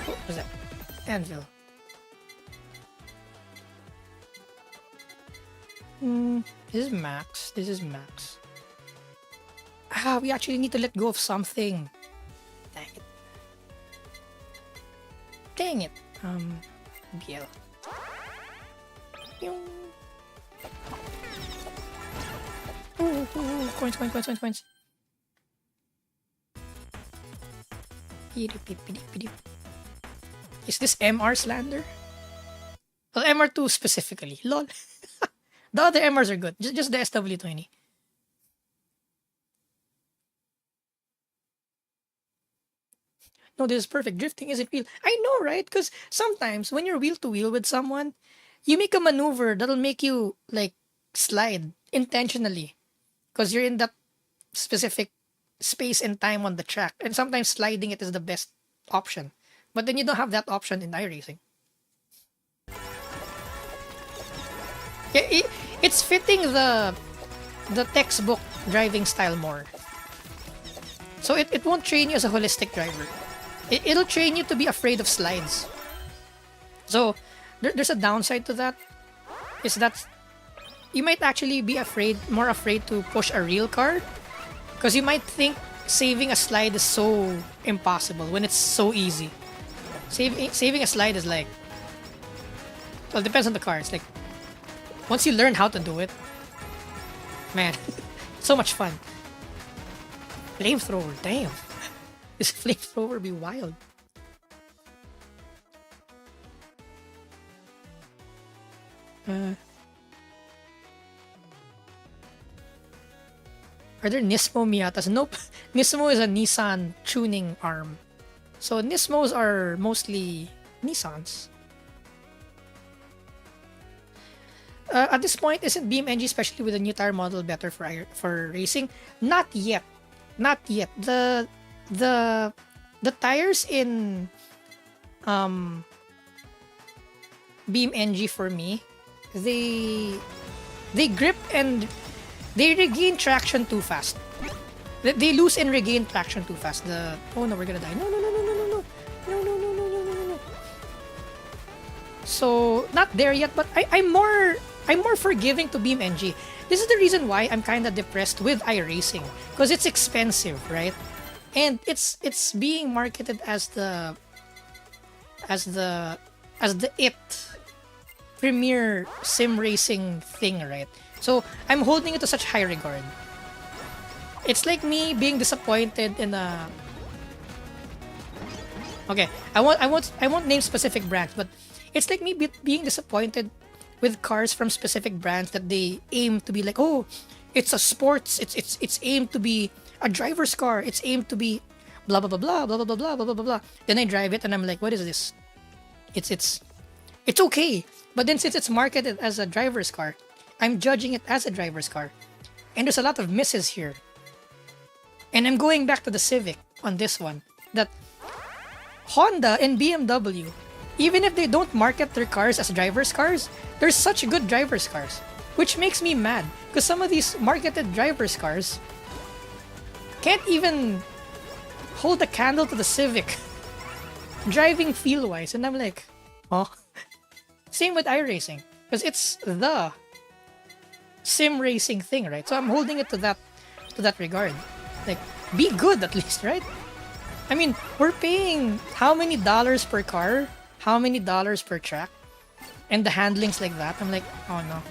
Speaker 1: What was that? Anvil. This is Max. This is Max. We actually need to let go of something. Dang it. Dang it. BL. Ooh, coins. Is this MR slander? Well, MR2 specifically. Lol. The other MRs are good. Just the SW20. No, this is perfect. Drifting isn't real. I know, right? Because sometimes when you're wheel to wheel with someone, you make a maneuver that'll make you like slide intentionally because you're in that specific space and time on the track. And sometimes sliding it is the best option. But then you don't have that option in iRacing. Yeah, it's fitting the textbook driving style more. So it won't train you as a holistic driver. It'll train you to be afraid of slides. So there's a downside to that. Is that you might actually be more afraid to push a real car because you might think saving a slide is so impossible when it's so easy. Saving a slide is like, well, it depends on the car. It's like once you learn how to do it, man, so much fun. Flamethrower, damn. This flamethrower be wild. Uh, are there Nismo Miatas? Nope. Nismo is a Nissan tuning arm. So Nismos are mostly Nissans. At this point, isn't BeamNG, especially with the new tire model, better for racing? Not yet. Not yet. The tires in BeamNG for me, they grip and they regain traction too fast. They lose and regain traction too fast. Oh no, we're gonna die. No, no, no, no, no, no, no, no, no, no, no, no, no, no. So not there yet, but I'm more forgiving to BeamNG. This is the reason why I'm kind of depressed with iRacing, because it's expensive, right? And it's being marketed as the it premier sim racing thing, right? So I'm holding it to such high regard. It's like me being disappointed in a. Okay, I won't name specific brands, but it's like me being disappointed with cars from specific brands that they aim to be like, oh, it's a sports, it's aimed to be a driver's car, it's aimed to be blah blah blah blah blah blah blah blah blah blah blah. Then I drive it and I'm like, what is this? It's okay, but then since it's marketed as a driver's car, I'm judging it as a driver's car, and there's a lot of misses here. And I'm going back to the Civic on this one, that Honda and BMW, even if they don't market their cars as driver's cars, they're such good driver's cars, which makes me mad because some of these marketed driver's cars can't even hold a candle to the Civic driving feel-wise, and I'm like, oh. Same with iRacing, because it's the sim racing thing, right? So I'm holding it to that regard. Like, be good at least, right? I mean, we're paying how many dollars per car? How many dollars per track? And the handling's like that. I'm like, oh no.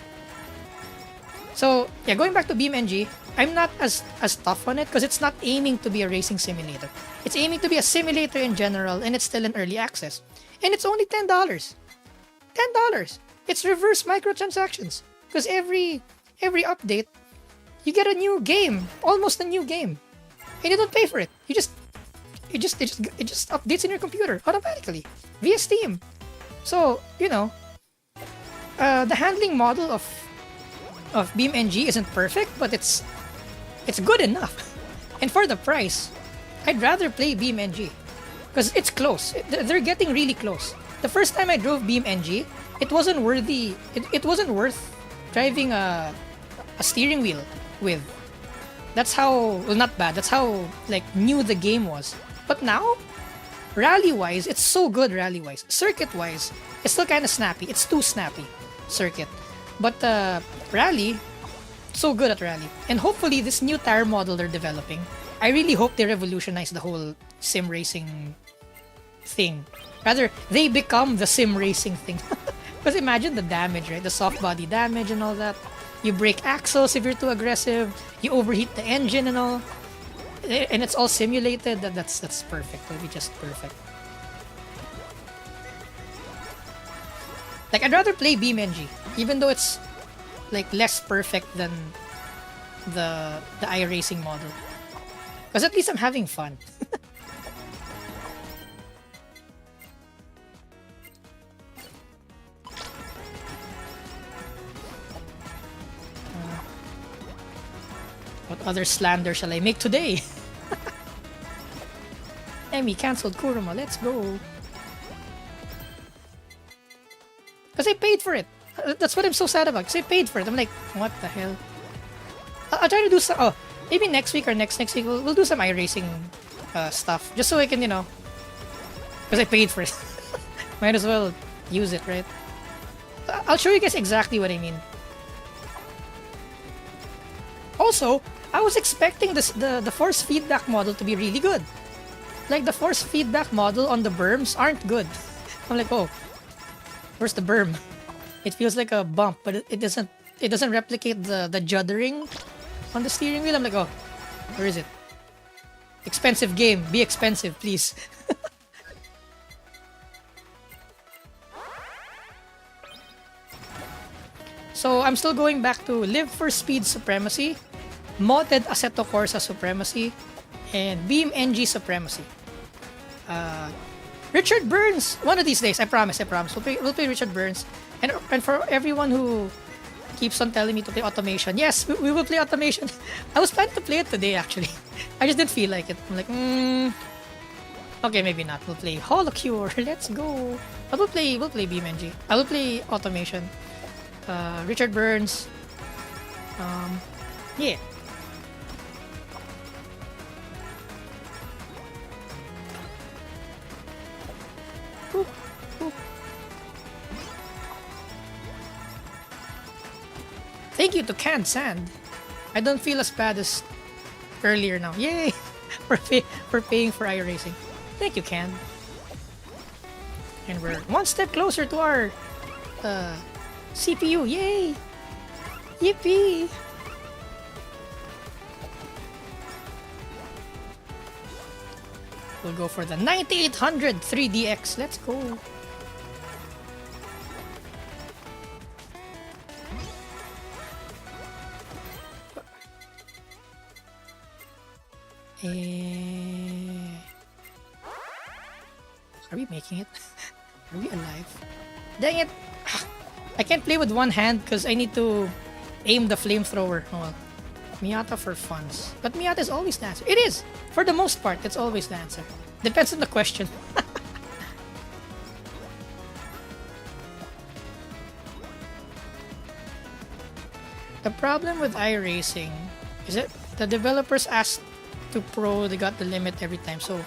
Speaker 1: So, yeah, going back to BeamNG, I'm not as tough on it because it's not aiming to be a racing simulator. It's aiming to be a simulator in general, and it's still in early access. And it's only $10. $10. It's reverse microtransactions. Because every update, you get a new game. Almost a new game. And you don't pay for it. It just updates in your computer automatically via Steam. So, you know, the handling model of BeamNG isn't perfect, but it's good enough. And for the price, I'd rather play BeamNG because it's close. They're getting really close. The first time I drove BeamNG, it wasn't worthy. It wasn't worth driving a steering wheel with. That's how, well, not bad. That's how like new the game was. But now, rally-wise, it's so good rally-wise. Circuit-wise, it's still kind of snappy. It's too snappy, circuit. But rally, so good at rally. And hopefully, this new tire model they're developing, I really hope they revolutionize the whole sim racing thing. Rather, they become the sim racing thing. Because imagine the damage, right? The soft body damage and all that. You break axles if you're too aggressive. You overheat the engine and all. And it's all simulated. That's perfect. It'll be just perfect. Like, I'd rather play BeamNG, even though it's like less perfect than the iRacing model. Because at least I'm having fun. What other slander shall I make today? Emmy cancelled Kuruma, let's go. Because I paid for it. That's what I'm so sad about. Because I paid for it. I'm like, what the hell? I'll try to do some. Oh, maybe next week or next week we'll do some iRacing stuff. Just so I can, you know. Because I paid for it. Might as well use it, right? I'll show you guys exactly what I mean. Also, I was expecting the force feedback model to be really good. Like, the force feedback model on the berms aren't good. I'm like, oh, where's the berm? It feels like a bump, but it doesn't replicate the juddering on the steering wheel. I'm like, oh, where is it? Expensive game. Be expensive, please. So I'm still going back to Live for Speed Supremacy, Modded Assetto Corsa Supremacy, and Beam NG Supremacy. Richard Burns! One of these days, I promise. We'll play Richard Burns. And for everyone who keeps on telling me to play Automation, yes, we will play Automation. I was planning to play it today, actually. I just didn't feel like it. I'm like, okay, maybe not. We'll play HoloCure. Let's go. But we'll play Beam NG. I will play Automation. Richard Burns. Yeah. Boop, boop. Thank you to Canned Sand. I don't feel as bad as earlier now. Yay! for paying for iRacing. Thank you, Canned. And we're one step closer to our CPU. Yay! Yippee! We'll go for the 9800 3DX. Let's go. Are we making it? Are we alive? Dang it! I can't play with one hand because I need to aim the flamethrower. Oh well. Miata for funds. But Miata is always the answer. It is! For the most part, it's always the answer. Depends on the question. The problem with iRacing is that the developers asked to pro, they got the limit every time. So,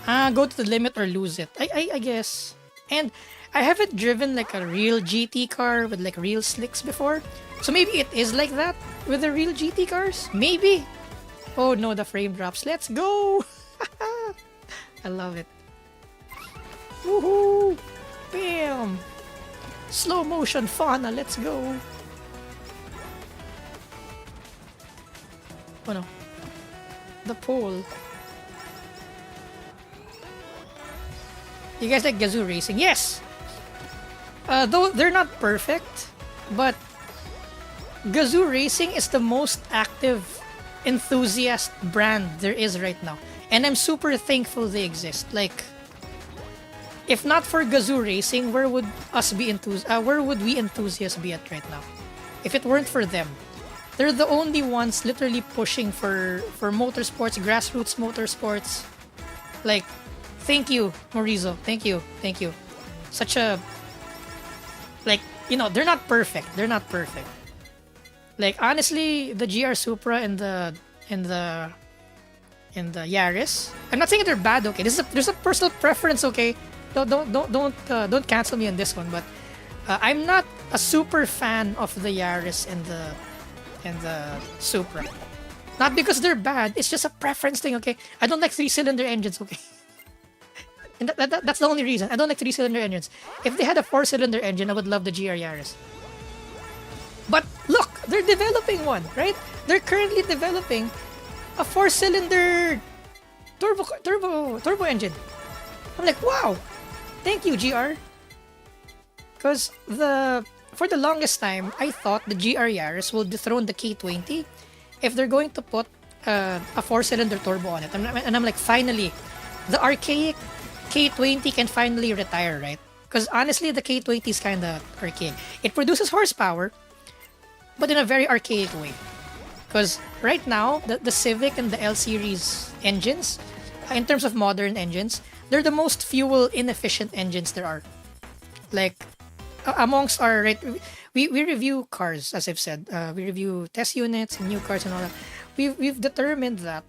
Speaker 1: go to the limit or lose it. I guess. And I haven't driven like a real GT car with like real slicks before. So maybe it is like that with the real GT cars? Maybe. Oh no, the frame drops. Let's go! I love it. Woohoo! Bam! Slow motion fauna, let's go! Oh no. The pole. You guys like Gazoo Racing? Yes! Though they're not perfect, but Gazoo Racing is the most active enthusiast brand there is right now. And I'm super thankful they exist. Like, if not for Gazoo Racing, where would we enthusiasts be at right now? If it weren't for them. They're the only ones literally pushing for motorsports, grassroots motorsports. Like, thank you, Morizo. Thank you. Such a, like, you know, they're not perfect. Like, honestly, the GR Supra and the Yaris, I'm not saying they're bad. Okay, there's a personal preference. Okay, don't cancel me on this one. But I'm not a super fan of the Yaris and the Supra. Not because they're bad. It's just a preference thing. Okay, I don't like 3-cylinder engines. Okay. And that's the only reason. I don't like 3-cylinder engines. If they had a 4-cylinder engine, I would love the GR Yaris. But look, they're developing one, right? They're currently developing a 4-cylinder turbo engine. I'm like, wow, thank you, GR. Because for the longest time, I thought the GR Yaris will dethrone the K20 if they're going to put a 4-cylinder turbo on it. And I'm like, finally, the archaic K20 can finally retire, right? Because honestly, the K20 is kind of archaic. It produces horsepower, but in a very archaic way. Because right now, the Civic and the L Series engines, in terms of modern engines, they're the most fuel inefficient engines there are. Like, amongst our, right, we review cars, as I've said. We review test units and new cars and all that. We've determined that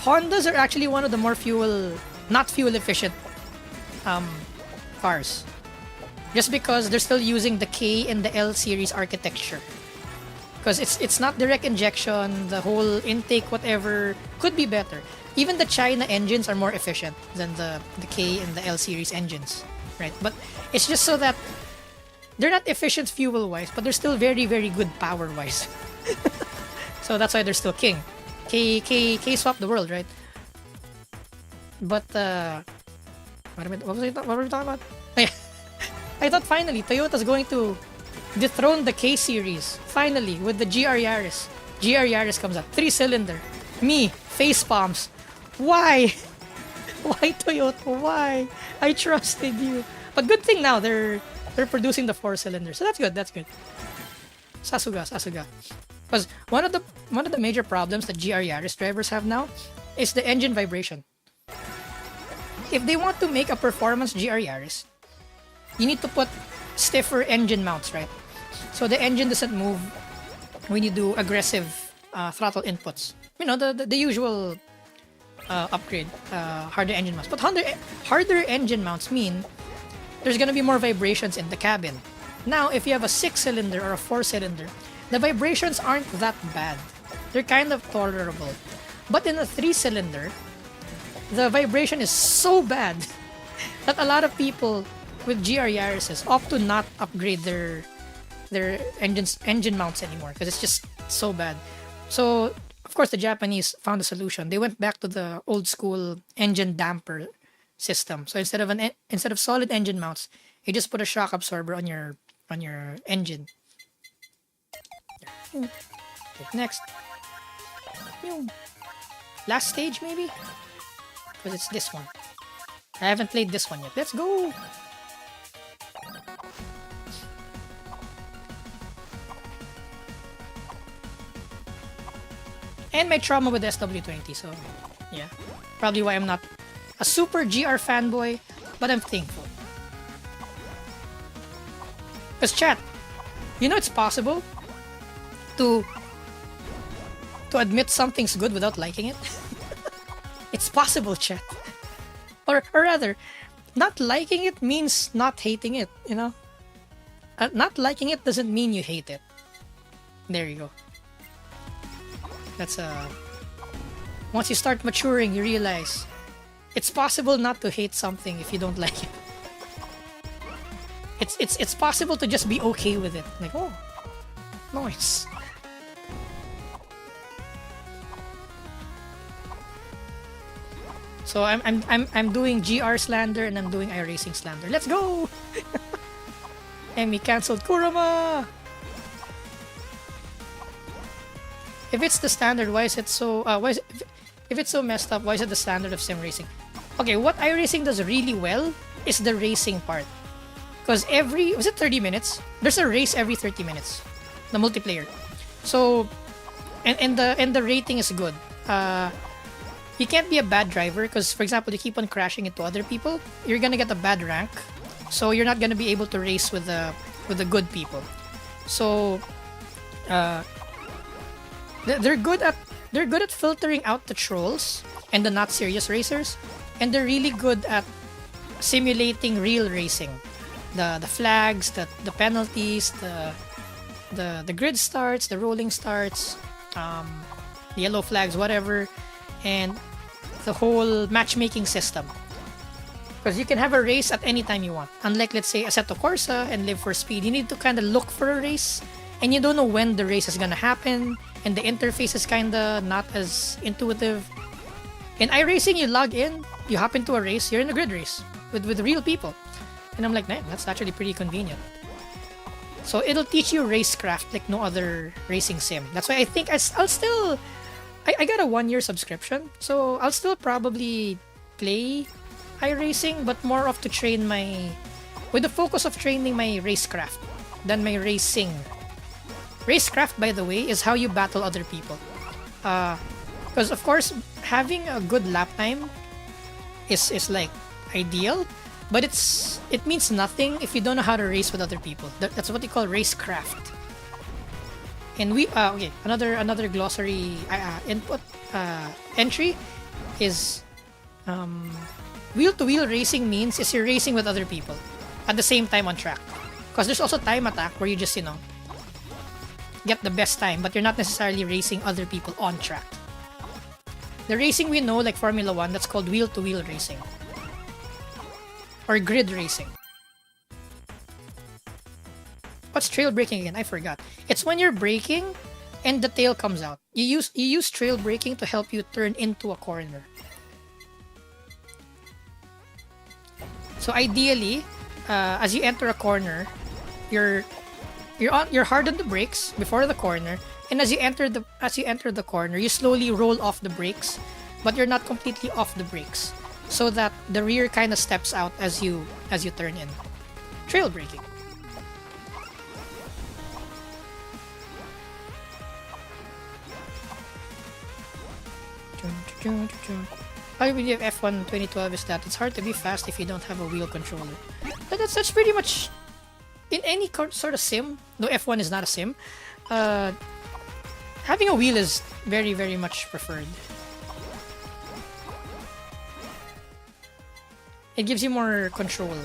Speaker 1: Hondas are actually one of the more not fuel efficient cars. Just because they're still using the K and the L series architecture. Because it's not direct injection, the whole intake, whatever, could be better. Even the China engines are more efficient than the K and the L series engines, right? But it's just so that they're not efficient fuel-wise, but they're still very, very good power-wise. So that's why they're still king. K swap the world, right? But what were we talking about? I thought finally Toyota's going to dethrone the K series. Finally, with the GR Yaris. GR Yaris comes out, 3-cylinder. Me, face palms. Why? Why Toyota? Why? I trusted you. But good thing now they're producing the 4-cylinder, so that's good. That's good. Sasuga. Because one of the major problems that GR Yaris drivers have now is the engine vibration. If they want to make a performance GR Yaris, you need to put stiffer engine mounts, right? So the engine doesn't move when you do aggressive throttle inputs. You know, the usual upgrade, harder engine mounts. But harder engine mounts mean there's gonna be more vibrations in the cabin. Now, if you have a 6-cylinder or a 4-cylinder, the vibrations aren't that bad. They're kind of tolerable. But in a 3-cylinder, the vibration is so bad that a lot of people with GR Yaris opt to not upgrade their engine mounts anymore because it's just so bad. So of course the Japanese found a solution. They went back to the old school engine damper system. So instead of solid engine mounts, you just put a shock absorber on your engine. Okay, next. Last stage maybe? Because it's this one. I haven't played this one yet. Let's go! And my trauma with SW20, so yeah. Probably why I'm not a super GR fanboy, but I'm thankful. Because chat, you know it's possible to admit something's good without liking it? It's possible, chat. Or rather, not liking it means not hating it, you know? Not liking it doesn't mean you hate it. There you go. That's once you start maturing, you realize it's possible not to hate something if you don't like it. It's possible to just be okay with it. Like, oh, nice. So I'm doing GR slander and I'm doing iRacing slander. Let's go! Emmy cancelled Kurama. If it's the standard, why is it so? If it's so messed up, why is it the standard of sim racing? Okay, what iRacing does really well is the racing part. Because was it 30 minutes? There's a race every 30 minutes. The multiplayer. So, and the rating is good. You can't be a bad driver because, for example, you keep on crashing into other people. You're gonna get a bad rank, so you're not gonna be able to race with the good people. So, they're good at filtering out the trolls and the not serious racers, and they're really good at simulating real racing. The flags, the penalties, the grid starts, the rolling starts, the yellow flags, whatever, and the whole matchmaking system. Because you can have a race at any time you want. Unlike, let's say, Assetto Corsa and Live for Speed, you need to kind of look for a race, and you don't know when the race is gonna happen, and the interface is kind of not as intuitive. In iRacing, you log in, you hop into a race, you're in a grid race with real people. And I'm like, man, that's actually pretty convenient. So it'll teach you racecraft like no other racing sim. That's why I think I'll still... I got a 1-year subscription, so I'll still probably play iRacing, but more of to train with the focus of training my racecraft than my racing. Racecraft, by the way, is how you battle other people. Because of course, having a good lap time is like ideal, but it means nothing if you don't know how to race with other people. That's what you call racecraft. And we okay, another glossary input entry is wheel-to-wheel racing means is you're racing with other people at the same time on track. Because there's also time attack where you just, you know, get the best time, but you're not necessarily racing other people on track. The racing we know, like Formula 1, that's called wheel-to-wheel racing. Or grid racing. What's trail braking again? I forgot. It's when you're braking and the tail comes out. You use trail braking to help you turn into a corner. So ideally, as you enter a corner, you're you're hard on the brakes before the corner, and as you enter the corner, you slowly roll off the brakes, but you're not completely off the brakes, so that the rear kind of steps out as you turn in. Trail braking. I believe F1 2012 is that it's hard to be fast if you don't have a wheel controller. But that's pretty much in any sort of sim. Though F1 is not a sim, uh, having a wheel is very, very much preferred. It gives you more control.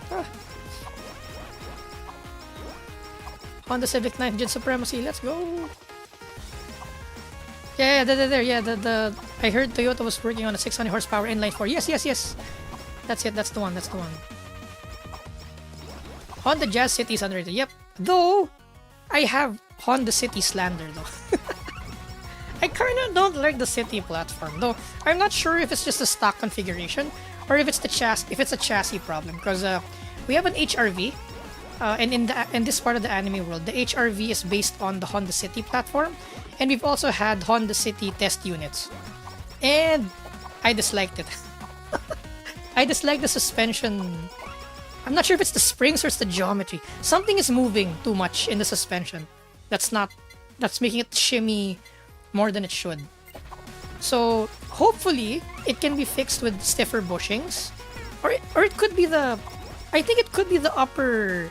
Speaker 1: Ah. Honda Civic 9 Gen Supremacy, let's go! Yeah, there, yeah, I heard Toyota was working on a 600 horsepower inline 4. Yes, yes, yes! That's it, that's the one. Honda Jazz City is underrated. Yep. Though, I have Honda City slander though. I kinda don't like the City platform, though I'm not sure if it's just a stock configuration or if it's a chassis problem, because we have an HRV, and in this part of the anime world, the HRV is based on the Honda City platform, and we've also had Honda City test units, and I disliked it. I dislike the suspension. I'm not sure if it's the springs or it's the geometry. Something is moving too much in the suspension. That's making it shimmy more than it should. So hopefully it can be fixed with stiffer bushings, or it could be I think it could be the upper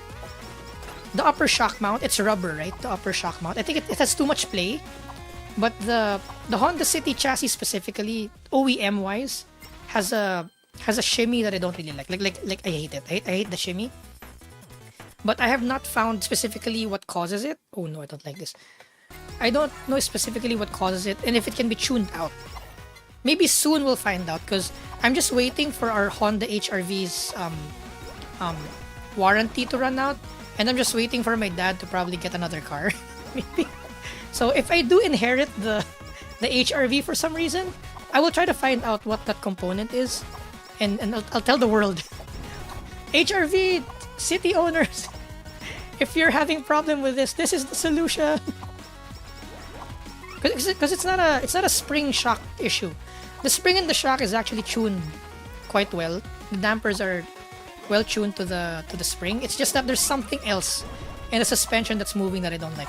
Speaker 1: shock mount. It's rubber, right? The upper shock mount. I think it has too much play. But the Honda City chassis specifically, OEM wise, has a shimmy that I don't really like. Like I hate it. I hate the shimmy. But I have not found specifically what causes it. Oh no, I don't like this. I don't know specifically what causes it and if it can be tuned out. Maybe soon we'll find out, because I'm just waiting for our Honda HRV's warranty to run out, and I'm just waiting for my dad to probably get another car. Maybe. So if I do inherit the HRV for some reason, I will try to find out what that component is, and I'll tell the world. HRV city owners, if you're having problem with this is the solution. Because it's not a spring shock issue. The spring and the shock is actually tuned quite well. The dampers are well tuned to the spring. It's just that there's something else in the suspension that's moving that I don't like.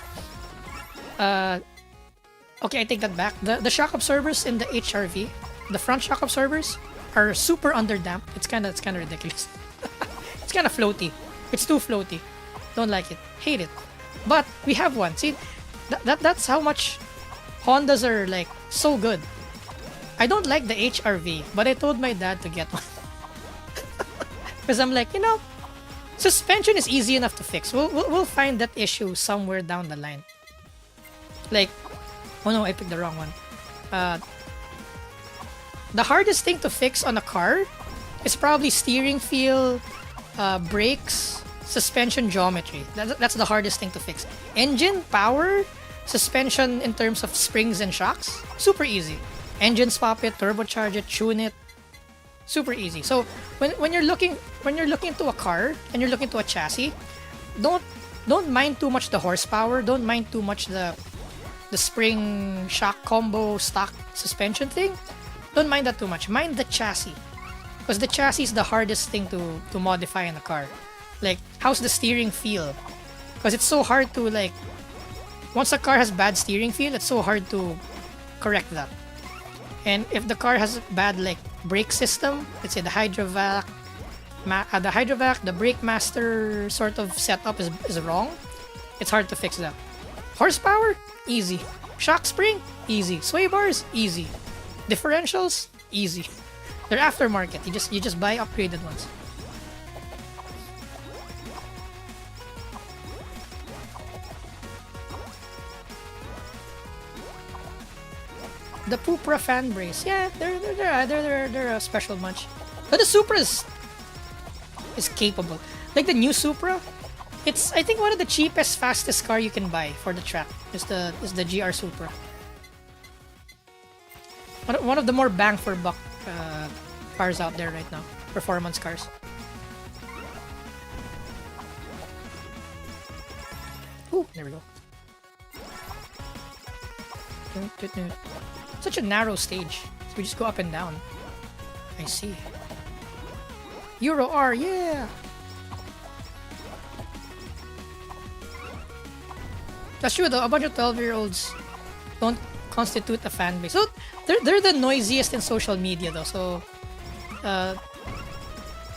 Speaker 1: Okay, I take that back. The shock absorbers in the HRV, the front shock absorbers, are super underdamped. It's kind of ridiculous. It's kind of floaty. It's too floaty. Don't like it. Hate it. But we have one. See, that's how much Hondas are like so good. I don't like the HRV, but I told my dad to get one. Because I'm like, suspension is easy enough to fix. We'll find that issue somewhere down the line. Like, oh no, I picked the wrong one. The hardest thing to fix on a car is probably steering feel, brakes, suspension geometry. That's the hardest thing to fix. Engine, power, suspension in terms of springs and shocks, super easy. Engine swap it, turbocharge it, tune it, super easy. So when you're looking to a car and you're looking to a chassis, don't mind too much the horsepower, don't mind too much the spring shock combo stock suspension thing. Don't mind that too much. Mind the chassis, because the chassis is the hardest thing to modify in a car. Like, how's the steering feel? Because it's so hard to, like, once a car has bad steering feel, it's so hard to correct that. And if the car has bad, like, brake system, let's say the hydrovac, the brake master sort of setup is wrong, it's hard to fix that. Horsepower, easy. Shock spring, easy. Sway bars, easy. Differentials, easy. They're aftermarket. You just buy upgraded ones. The Pupra fan base. Yeah, they're a special bunch. But the Supra is capable. Like the new Supra, it's I think one of the cheapest, fastest car you can buy for the track. Is the GR Supra. One of the more bang for buck cars out there right now. Performance cars. Ooh, there we go. Such a narrow stage. So we just go up and down. I see. Euro R, yeah! That's true though, a bunch of 12-year-olds don't constitute a fan base. So they're the noisiest in social media though, so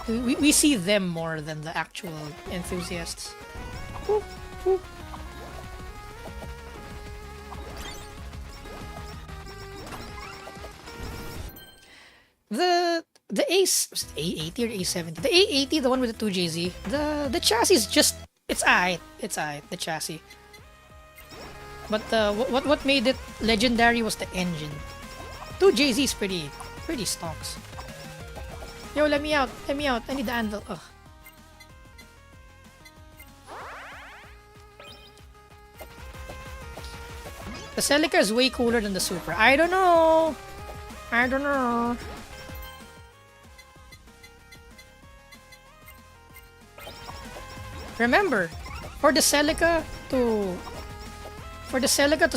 Speaker 1: we see them more than the actual enthusiasts. Woo, woo. The Ace, was it A80 or A70? The A80, the one with the 2JZ. The chassis is just it's alright. The chassis. But what made it legendary was the engine. 2JZ is pretty stonks. Yo, let me out. I need the anvil. Ugh. The Celica is way cooler than the Supra. I don't know. Remember, for the Celica to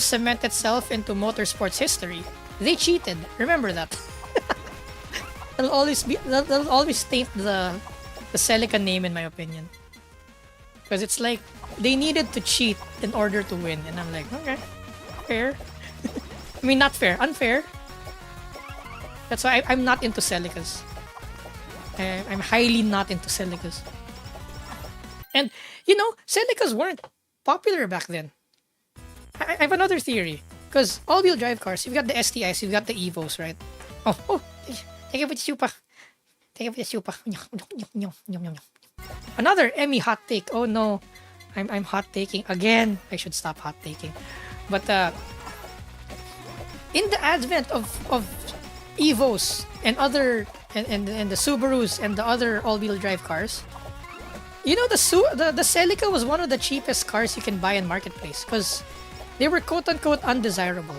Speaker 1: cement itself into motorsports history, they cheated. Remember that. That'll always taint the Celica name in my opinion. Because it's like they needed to cheat in order to win, and I'm like, okay, fair. I mean, not fair, unfair. That's why I'm not into Celicas. I'm highly not into Celicas. And, you know, Celicas weren't popular back then. I have another theory. Because all-wheel drive cars, you've got the STIs, you've got the Evos, right? Oh, thank you for the super. Thank you for the super. Another Emmy hot take. Oh no, I'm hot taking again. I should stop hot taking. But in the advent of Evos and other and the Subarus and the other all-wheel drive cars, you know, the Celica was one of the cheapest cars you can buy in marketplace because they were quote-unquote undesirable.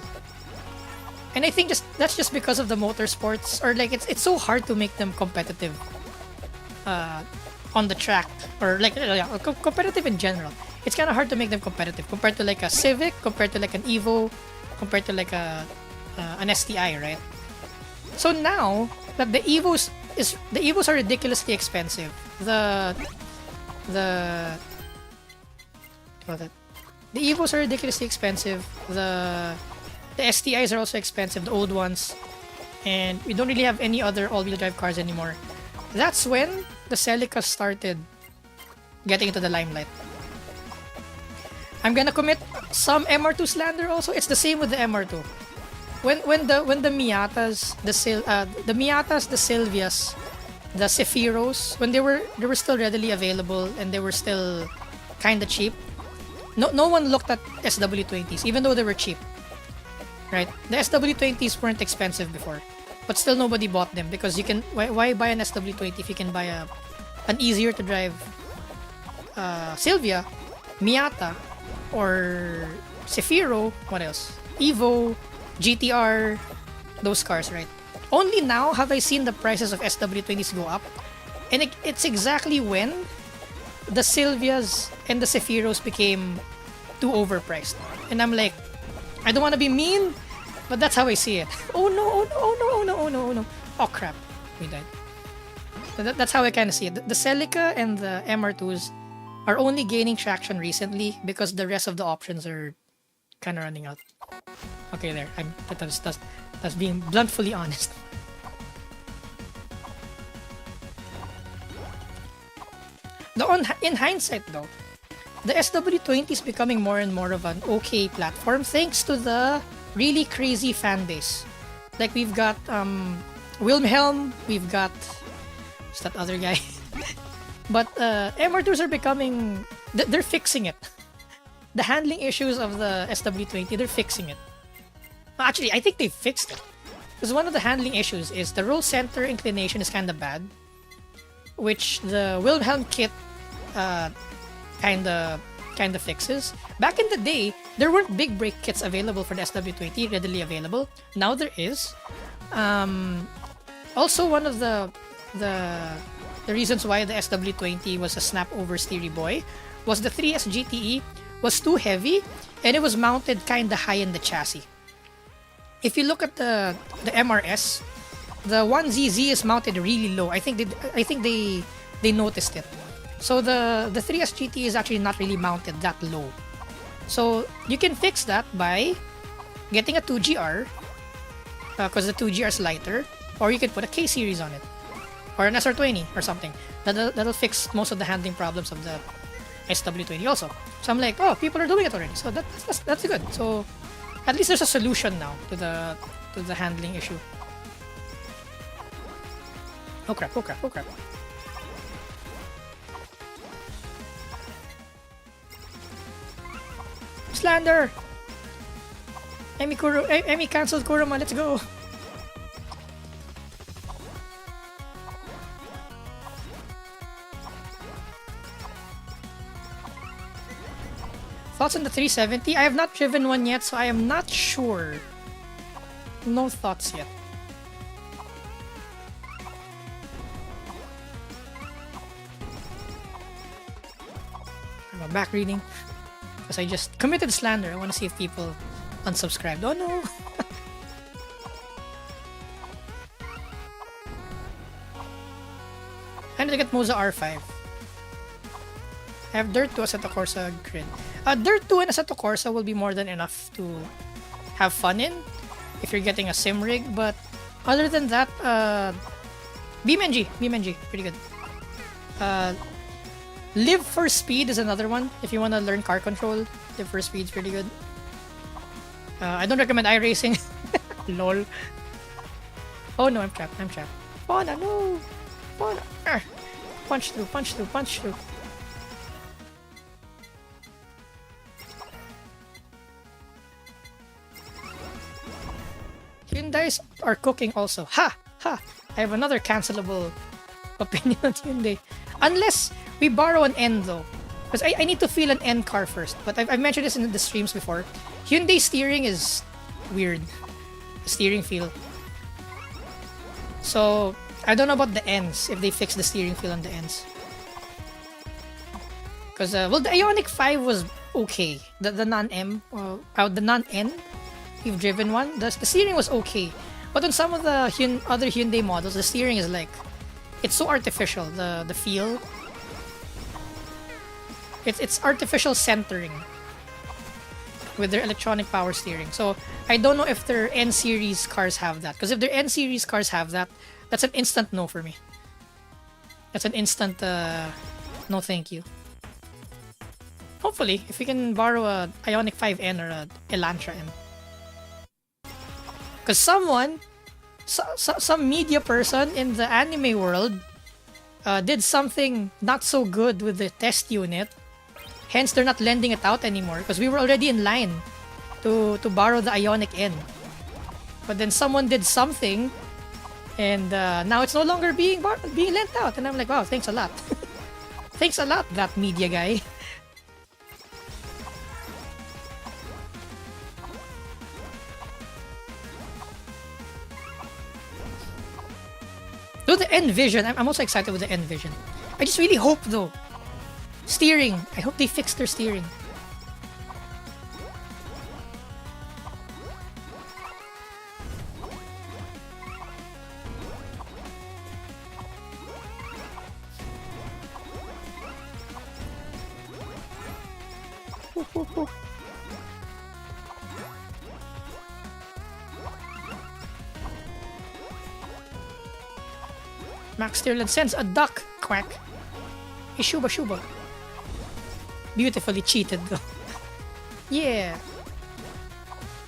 Speaker 1: And I think that's just because of the motorsports, or like it's so hard to make them competitive on the track, or like competitive in general. It's kind of hard to make them competitive compared to like a Civic, compared to like an Evo, compared to like an STI, right? So now that the Evos are ridiculously expensive. The Evos are ridiculously expensive. The STIs are also expensive, the old ones. And we don't really have any other all-wheel drive cars anymore. That's when the Celica started getting into the limelight. I'm gonna commit some MR2 slander also. It's the same with the MR2. When the Miatas, the Silvias, the Sephiros, when they were still readily available and they were still kind of cheap, no one looked at SW20s even though they were cheap. Right? The SW20s weren't expensive before, but still nobody bought them because you can. Why buy an SW20 if you can buy an easier to drive Silvia, Miata, or Sephiro? What else? Evo, GTR, those cars, right? Only now have I seen the prices of SW20s go up, and it's exactly when the Silvias and the Sephiros became too overpriced, and I'm like, I don't want to be mean, but that's how I see it. Oh no. Oh crap, we died. That's how I kind of see it. The Celica and the MR2s are only gaining traction recently because the rest of the options are kind of running out. Okay, there. That's being bluntly honest. In hindsight, though, the SW20 is becoming more and more of an okay platform thanks to the really crazy fan base. Like we've got Wilhelm, we've got what's that other guy? But MR2s are becoming they're fixing it. The handling issues of the SW20, they're fixing it. Actually, I think they fixed it. Because one of the handling issues is the roll center inclination is kind of bad, which the Wilhelm kit uh, kind of fixes. Back in the day, there weren't big break kits available for the SW20 readily available. Now there is. Also, one of the reasons why the SW20 was a snap over Steery Boy was the 3S GTE was too heavy and it was mounted kind of high in the chassis. If you look at the MRS, the 1ZZ is mounted really low. I think they noticed it. So the 3S GT is actually not really mounted that low. So you can fix that by getting a 2GR because the 2GR is lighter, or you can put a K series on it, or an SR20 or something. That'll fix most of the handling problems of the SW20 also. So I'm like, oh, people are doing it already. So that's good. So at least there's a solution now to the handling issue. Oh crap! Oh crap! Oh crap! Slander! Emi cancelled Kurama, let's go! Thoughts on the 370? I have not driven one yet, so I am not sure. No thoughts yet. I'm back reading. Because I just committed slander. I want to see if people unsubscribed. Oh no! I need to get Moza R5. I have Dirt 2 Assetto Corsa grid. Dirt 2 and Assetto Corsa will be more than enough to have fun in if you're getting a sim rig, but other than that, BeamNG, pretty good. Live for Speed is another one if you want to learn car control. Live for Speed is pretty good. I don't recommend iRacing. Lol. Oh no, I'm trapped. Oh no! Oh no! Punch through. Hyundais are cooking also. Ha! I have another cancelable opinion on Hyundai. Unless we borrow an N though. Because I need to feel an N car first. But I've mentioned this in the streams before. Hyundai steering is weird. The steering feel. So, I don't know about the Ns, if they fix the steering feel on the Ns. Because, well, the Ioniq 5 was okay. The non-M, the non-N, you've driven one, the steering was okay. But on some of the other Hyundai models, the steering is like, it's so artificial, the feel. It's artificial centering with their electronic power steering. So I don't know if their N series cars have that. Because if their N series cars have that, that's an instant no for me. That's an instant no thank you. Hopefully, if we can borrow a Ioniq 5N or a Elantra M. Because some media person in the anime world did something not so good with the test unit. Hence, they're not lending it out anymore because we were already in line to borrow the Ioniq N. But then someone did something, and now it's no longer being lent out. And I'm like, wow, thanks a lot. Thanks a lot, that media guy. Though the N-Vision, I'm also excited with the N-Vision. I just really hope though. Steering. I hope they fix their steering. Max Stirland sends a duck. Quack. Hey, Shuba. Beautifully cheated though. Yeah.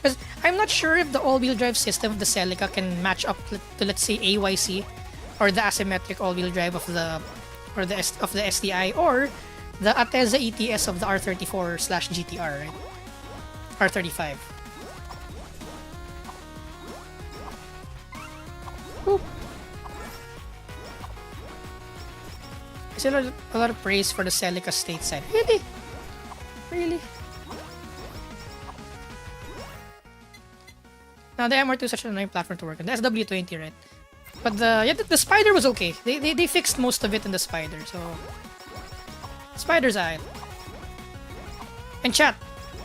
Speaker 1: Because I'm not sure if the all-wheel drive system of the Celica can match up to, let's say, AYC or the asymmetric all-wheel drive of the STI or the Ateza ETS of the R34/GTR, right? R35. I see a lot of praise for the Celica stateside. Really? Really? Now the MR2 is such an annoying platform to work on. The SW20, right? But the spider was okay. They fixed most of it in the spider, so spider's alright. And chat,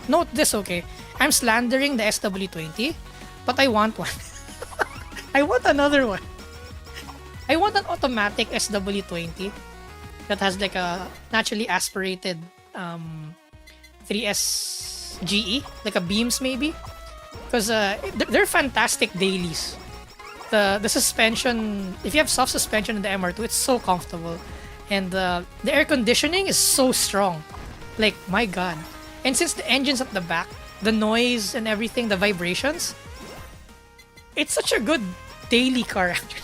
Speaker 1: note this, okay? I'm slandering the SW20, but I want one. I want another one. I want an automatic SW20 that has like a naturally aspirated 3S GE, like a beams maybe, because they're fantastic dailies. The suspension, if you have soft suspension in the MR2, it's so comfortable, and the air conditioning is so strong. Like, my god. And since the engine's at the back, the noise and everything, the vibrations, it's such a good daily car actually.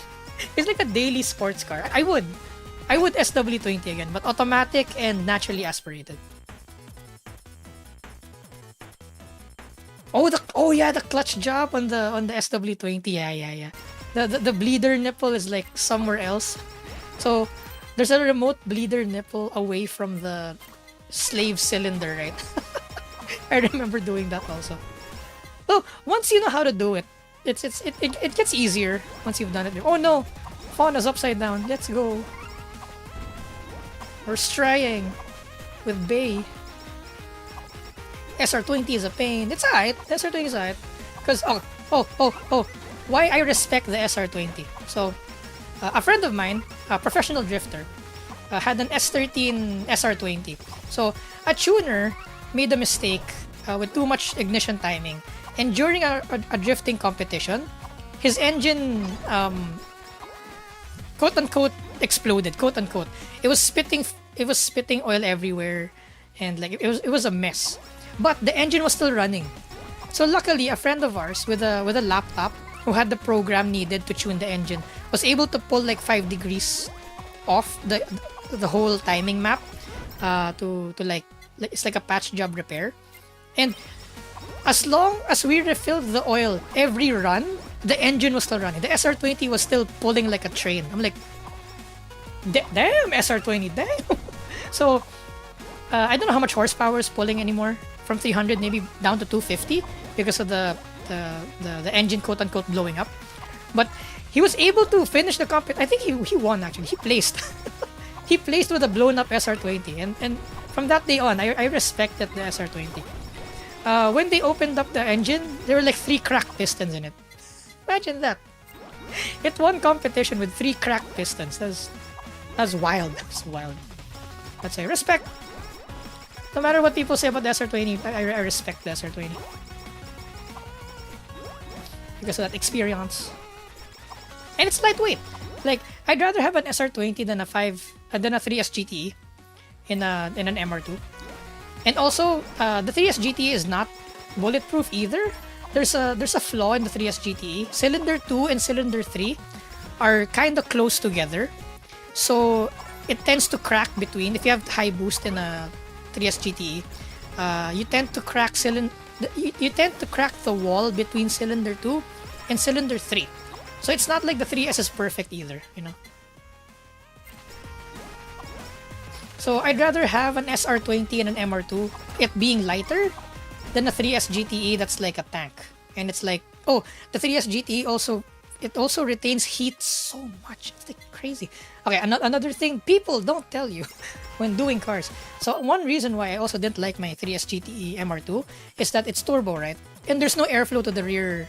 Speaker 1: It's like a daily sports car. I would SW20 again, but automatic and naturally aspirated. Oh yeah, the clutch job on the SW20. Yeah. The bleeder nipple is like somewhere else. So there's a remote bleeder nipple away from the slave cylinder, right? I remember doing that also. So once you know how to do it, it gets easier once you've done it. Oh no, Fauna's upside down. Let's go. We're straying with Bay. SR20 is a pain. It's alright. SR20 is alright. Because why I respect the SR20. So a friend of mine, a professional drifter, had an S13 SR20. So a tuner made a mistake with too much ignition timing, and during a drifting competition, his engine quote unquote exploded, quote unquote. It was spitting oil everywhere, and like it was a mess. But the engine was still running. So luckily, a friend of ours with a laptop who had the program needed to tune the engine was able to pull like 5 degrees off the whole timing map to like it's like a patch job repair. And as long as we refilled the oil every run, the engine was still running. The SR20 was still pulling like a train. I'm like, damn, SR20, damn. So I don't know how much horsepower is pulling anymore. From 300 maybe down to 250 because of the engine quote unquote blowing up. But he was able to finish the competition. I think he won actually. He placed. He placed with a blown up SR20, and from that day on, I respected the SR20. When they opened up the engine, there were like 3 cracked pistons in it. Imagine that. It won competition with 3 cracked pistons. That's wild. That's wild. That's a respect. No matter what people say about the SR20, I respect the SR20. Because of that experience. And it's lightweight. Like, I'd rather have an SR20 than a 3S GTE in an MR2. And also, the 3S GTE is not bulletproof either. There's a flaw in the 3S GTE. Cylinder 2 and cylinder 3 are kind of close together. So, it tends to crack between. If you have high boost in a 3S GTE, you tend to crack the wall between cylinder 2 and cylinder 3. So it's not like the 3S is perfect either, you know. So I'd rather have an SR20 and an MR2, it being lighter, than a 3S GTE that's like a tank. And it's like, oh, the 3S GTE also retains heat so much. It's like crazy. Okay, another thing people don't tell you when doing cars. So one reason why I also didn't like my 3S GTE MR2 is that it's turbo, right? And there's no airflow to the rear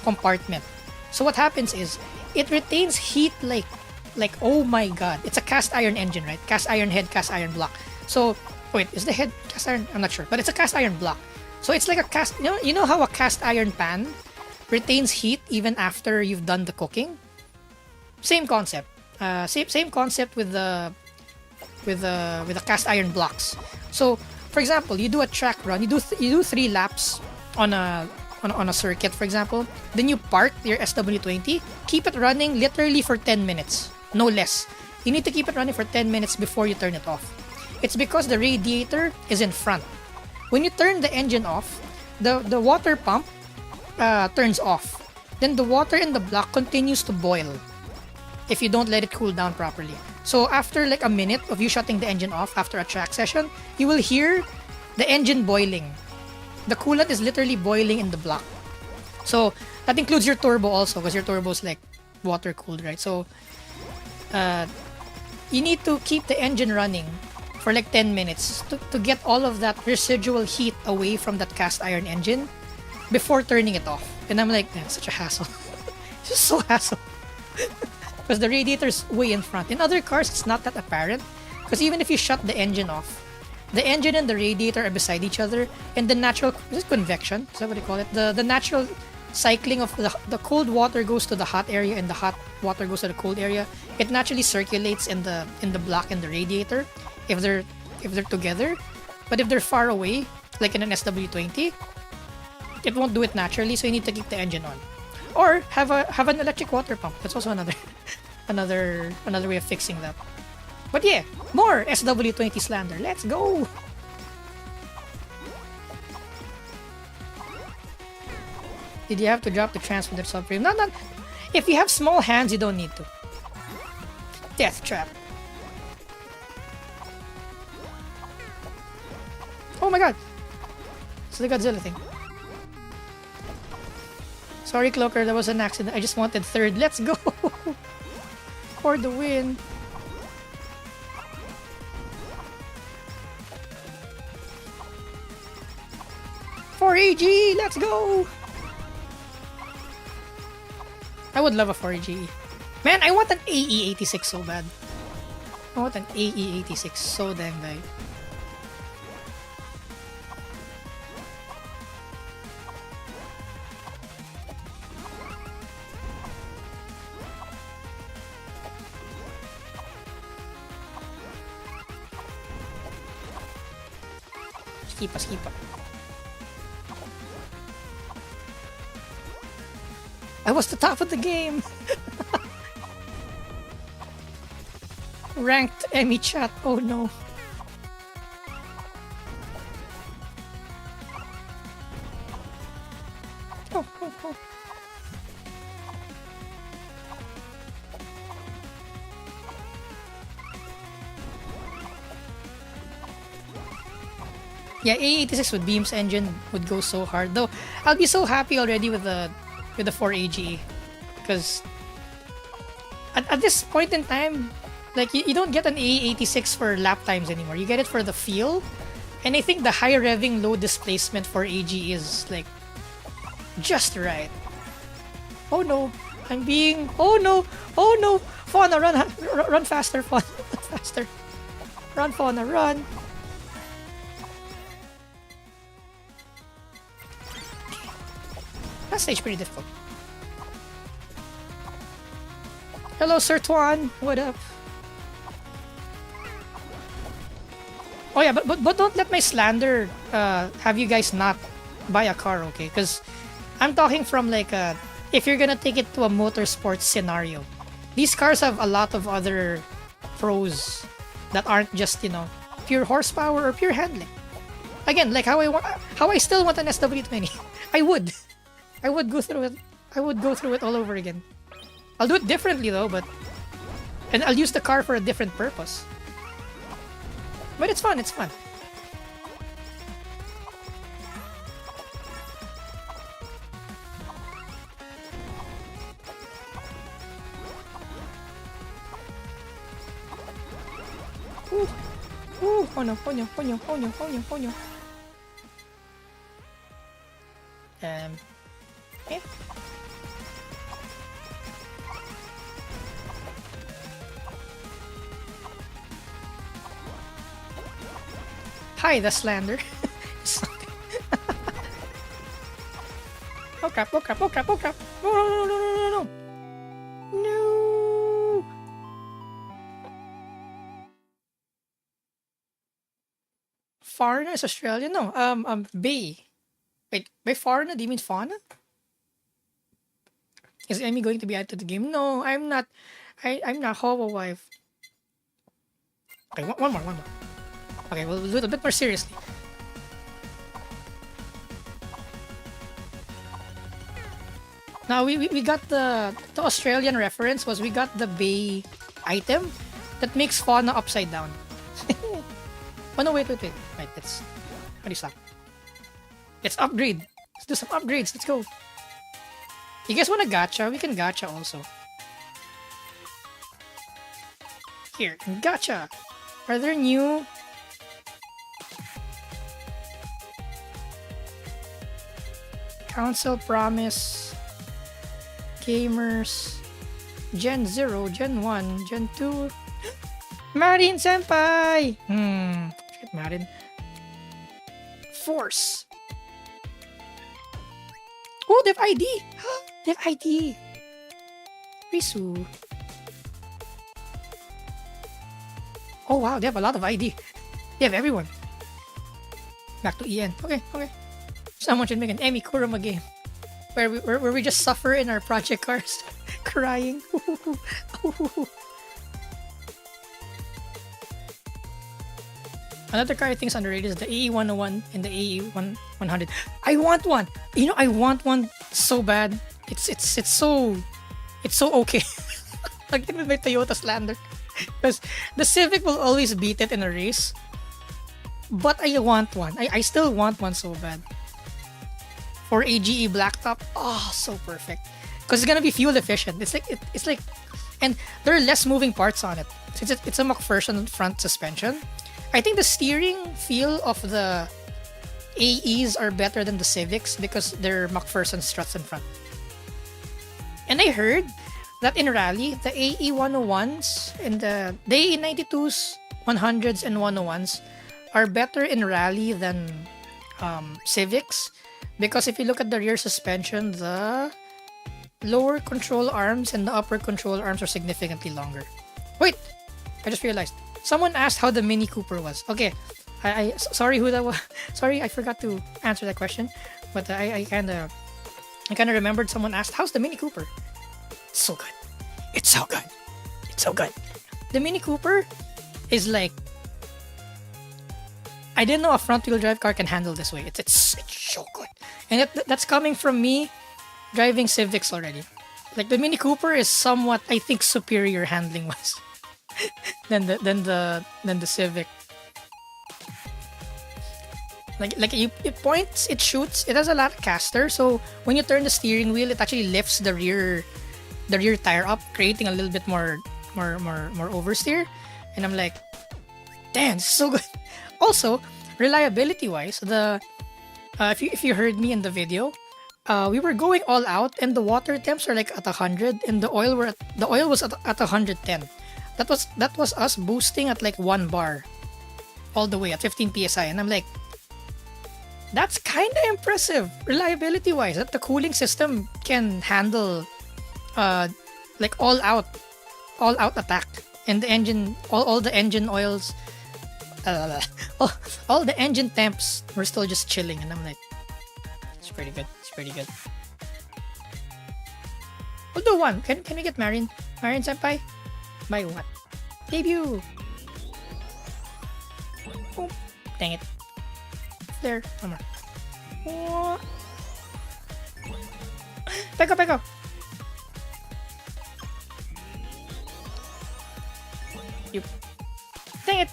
Speaker 1: compartment. So what happens is it retains heat like oh my god. It's a cast iron engine, right? Cast iron head, cast iron block. So wait, is the head cast iron? I'm not sure, but it's a cast iron block. So it's like a cast. You know how a cast iron pan retains heat even after you've done the cooking. Same concept. Same concept with the cast iron blocks. So, for example, you do a track run. You do 3 laps on a circuit, for example. Then you park your SW20. Keep it running literally for 10 minutes, no less. You need to keep it running for 10 minutes before you turn it off. It's because the radiator is in front. When you turn the engine off, the water pump turns off. Then the water in the block continues to boil if you don't let it cool down properly. So after like a minute of you shutting the engine off after a track session, you will hear the engine boiling. The coolant is literally boiling in the block. So that includes your turbo also, because your turbo is like water cooled, right? So you need to keep the engine running for like 10 minutes to get all of that residual heat away from that cast iron engine before turning it off. And I'm like, man, such a hassle. It's just so hassle. Because the radiator's way in front. In other cars, it's not that apparent. Because even if you shut the engine off, the engine and the radiator are beside each other, and the natural, is it convection? Is that what they call it? The natural cycling of the cold water goes to the hot area and the hot water goes to the cold area. It naturally circulates in the block and the radiator if they're together. But if they're far away, like in an SW20, it won't do it naturally, so you need to keep the engine on. Or have an electric water pump. That's also another another way of fixing that. But yeah, more SW20 slander. Let's go! Did you have to drop the transfer the subframe? No. If you have small hands, you don't need to. Death trap. Oh my god! It's the Godzilla thing. Sorry, Cloaker, that was an accident. I just wanted third. Let's go! For the win. For AG, let's go! I would love a 4AGE. Man, I want an AE86 so bad. I want an AE86 so damn bad. Skipa. I was the top of the game! Ranked Emmy chat, oh no. Oh. Yeah, A86 with Beam's engine would go so hard. Though I'll be so happy already with the 4AGE, because at this point in time, like you don't get an A86 for lap times anymore. You get it for the feel, and I think the high revving, low displacement for AG is like just right. Oh no, I'm being. Oh no, Fauna, run faster, Fauna, run faster, run, Fauna, run. That stage pretty difficult. Hello, Sir Tuan. What up? Oh yeah, but don't let my slander have you guys not buy a car, okay? Because I'm talking from like if you're gonna take it to a motorsports scenario, these cars have a lot of other pros that aren't just, you know, pure horsepower or pure handling. Again, like how I still want an SW20. I would go through it. I would go through it all over again. I'll do it differently though, and I'll use the car for a different purpose. But it's fun, it's fun. Ooh. Oh no. Yeah. Hi, the slander. Oh crap. No. No. Foreigner is Australian? No, Bay. Wait, by foreigner, do you mean fauna? Is Emmy going to be added to the game? No, I'm not. I'm not Hobo wife. Okay, one more. Okay, we'll do it a bit more seriously. Now we got the Australian reference was we got the Bay item, that makes fauna upside down. Oh no, wait. Right, let's. How do you stop? Let's upgrade. Let's do some upgrades. Let's go. You guys want a gacha? We can gacha also. Here, gacha. Are there new? Council promise. Gamers. Gen 0, Gen 1, Gen 2. Marin Senpai! Shit, Marin. Force. Oh, they have ID! They have ID! Risu. Oh wow, they have a lot of ID. They have everyone. Back to EN. Okay. Someone should make an Emi Kurama game. Where we just suffer in our project cars. Crying. Another car I think is underrated is the AE101 and the AE100. I want one. I want one so bad. It's so okay. Again with my Toyota Slander, because the Civic will always beat it in a race. But I want one. I still want one so bad. For AGE Blacktop, oh, so perfect. Because it's gonna be fuel efficient. It's like, and there are less moving parts on it. Since it's a McPherson front suspension, I think the steering feel of the AEs are better than the Civics because they're McPherson struts in front. And I heard that in rally, the AE 101s and the AE 92s, 100s, and 101s are better in rally than Civics, because if you look at the rear suspension, the lower control arms and the upper control arms are significantly longer. Wait, I just realized. Someone asked how the Mini Cooper was. Okay, I sorry who that was. Sorry, I forgot to answer that question. But I kind of remembered someone asked, how's the Mini Cooper? It's so good. It's so good. It's so good. The Mini Cooper is like, I didn't know a front-wheel drive car can handle this way. It's so good. And that's coming from me driving Civics already. Like the Mini Cooper is somewhat, I think, superior handling wise than the Civic. Like it points, it shoots, it has a lot of caster, so when you turn the steering wheel, it actually lifts the rear tire up, creating a little bit more oversteer. And I'm like, damn, this is so good. Also, reliability wise, the if you heard me in the video, we were going all out and the water temps are like at 100 and the oil was at 110. That was us boosting at like 1 bar all the way at 15 psi, and I'm like, that's kind of impressive reliability wise, that the cooling system can handle like all out attack, and the engine, all the engine oils, all the engine temps were still just chilling, and I'm like, it's pretty good. We'll do one. Can we get Marin Senpai? By what? Debut. Oh, dang it. There. One more. Oh. Peko. You. Dang it.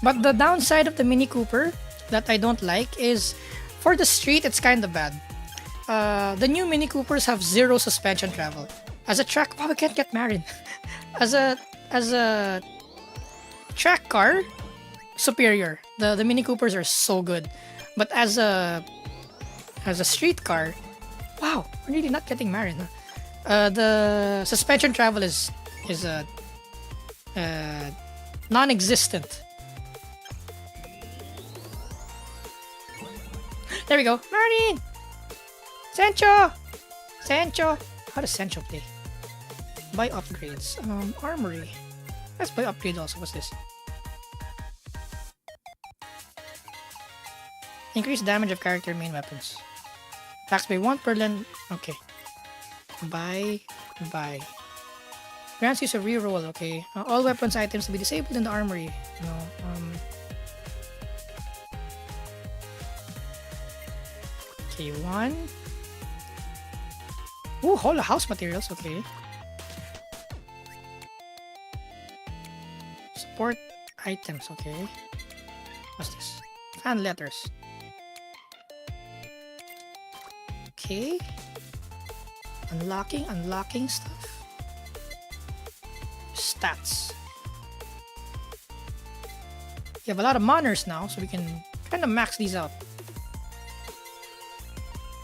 Speaker 1: But the downside of the Mini Cooper that I don't like is, for the street, it's kind of bad. The new Mini Coopers have 0 suspension travel. As a track, we can't get Marin. as a track car, superior. The Mini Coopers are so good, but as a street car, wow, we're really not getting Marin. Huh? The suspension travel is non-existent. There we go, Marin. Sancho. How does Sancho play? Buy upgrades. Armory. Let's buy upgrade also. What's this? Increase damage of character main weapons. Attacks by 1 per lane. Okay. Buy. Grants use a reroll. Okay. All weapons items to be disabled in the armory. No. Okay, 1. Ooh, whole house materials. Okay. Support items, okay. What's this? Fan letters. Okay. Unlocking stuff. Stats. We have a lot of moners now, so we can kind of max these out.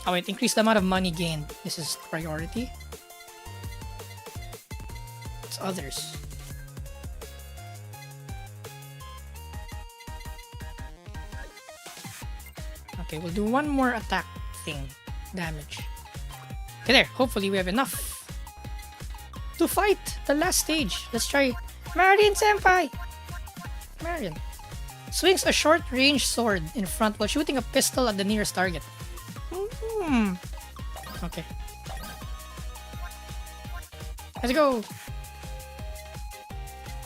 Speaker 1: Oh wait, increase the amount of money gained. This is priority. It's others. Okay, we'll do one more attack thing. Damage. Okay, there. Hopefully we have enough to fight the last stage. Let's try Marin Senpai. Marin swings a short-range sword in front while shooting a pistol at the nearest target. Okay. Let's go.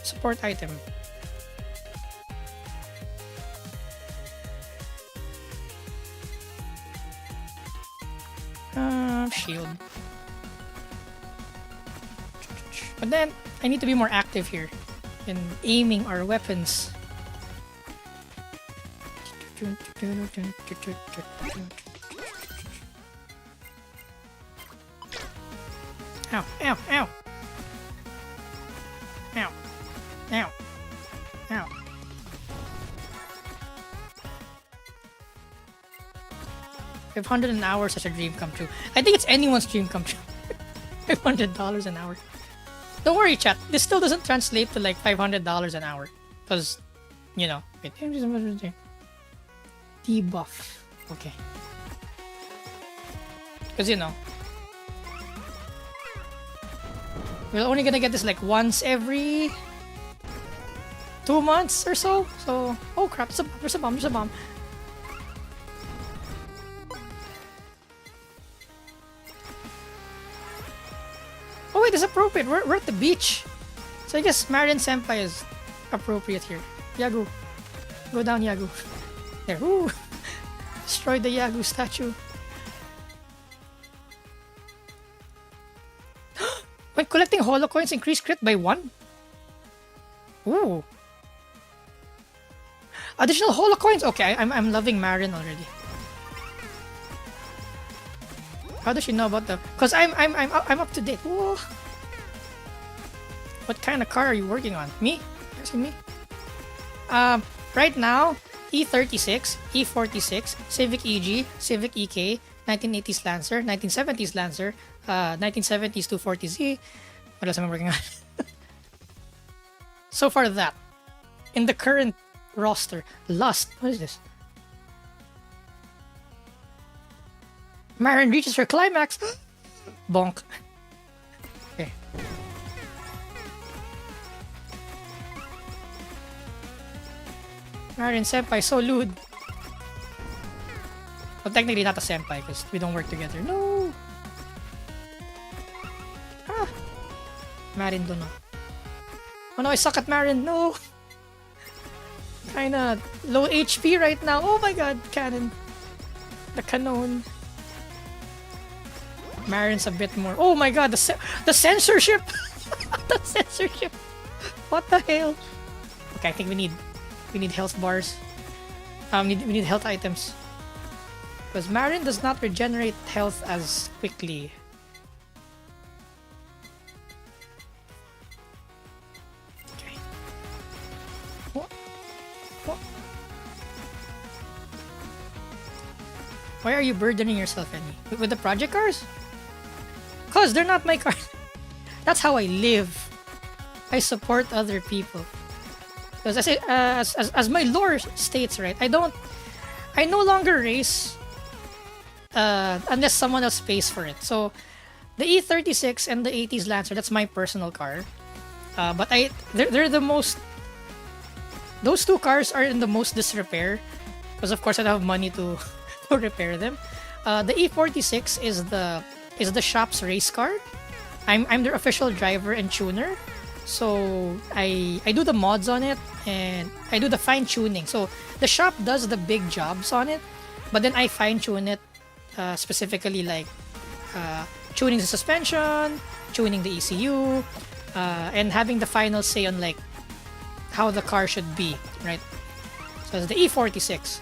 Speaker 1: Support item. Shield. But then, I need to be more active here in aiming our weapons. Ow, ow, ow. Ow. Ow. Ow. $500 an hour, such a dream come true. I think it's anyone's dream come true. $500 an hour. Don't worry, chat. This still doesn't translate to like $500 an hour. Because, you know. Wait. Debuff. Okay. Because, you know. We're only gonna get this like once every 2 months or so. So, oh crap, there's a bomb. Oh wait, it's appropriate. We're at the beach. So I guess Marin Senpai is appropriate here. Yagu. Go down, Yagu. There. Ooh. Destroy the Yagu statue. When collecting HoloCoins, increase crit by 1? Ooh. Additional HoloCoins? Okay, I'm loving Marin already. How does she know about the? Cause I'm up to date. Whoa. What kind of car are you working on? Me? Asking me? Right now, E36, E46, Civic EG, Civic EK, 1980s Lancer, 1970s Lancer, 1970s 240Z. What else am I working on? So far that. In the current roster, Lust. What is this? Marin reaches her climax. Bonk. Okay. Marin Senpai, so lewd. Well, technically not a senpai because we don't work together. No! Ah! Marin do no. Oh no, I suck at Marin. No! Kinda low HP right now. Oh my god, cannon. The canon. Marin's a bit more. Oh my god, the censorship! The censorship! What the hell? Okay, I think we need health bars. We need health items. Because Marin does not regenerate health as quickly. Okay. What? Why are you burdening yourself, Annie? With the project cars? Cause they're not my cars. That's how I live. I support other people. Because as my lore states, right? I no longer race unless someone else pays for it. So the E36 and the 80s Lancer, that's my personal car. But they're the most. Those two cars are in the most disrepair because of course I don't have money to repair them. The E46 is the shop's race car. I'm their official driver and tuner. So I do the mods on it and I do the fine tuning. So the shop does the big jobs on it, but then I fine tune it specifically like tuning the suspension, tuning the ECU, and having the final say on like how the car should be, right? So it's the E46.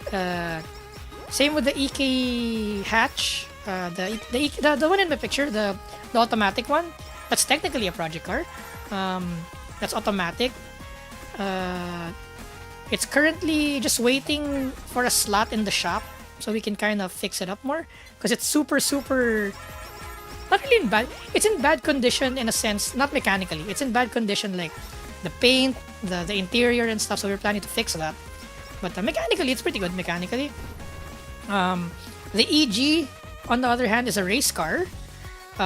Speaker 1: Same with the EK hatch. The one in the picture, the automatic one. That's technically a project car. That's automatic. It's currently just waiting for a slot in the shop so we can kind of fix it up more, because it's super not really in bad. It's in bad condition in a sense, not mechanically. It's in bad condition, like the paint, the interior and stuff. So we're planning to fix that. But mechanically, it's pretty good. Mechanically, the EG, on the other hand, is a race car,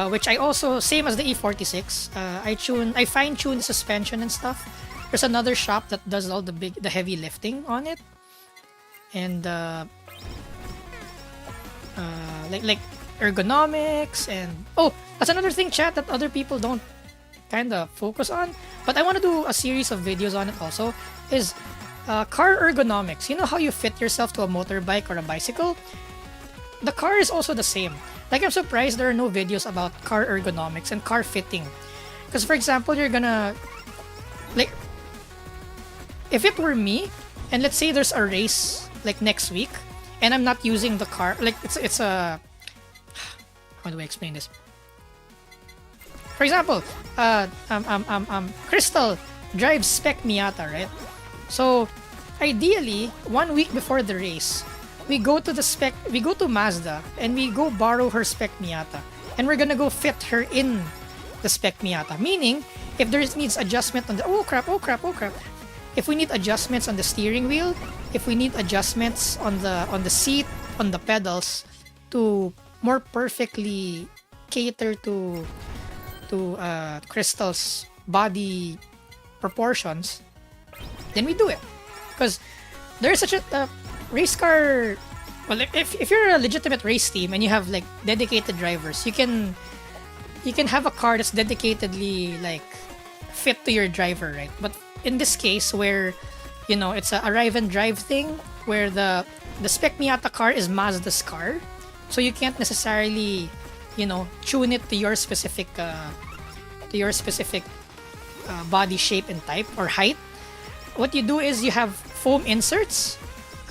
Speaker 1: which I also, same as the E46. I fine tune the suspension and stuff. There's another shop that does all the heavy lifting on it, and like ergonomics, and oh, that's another thing, chat, that other people don't kind of focus on, but I want to do a series of videos on it also, is car ergonomics. You know how you fit yourself to a motorbike or a bicycle? The car is also the same. Like, I'm surprised there are no videos about car ergonomics and car fitting, because for example, you're gonna, like, if it were me, and let's say there's a race like next week, and I'm not using the car, like it's a, how do I explain this? For example, Crystal drives Spec Miata, right? So ideally, 1 week before the race, we go to Mazda and we go borrow her Spec Miata, and we're gonna go fit her in the Spec Miata. Meaning, if there needs adjustment on the oh crap, if we need adjustments on the steering wheel, if we need adjustments on the seat, on the pedals, to more perfectly cater to Crystal's body proportions, then we do it. Because there's such a race car. Well, if you're a legitimate race team and you have like dedicated drivers, you can have a car that's dedicatedly like fit to your driver, right? But in this case, where it's a arrive and drive thing, where the Spec Miata car is Mazda's car, so you can't necessarily tune it to your specific body shape and type or height. What you do is you have foam inserts,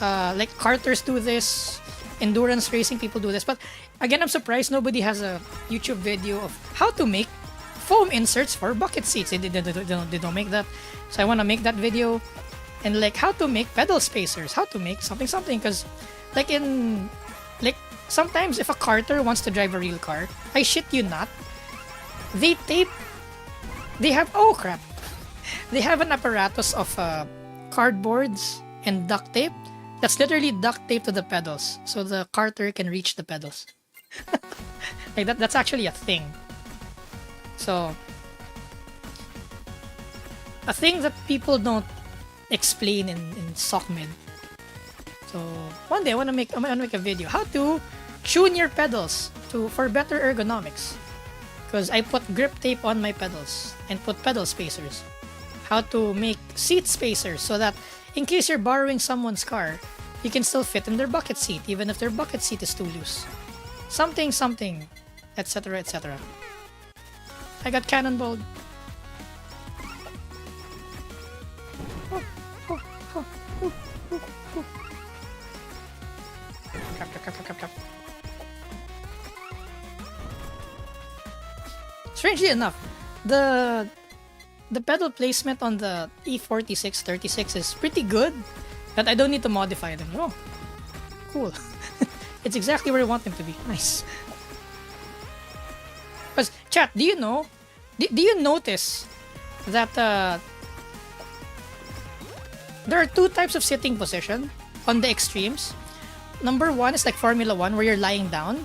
Speaker 1: like karters do this, endurance racing people do this. But again, I'm surprised nobody has a YouTube video of how to make foam inserts for bucket seats. They don't make that. So I want to make that video, and like how to make pedal spacers, how to make something, because like sometimes if a karter wants to drive a real car, I shit you not, they have they have an apparatus of cardboards and duct tape that's literally duct tape to the pedals, so the karter can reach the pedals. Like that's actually a thing. So a thing that people don't explain in SOCMID. So one day I wanna make a video how to tune your pedals for better ergonomics. Because I put grip tape on my pedals and put pedal spacers. How to make seat spacers so that in case you're borrowing someone's car, you can still fit in their bucket seat even if their bucket seat is too loose. Something, etc., etc. I got cannonballed. Crap. Strangely enough, the pedal placement on the E46 36 is pretty good, that I don't need to modify them. Oh, cool. It's exactly where I want them to be. Nice. Because, chat, do you notice that there are two types of sitting position on the extremes? Number one is like Formula 1, where you're lying down,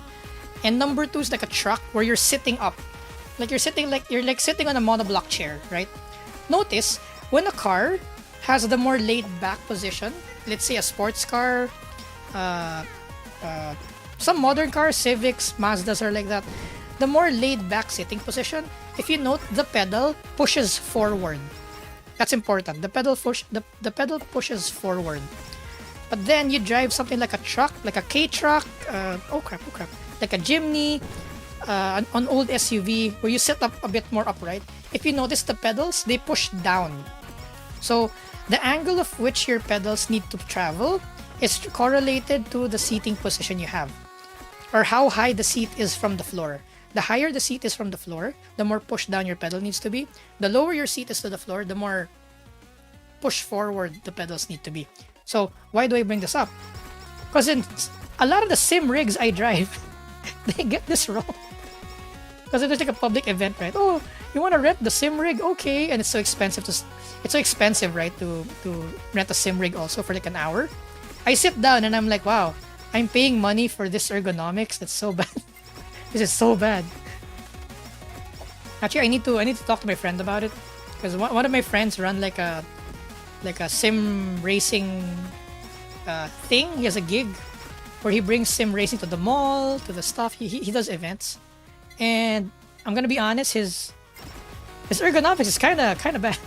Speaker 1: and number two is like a truck, where you're sitting up. Like you're sitting on a monoblock chair, right? Notice when a car has the more laid back position, let's say a sports car, some modern cars, Civics, Mazdas are like that. The more laid back sitting position, if you note, the pedal pushes forward. That's important. The pedal pushes forward. But then you drive something like a truck, like a K-truck, oh crap, like a Jimny, an old SUV where you sit up a bit more upright. If you notice the pedals, they push down. So the angle of which your pedals need to travel is correlated to the seating position you have, or how high the seat is from the floor. The higher the seat is from the floor, the more push down your pedal needs to be. The lower your seat is to the floor, the more push forward the pedals need to be. So why do I bring this up? Because in a lot of the sim rigs I drive, they get this wrong. Because there's like a public event, right? Oh, you want to rent the sim rig? Okay, and it's so expensive right, to rent a sim rig also for like an hour. I sit down and I'm like, wow, I'm paying money for this ergonomics. That's so bad. This is so bad. Actually, I need to talk to my friend about it, because one of my friends run like a sim racing thing. He has a gig where he brings sim racing to the mall, to the stuff. He does events, and I'm gonna be honest, his ergonomics is kind of bad,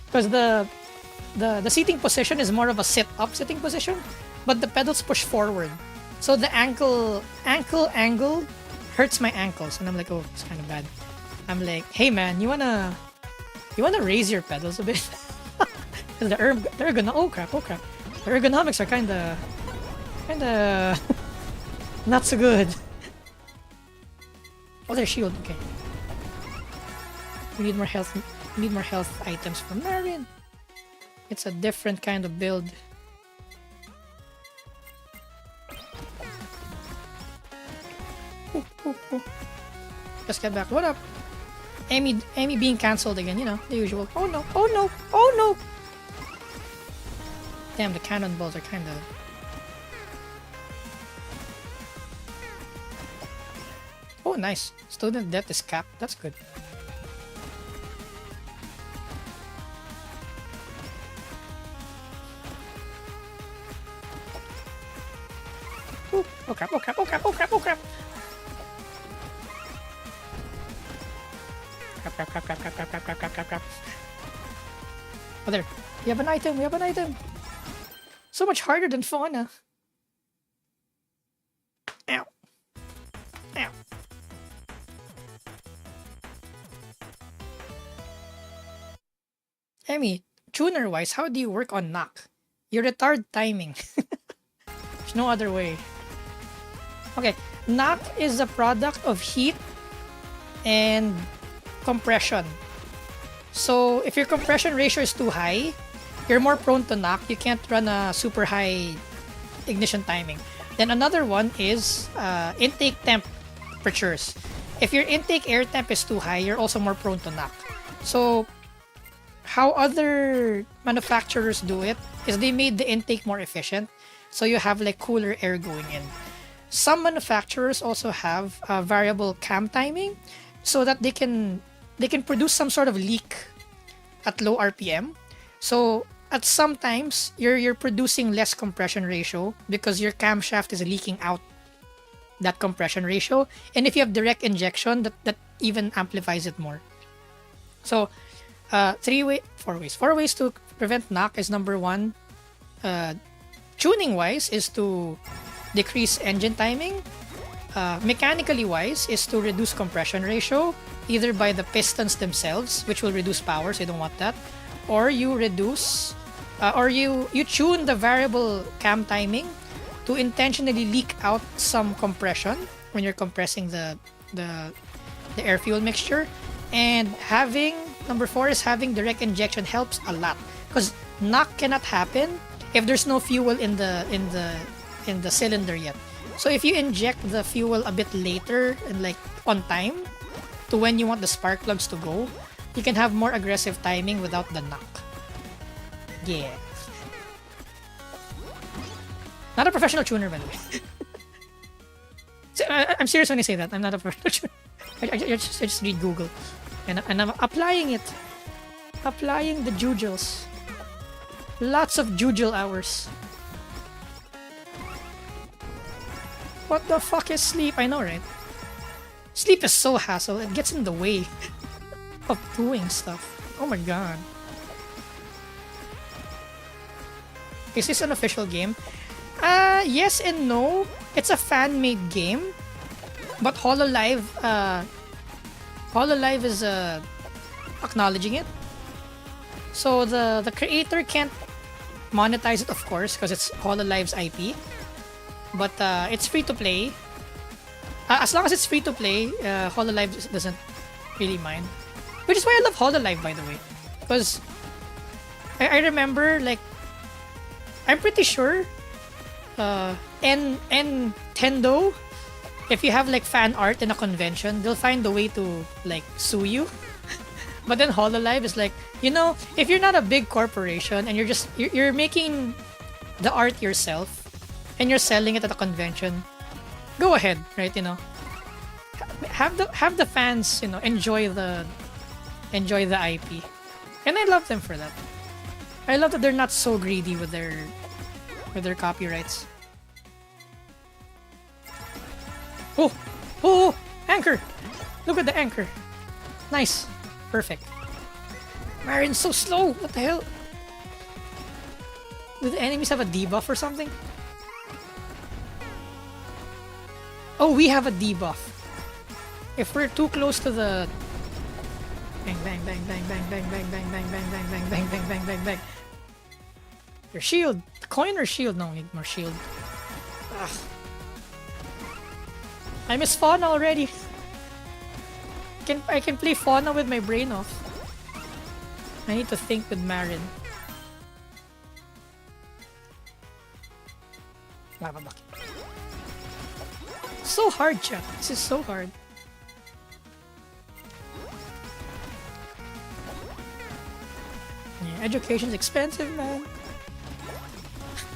Speaker 1: because the seating position is more of a sit-up sitting position, but the pedals push forward, so the ankle angle hurts my ankles, and I'm like, oh, it's kind of bad. I'm like, hey man, you wanna raise your pedals a bit? The ergonomics are kinda not so good. Oh, there's shield. Okay. We need more health. We need more health items from Marion. It's a different kind of build. Ooh. Let's get back. What up? Amy being cancelled again. You know, the usual. Oh no! Oh no! Oh no! Damn, the cannonballs are kinda... Oh, nice. Student debt is capped. That's good. Ooh, oh crap, oh crap, oh crap, oh crap, oh crap! Crap. Oh, there. We have an item. So much harder than Fauna. Ow. Emmy, tuner-wise, how do you work on knock? You retard timing. There's no other way. Okay, knock is a product of heat and compression. So if your compression ratio is too high, you're more prone to knock. You can't run a super high ignition timing. Then another one is intake temperatures. If your intake air temp is too high, you're also more prone to knock. So how other manufacturers do it is they made the intake more efficient, so you have like cooler air going in. Some manufacturers also have variable cam timing, so that they can produce some sort of leak at low RPM. So at some times you're producing less compression ratio because your camshaft is leaking out that compression ratio, and if you have direct injection, that even amplifies it more. So four ways to prevent knock is: number one, tuning wise is to decrease engine timing. Mechanically wise is to reduce compression ratio, either by the pistons themselves, which will reduce power, so you don't want that, or you reduce or you tune the variable cam timing to intentionally leak out some compression when you're compressing the air fuel mixture. And number four is having direct injection helps a lot, because knock cannot happen if there's no fuel in the cylinder yet. So if you inject the fuel a bit later and like on time to when you want the spark plugs to go, you can have more aggressive timing without the knock. Yeah. Not a professional tuner, by the way. So, I'm serious when I say that. I'm not a professional tuner. I just read Google. And I'm applying it. Applying the jujels. Lots of jujel hours. What the fuck is sleep? I know, right? Sleep is so hassle. It gets in the way of doing stuff. Oh my god. Is this an official game? Yes and no. It's a fan-made game. But HoloLive is acknowledging it. So the creator can't monetize it, of course, because it's Hololive's IP. But it's free to play. As long as it's free to play, Hololive doesn't really mind. Which is why I love Hololive, by the way, because I remember, like, I'm pretty sure Nintendo, if you have like fan art in a convention, they'll find a way to like sue you. But then Hololive is like, you know, if you're not a big corporation and you're making the art yourself and you're selling it at a convention, go ahead, right? You know, have the fans, you know, enjoy the IP, and I love them for that. I love that they're not so greedy with their copyrights. Oh, oh, anchor! Look at the anchor. Nice, perfect. Marin's so slow. What the hell? Do the enemies have a debuff or something? Oh, we have a debuff. If we're too close to the bang bang bang bang bang bang bang bang bang bang bang bang bang bang bang bang bang. Your shield, coin or shield? No, we need more shield. Ugh. I miss Fauna already. I can play Fauna with my brain off. I need to think with Marin. So hard, chat. This is so hard. Yeah, education's expensive, man.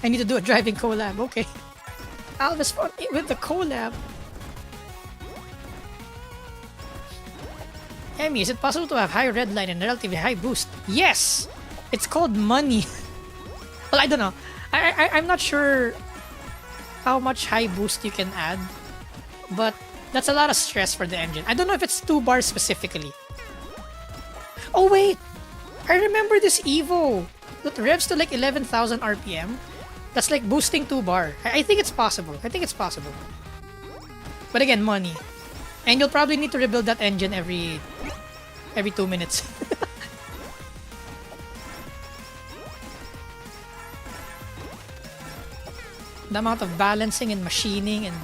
Speaker 1: I need to do a driving collab. Okay. Alvis with the collab. Emmy, is it possible to have high red line and relatively high boost? Yes! It's called money. Well, I don't know. I'm not sure how much high boost you can add, but that's a lot of stress for the engine. I don't know if it's 2 bars specifically. Oh wait! I remember this Evo that revs to like 11,000 RPM. That's like boosting 2 bar. I think it's possible. I think it's possible. But again, money. And you'll probably need to rebuild that engine every 2 minutes. The amount of balancing and machining and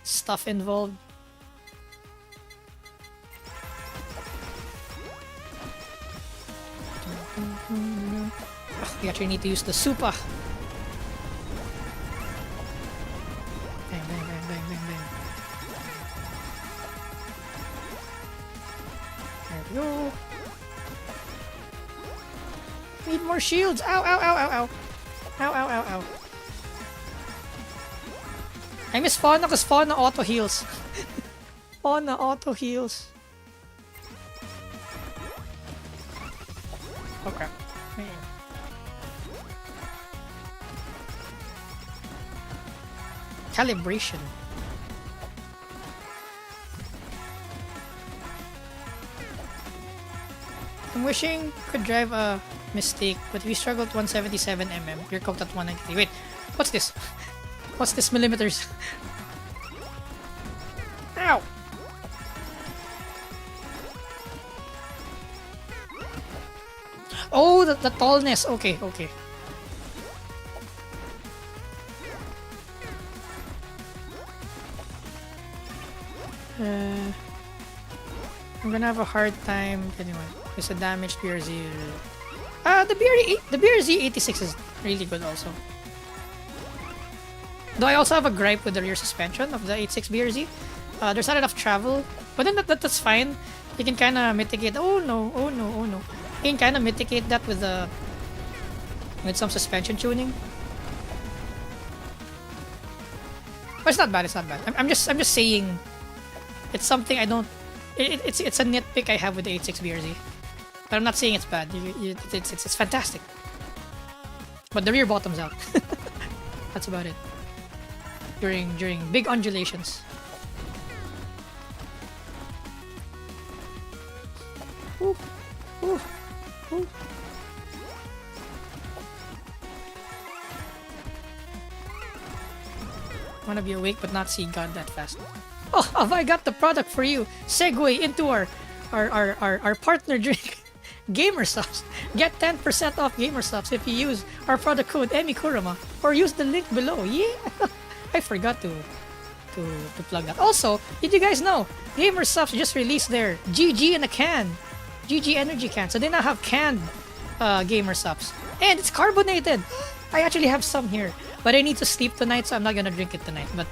Speaker 1: stuff involved. We actually need to use the super. Bang, bang, bang, bang, bang, bang. There we go. Need more shields. Ow, ow, ow, ow, ow. Ow, ow, ow, ow. I miss Fauna because Fauna auto heals. Fauna auto heals. Okay. Calibration. I'm wishing could drive a mistake, but we struggled 177 You're cooked at 193. Wait, what's this? What's this millimeters? Ow! Oh, the tallness. Okay, okay. I'm gonna have a hard time. Anyway, it's a damaged BRZ. The BRZ 86 is really good also. Though I also have a gripe with the rear suspension of the 86 BRZ. There's not enough travel, but then that's fine. You can kind of mitigate. Oh no! Oh no! Oh no! You can kind of mitigate that with some suspension tuning. But it's not bad. It's not bad. I'm just saying. It's something I don't. It's a nitpick I have with the 86 BRZ. But I'm not saying it's bad. It's fantastic. But the rear bottoms out. That's about it. During big undulations. Ooh, ooh, ooh. Wanna be awake but not see God that fast. Oh, have I got the product for you? Segue into our partner drink. Gamer subs. Get 10% off gamer subs if you use our product code EmiKurama or use the link below. Yeah, I forgot to plug that. Also, did you guys know gamer subs just released their GG in a can, GG energy can. So they now have canned gamer subs, and it's carbonated. I actually have some here, but I need to sleep tonight, so I'm not gonna drink it tonight. But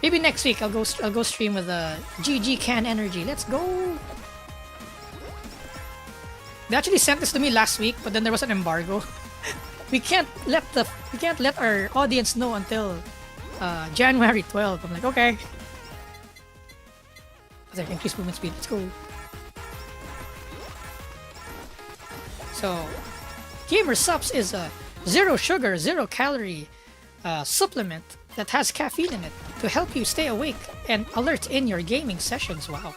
Speaker 1: maybe next week I'll go stream with a GG can energy. Let's go. They actually sent this to me last week, but then there was an embargo. we can't let our audience know until January 12th. I'm like, okay. There, increase movement speed. Let's go. So, Gamer Subs is a zero sugar, zero calorie supplement that has caffeine in it to help you stay awake and alert in your gaming sessions. Wow.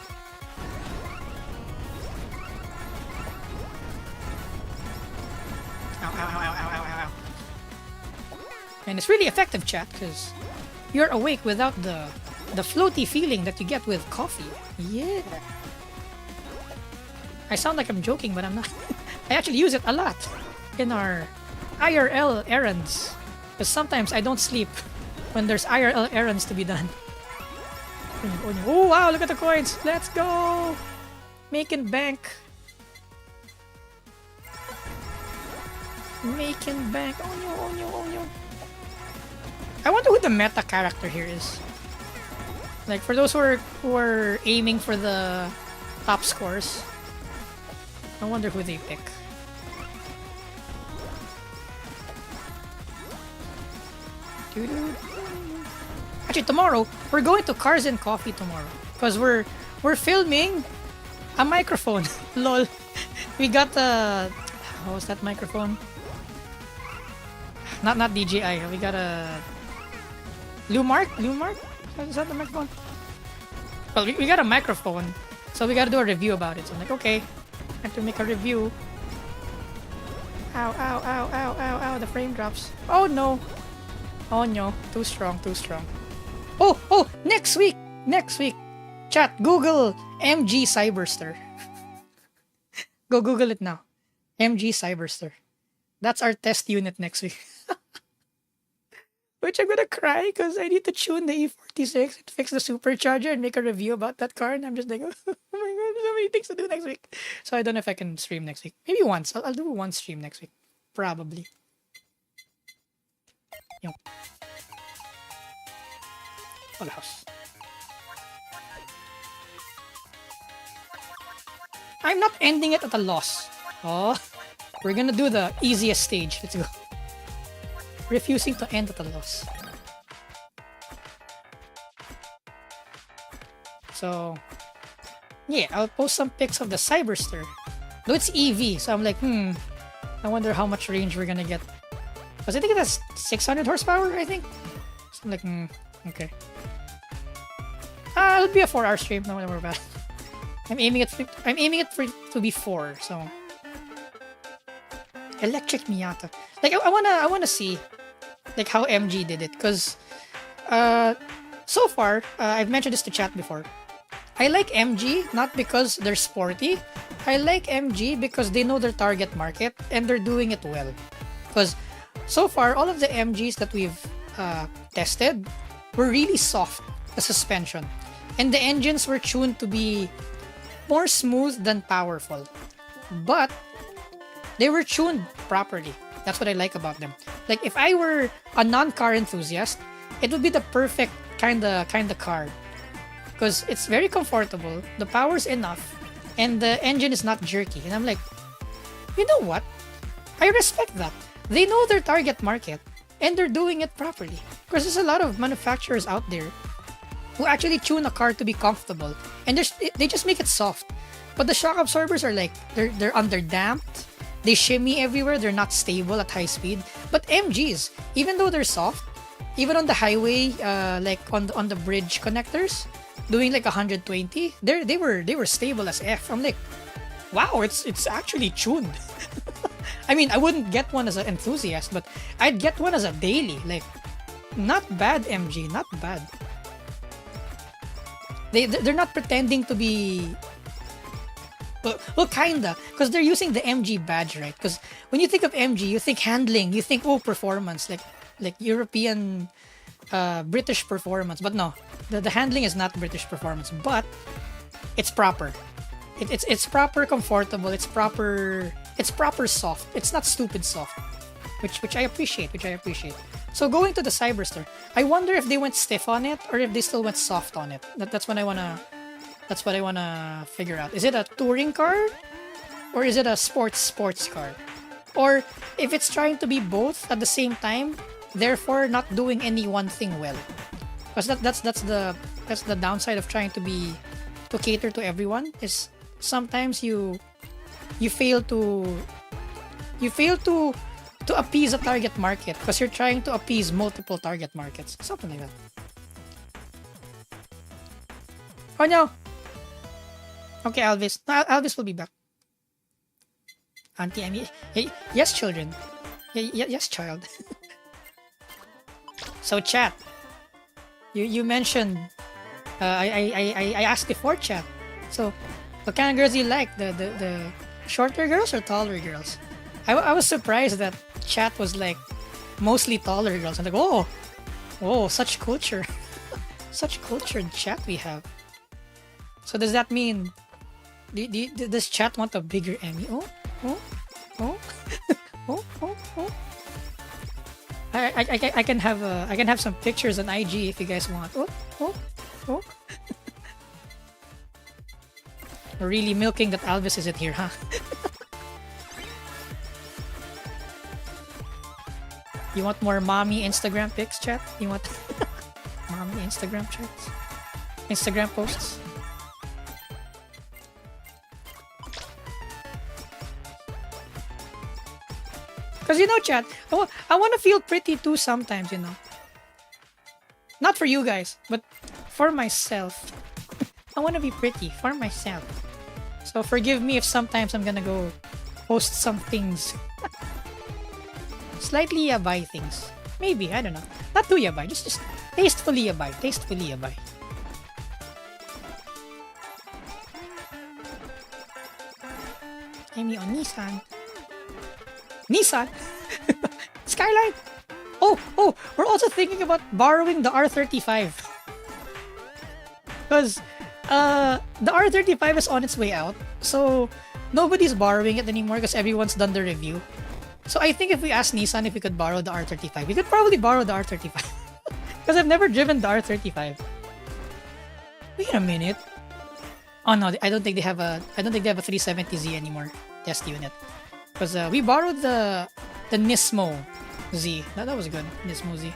Speaker 1: Ow, ow, ow, ow, ow, ow, ow. And it's really effective, chat, because you're awake without the floaty feeling that you get with coffee. Yeah. I sound like I'm joking, but I'm not. I actually use it a lot in our IRL errands. Because sometimes I don't sleep when there's IRL errands to be done. Oh wow, look at the coins! Let's go! Making bank. Making bank. Oh no, oh no, oh no. I wonder who the meta character here is. Like, for those who are aiming for the top scores, I wonder who they pick. Actually, tomorrow we're going to Cars and Coffee tomorrow because we're filming a microphone. Lol. We got a what was that microphone? Not DJI. We got a Lumark. Is that the microphone? Well, we got a microphone, so we gotta do a review about it. So I'm like, okay, I have to make a review. Ow, ow, ow, ow, ow, ow, the frame drops. Oh no. Oh no, too strong, too strong. Oh, next week. Chat, Google MG Cyberster. Go Google it now. MG Cyberster. That's our test unit next week. Which I'm gonna cry because I need to tune the E46 and fix the supercharger and make a review about that car. And I'm just like, oh my god, there's so many things to do next week. So I don't know if I can stream next week. Maybe once. I'll do one stream next week. Probably. Yo. Full house. I'm not ending it at a loss. Oh, we're gonna do the easiest stage. Let's go. Refusing to end at a loss. So, yeah, I'll post some pics of the Cyberster. Though it's EV, so I'm like, I wonder how much range we're gonna get. Because I think it has 600 horsepower, I think. So I'm like, okay. It'll be a 4-hour stream, no worry about it. I'm aiming it for it to be 4, so. Electric Miata. Like, I wanna see like how MG did it, because so far I've mentioned this to chat before. I like MG not because they're sporty. I like MG because they know their target market and they're doing it well. Because so far all of the MGs that we've tested were really soft, the suspension, and the engines were tuned to be more smooth than powerful, but they were tuned properly. That's what I like about them. Like, if I were a non-car enthusiast, it would be the perfect kind of car. Because it's very comfortable, the power's enough, and the engine is not jerky. And I'm like, you know what? I respect that. They know their target market, and they're doing it properly. Because there's a lot of manufacturers out there who actually tune a car to be comfortable, and they just make it soft. But the shock absorbers are like, they're under-damped. They shimmy everywhere, they're not stable at high speed. But MGs, even though they're soft, even on the highway, like on the bridge connectors, doing like 120, they were stable as F. I'm like, wow, it's actually tuned. I mean, I wouldn't get one as an enthusiast, but I'd get one as a daily. Like, not bad, MG, not bad. They're not pretending to be Well, kinda, because they're using the MG badge, right? Because when you think of MG, you think handling, you think performance, like European, British performance. But no, the handling is not British performance, but it's proper. It's proper, comfortable. It's proper soft. It's not stupid soft, which I appreciate. So going to the Cyberstore, I wonder if they went stiff on it or if they still went soft on it. That's what I wanna figure out. Is it a touring car, or is it a sports car, or if it's trying to be both at the same time, therefore not doing any one thing well. Because that's the downside of trying to cater to everyone, is sometimes you fail to appease a target market because you're trying to appease multiple target markets, something like that. Oh no. Okay, Alvis. No, Alvis will be back. Auntie Amy. Hey, yes, children. Yes, child. So, chat. You mentioned. I asked before, chat. So, what kind of girls do you like? The shorter girls or taller girls? I was surprised that chat was like mostly taller girls. I'm like, oh, such culture, such cultured chat we have. So does that mean does chat want a bigger Emmy? Oh, oh. I can have some pictures on IG if you guys want. Oh. We're really milking that Alvis isn't here, huh? You want more mommy Instagram pics, chat? You want mommy Instagram chats? Instagram posts? Because chat, I want to feel pretty too sometimes, Not for you guys, but for myself. I want to be pretty for myself. So forgive me if sometimes I'm gonna go post some things. Slightly yabai things. Maybe, I don't know. Not too yabai, just tastefully yabai. Tastefully yabai. Amy on Nissan. Skyline! Oh, we're also thinking about borrowing the R35. Because the R35 is on its way out. So nobody's borrowing it anymore because everyone's done the review. So I think if we ask Nissan if we could borrow the R35, we could probably borrow the R35. Because I've never driven the R35. Wait a minute. Oh no, I don't think they have a 370Z anymore test unit. Because we borrowed the Nismo Z. That was good. Nismo Z.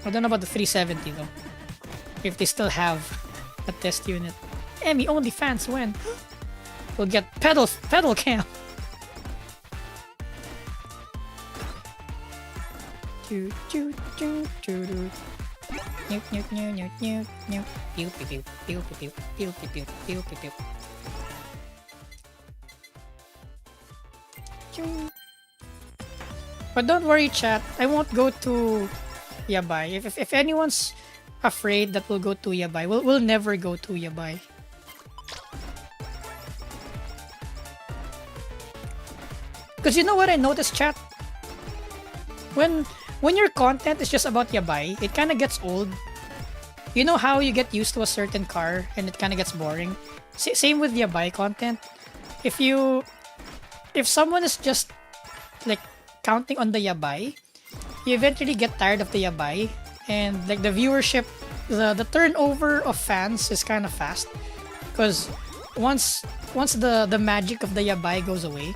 Speaker 1: I don't know about the 370 though. If they still have a test unit. Emmy only fans when we'll get pedal cam. Choo choo choo choo choo. Pew pew pew pew pew pew pew pew pew pew pew pew pew pew. But don't worry, chat. I won't go to Yabai. If anyone's afraid that we'll go to Yabai, we'll never go to Yabai. Because you know what I noticed, chat? When your content is just about Yabai, it kind of gets old. You know how you get used to a certain car and it kind of gets boring? Same with Yabai content. If someone is just like counting on the Yabai, you eventually get tired of the Yabai, and like the viewership, the turnover of fans is kind of fast. Because once the magic of the Yabai goes away,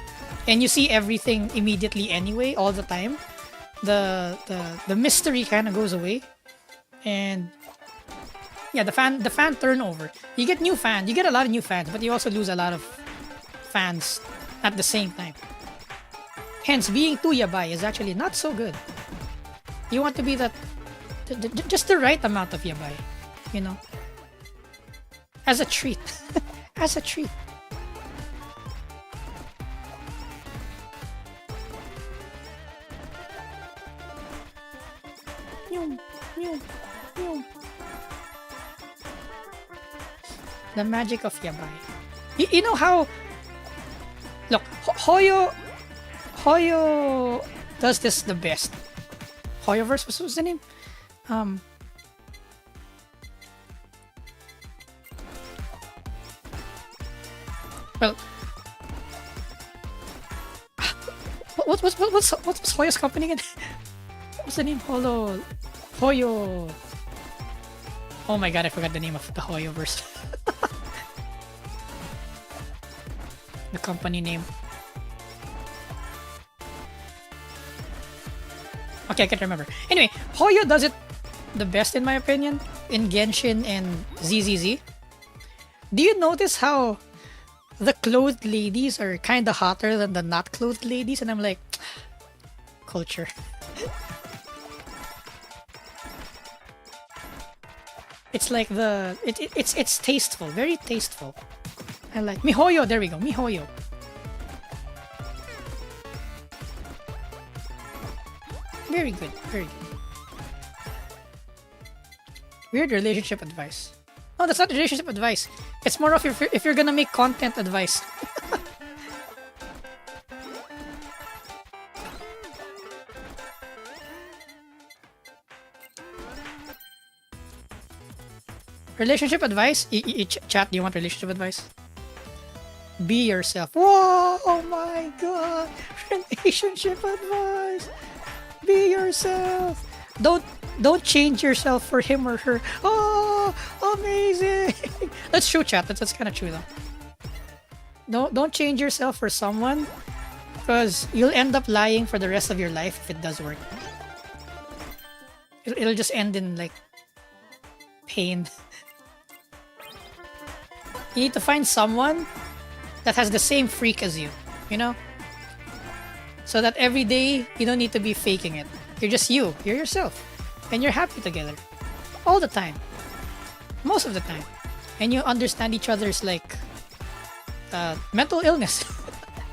Speaker 1: and you see everything immediately anyway, all the time, the mystery kind of goes away, and yeah, the fan turnover. You get a lot of new fans, but you also lose a lot of fans at the same time. Hence, being too yabai is actually not so good. You want to be just the right amount of yabai, as a treat, as a treat. The magic of yabai. You know how? Look, Hoyo does this the best. Hoyoverse was the name? Um. Well, what's Hoyo's company again? What's the name? Hoyo. Oh my god, I forgot the name of the Hoyoverse. The company name. Okay, I can't remember. Anyway, Hoyo does it the best in my opinion in Genshin and ZZZ. Do you notice how the clothed ladies are kind of hotter than the not clothed ladies? And I'm like, culture. It's like it's tasteful, very tasteful. I like Mihoyo. There we go, Mihoyo. Very good, very good. Weird relationship advice. No, that's not relationship advice. It's more of if you're gonna make content advice. Relationship advice? Chat, do you want relationship advice? Be yourself. Whoa! Oh my god! Relationship advice! Be yourself! Don't change yourself for him or her. Oh! Amazing! That's true, chat. That's kind of true though. Don't change yourself for someone, because you'll end up lying for the rest of your life if it does work. It'll just end in like pain. You need to find someone that has the same freak as you, you know? So that every day, you don't need to be faking it. You're just you. You're yourself. And you're happy together. All the time. Most of the time. And you understand each other's, like, mental illness.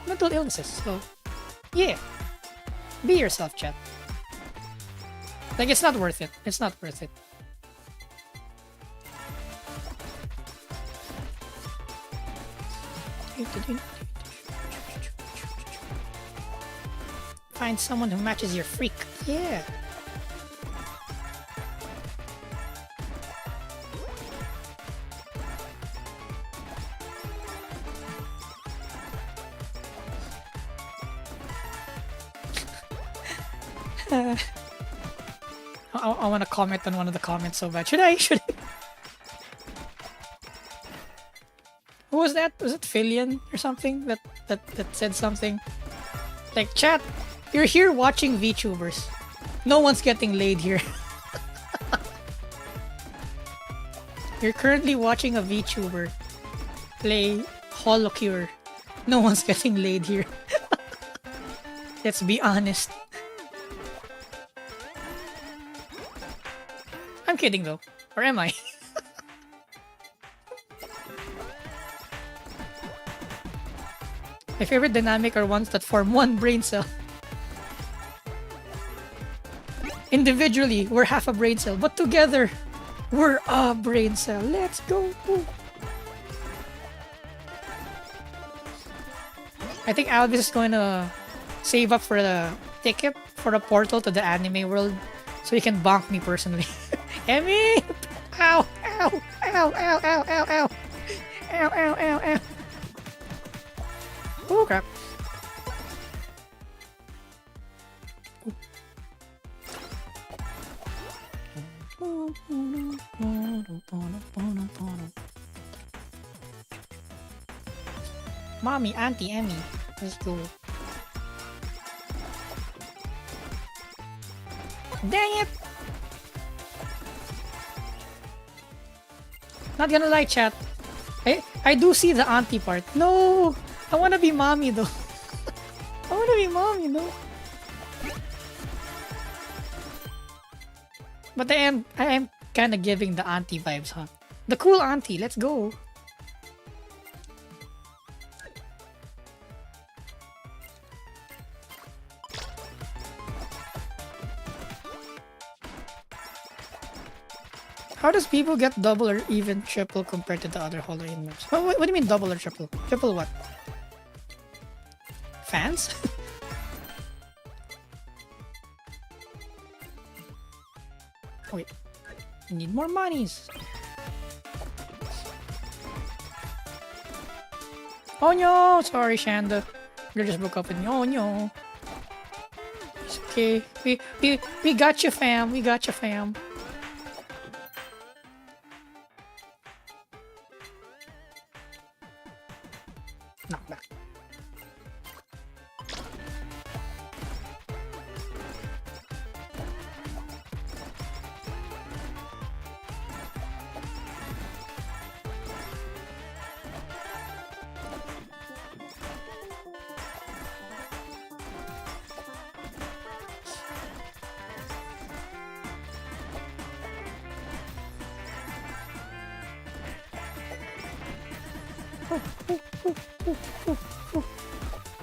Speaker 1: Mental illnesses. So, yeah. Be yourself, chat. Like, it's not worth it. It's not worth it. Find someone who matches your freak. Yeah. I want to comment on one of the comments so bad. Should I? Who was that? Was it Filian or something that said something? Like, chat, you're here watching VTubers. No one's getting laid here. You're currently watching a VTuber play HoloCure. No one's getting laid here. Let's be honest. I'm kidding though. Or am I? My favorite dynamic are ones that form one brain cell. Individually, we're half a brain cell, but together, we're a brain cell. Let's go! I think Albus is going to save up for the ticket for a portal to the anime world so he can bonk me personally. Emmy! Ow! Ow! Ow! Ow! Ow! Ow! Ow! Ow! Ow! Ow! Ow! Oh crap. Mommy, Auntie Emmy. Let's go. Dang it! Not gonna lie, chat. I do see the auntie part. No! I wanna be mommy though. I wanna be mommy though. But I am kinda giving the auntie vibes, huh? The cool auntie, let's go. How does people get double or even triple compared to the other Holo inmates? What do you mean double or triple? Triple what? Fans? Wait. I need more monies. Oh no! Sorry, Shanda. You just broke up with me. Oh no. It's okay. We got you, fam. We got you, fam. Knock back.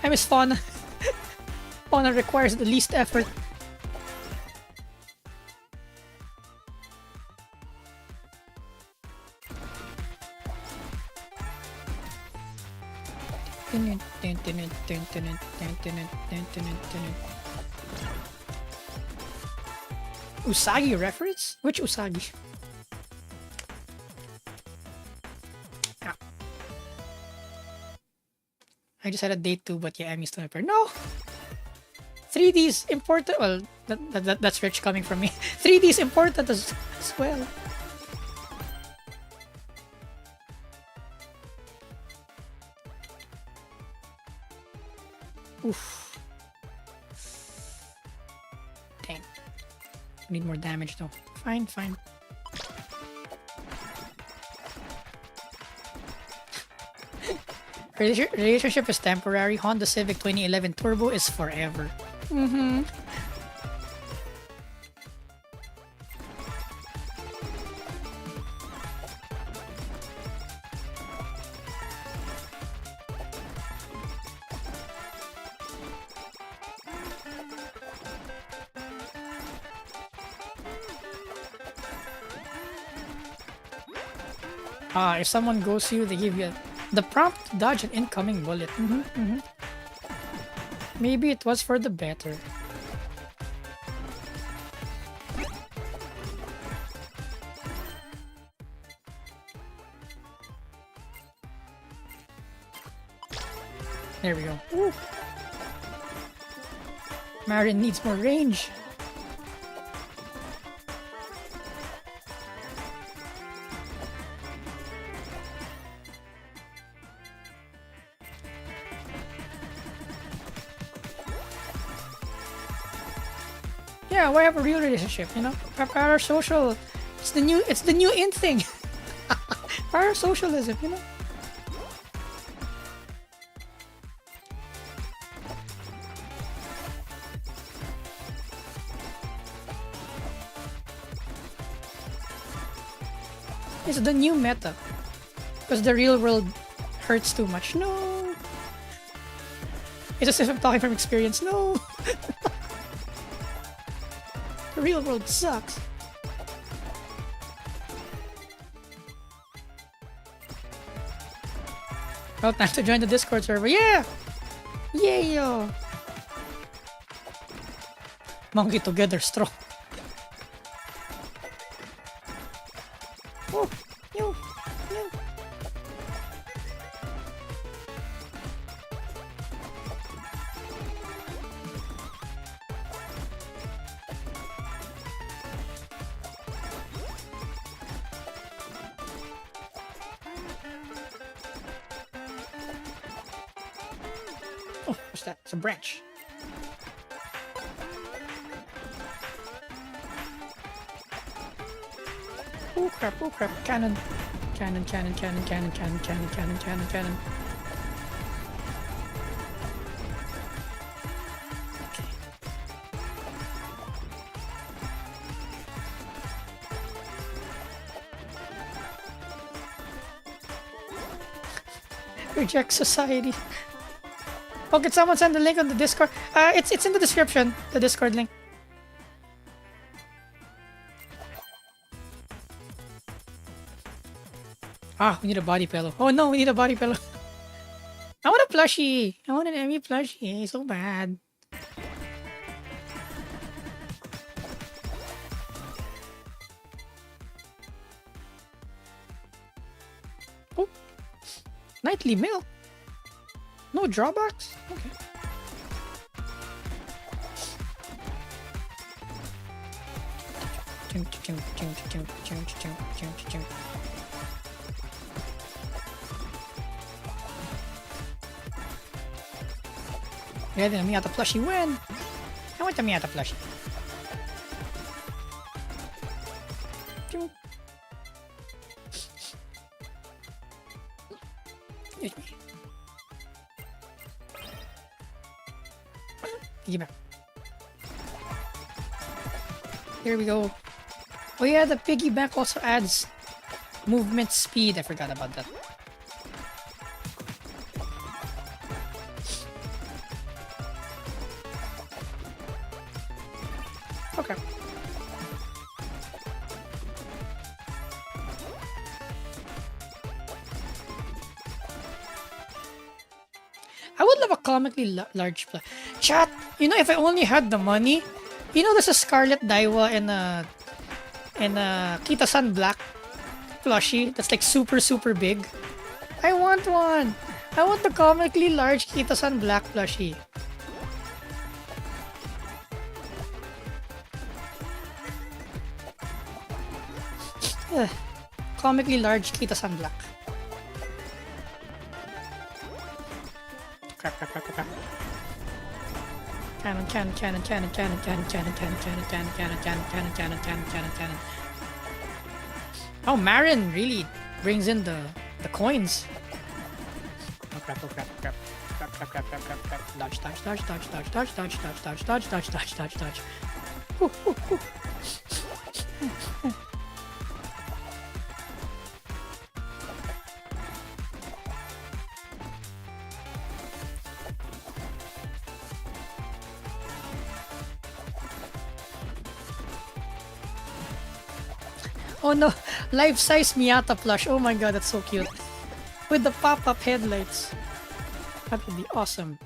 Speaker 1: I miss Fauna. Fauna requires the least effort. Usagi reference? Which Usagi? I just had a date too, but yeah, I'm used to my pair. No! 3D is important. Well, that's rich coming from me. 3D is important as well. Oof. Dang. Need more damage though. Fine, fine. Relationship is temporary. Honda Civic 2011 Turbo is forever. Mm-hmm. If someone goes you, they give you the prompt to dodge an incoming bullet. Maybe it was for the better. There we go. Woo. Marin needs more range. Yeah, why have a real relationship, you know? Parasocial. It's the new in thing. Parasocialism, you know? It's the new meta. Because the real world hurts too much. No. It's as if I'm talking from experience. No. The real world sucks. Well, time to join the Discord server. Yeah! Yeah! Monkey together strong. Oh, yo. Oh, what's that? It's a branch. Oh crap, cannon. Cannon. Reject society. Oh, can someone send the link on the Discord? It's in the description, the Discord link. Ah, we need a body pillow. Oh no, we need a body pillow. I want a plushie. I want an Emmy plushie. So bad. Oh, nightly milk. No drawbacks. Okay. Yeah, then Miata plushie win. I want the Miata plushie. Excuse me. Piggyback. Here we go. Oh yeah, the piggyback also adds movement speed. I forgot about that. Okay. I would love a comically large chat. You know, if I only had the money, you know, there's a Scarlet Daiwa and a Kita-san Black plushie that's like super big. I want one. I want the comically large Kita-san Black plushie. Comically large Kita-san Black. Crap. Cannon. Oh, Marin really brings in the coins. Oh crap. Dodge. Oh no, life-size Miata plush. Oh my god, that's so cute. With the pop-up headlights. That would be awesome.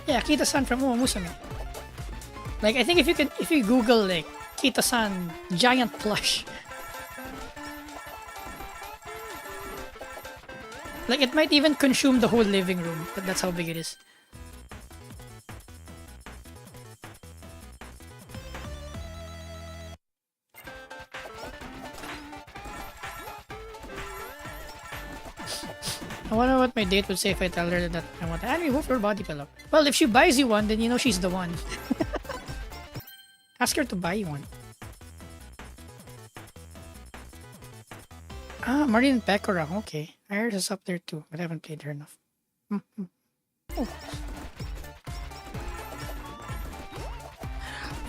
Speaker 1: Yeah, Kita-san from Uma Musume. Like, I think if you Google like Kita-san giant plush, like it might even consume the whole living room. But that's how big it is. I wonder what my date would say if I tell her that I want to move her body pillow. Well, if she buys you one, then you know she's the one. Ask her to buy you one. Ah, Marin Pekora. Okay. I heard us up there too, but I haven't played her enough. Oh.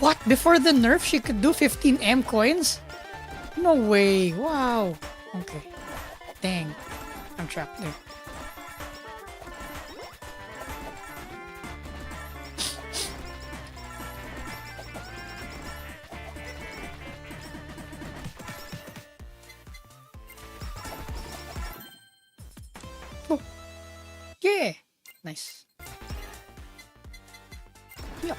Speaker 1: What? Before the nerf, she could do 15M coins? No way. Wow. Okay. Dang. I'm trapped there. Oh. Yeah. Nice. Yeah.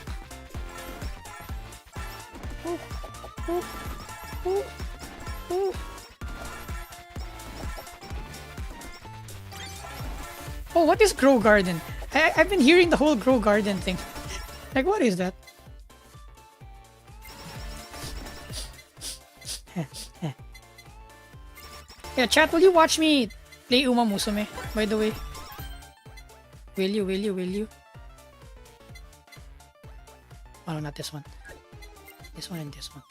Speaker 1: Oh, what is Grow Garden? I've been hearing the whole Grow Garden thing. Like, what is that? Yeah, chat, will you watch me play Uma Musume, by the way? Will you? Oh, no, not this one. This one and this one.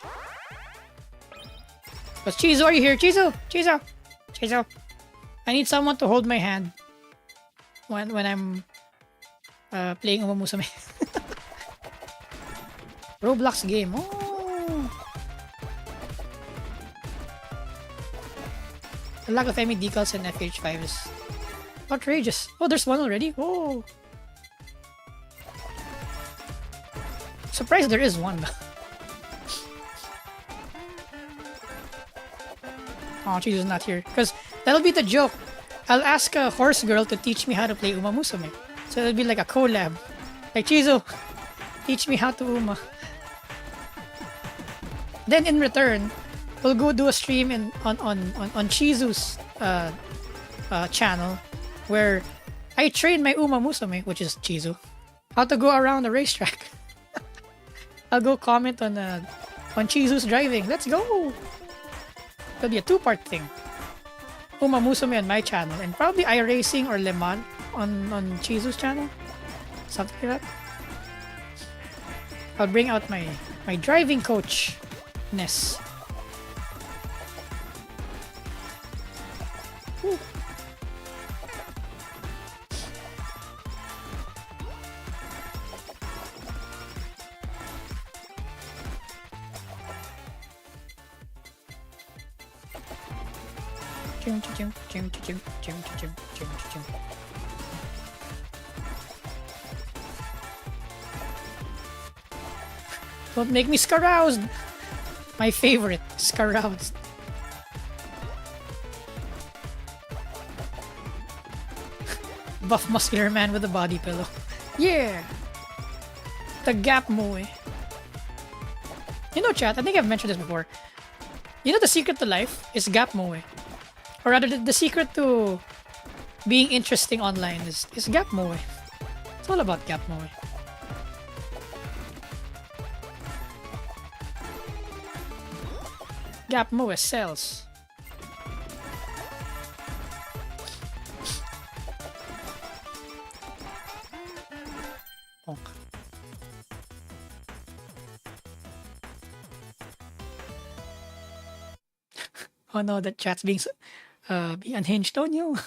Speaker 1: But Chizu, are you here? Chizu! Chizu! Chizu! I need someone to hold my hand when I'm playing Uma Musume. Roblox game. Oh! The lack of any decals in FH5 is outrageous. Oh, there's one already? Oh! Surprised there is one. Oh, Chizu's not here. Because that'll be the joke. I'll ask a horse girl to teach me how to play Uma Musume. So it'll be like a collab. Like, Chizu, teach me how to Uma. Then in return, we'll go do a stream on Chizu's channel where I train my Uma Musume, which is Chizu, how to go around the racetrack. I'll go comment on Chizu's driving. Let's go! It'll be a two-part thing. Uma Musume on my channel and probably iRacing or Le Mans on Chizu's channel. Something like that. I'll bring out my driving coach-ness. Ooh. Don't make me scaroused. My favorite, scaroused. Buff muscular man with a body pillow. Yeah! The gap moe. You know, chat, I think I've mentioned this before. You know the secret to life is gap moe. Or rather, the secret to being interesting online is gap moe. It's all about gap moe. Gap moe sells. Honk. Oh no, that chat's being unhinged on you.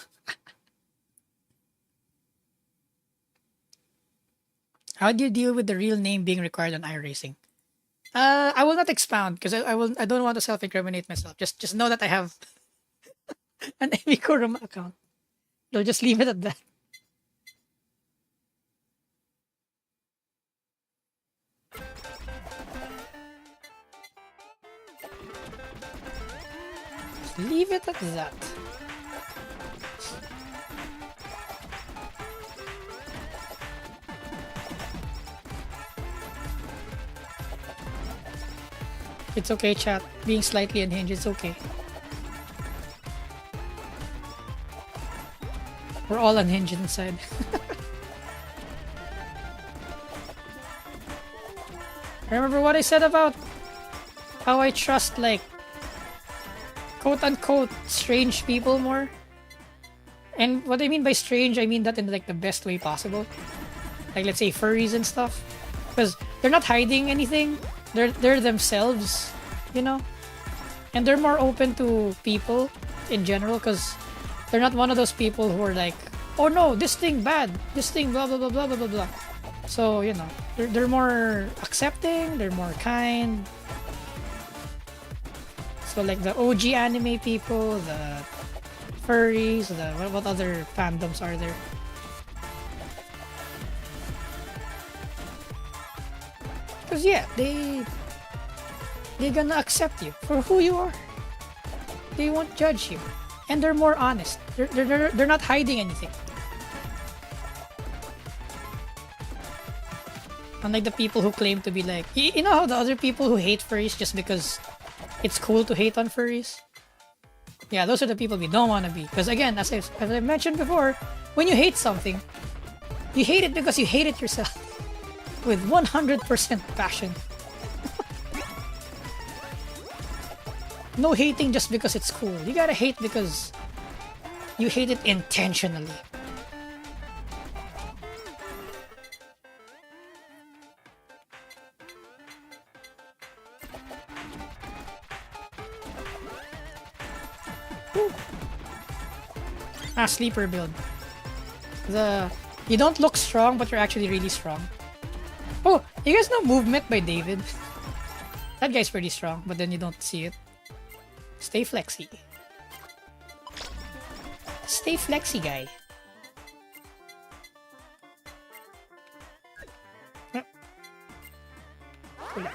Speaker 1: How do you deal with the real name being required on iRacing? I will not expound because I don't want to self-incriminate myself. Just know that I have an Emi Kuruma account. I'll just leave it at that. Leave it at that. It's okay, chat. Being slightly unhinged, it's okay. We're all unhinged inside. Remember what I said about how I trust, like, quote-unquote strange people more? And what I mean by strange, I mean that in like the best way possible. Like, let's say furries and stuff. Because they're not hiding anything. They're themselves, you know? And they're more open to people in general because they're not one of those people who are like, oh no, this thing bad, this thing blah blah blah blah blah blah blah. So, you know, they're more accepting, they're more kind. So like the OG anime people, the furries, what other fandoms are there? Because yeah, they're gonna accept you for who you are. They won't judge you, and they're more honest. They're not hiding anything. Unlike the people who claim to be like, you know how the other people who hate furries just because it's cool to hate on furries? Yeah, those are the people we don't want to be. Because again, as I mentioned before, when you hate something, you hate it because you hate it yourself. With 100% passion. No hating just because it's cool. You gotta hate because you hate it intentionally. Woo. Ah, sleeper build. You don't look strong, but you're actually really strong. Oh, you guys know Movement by David? That guy's pretty strong, but then you don't see it. Stay flexy. Stay flexy, guy. Wala.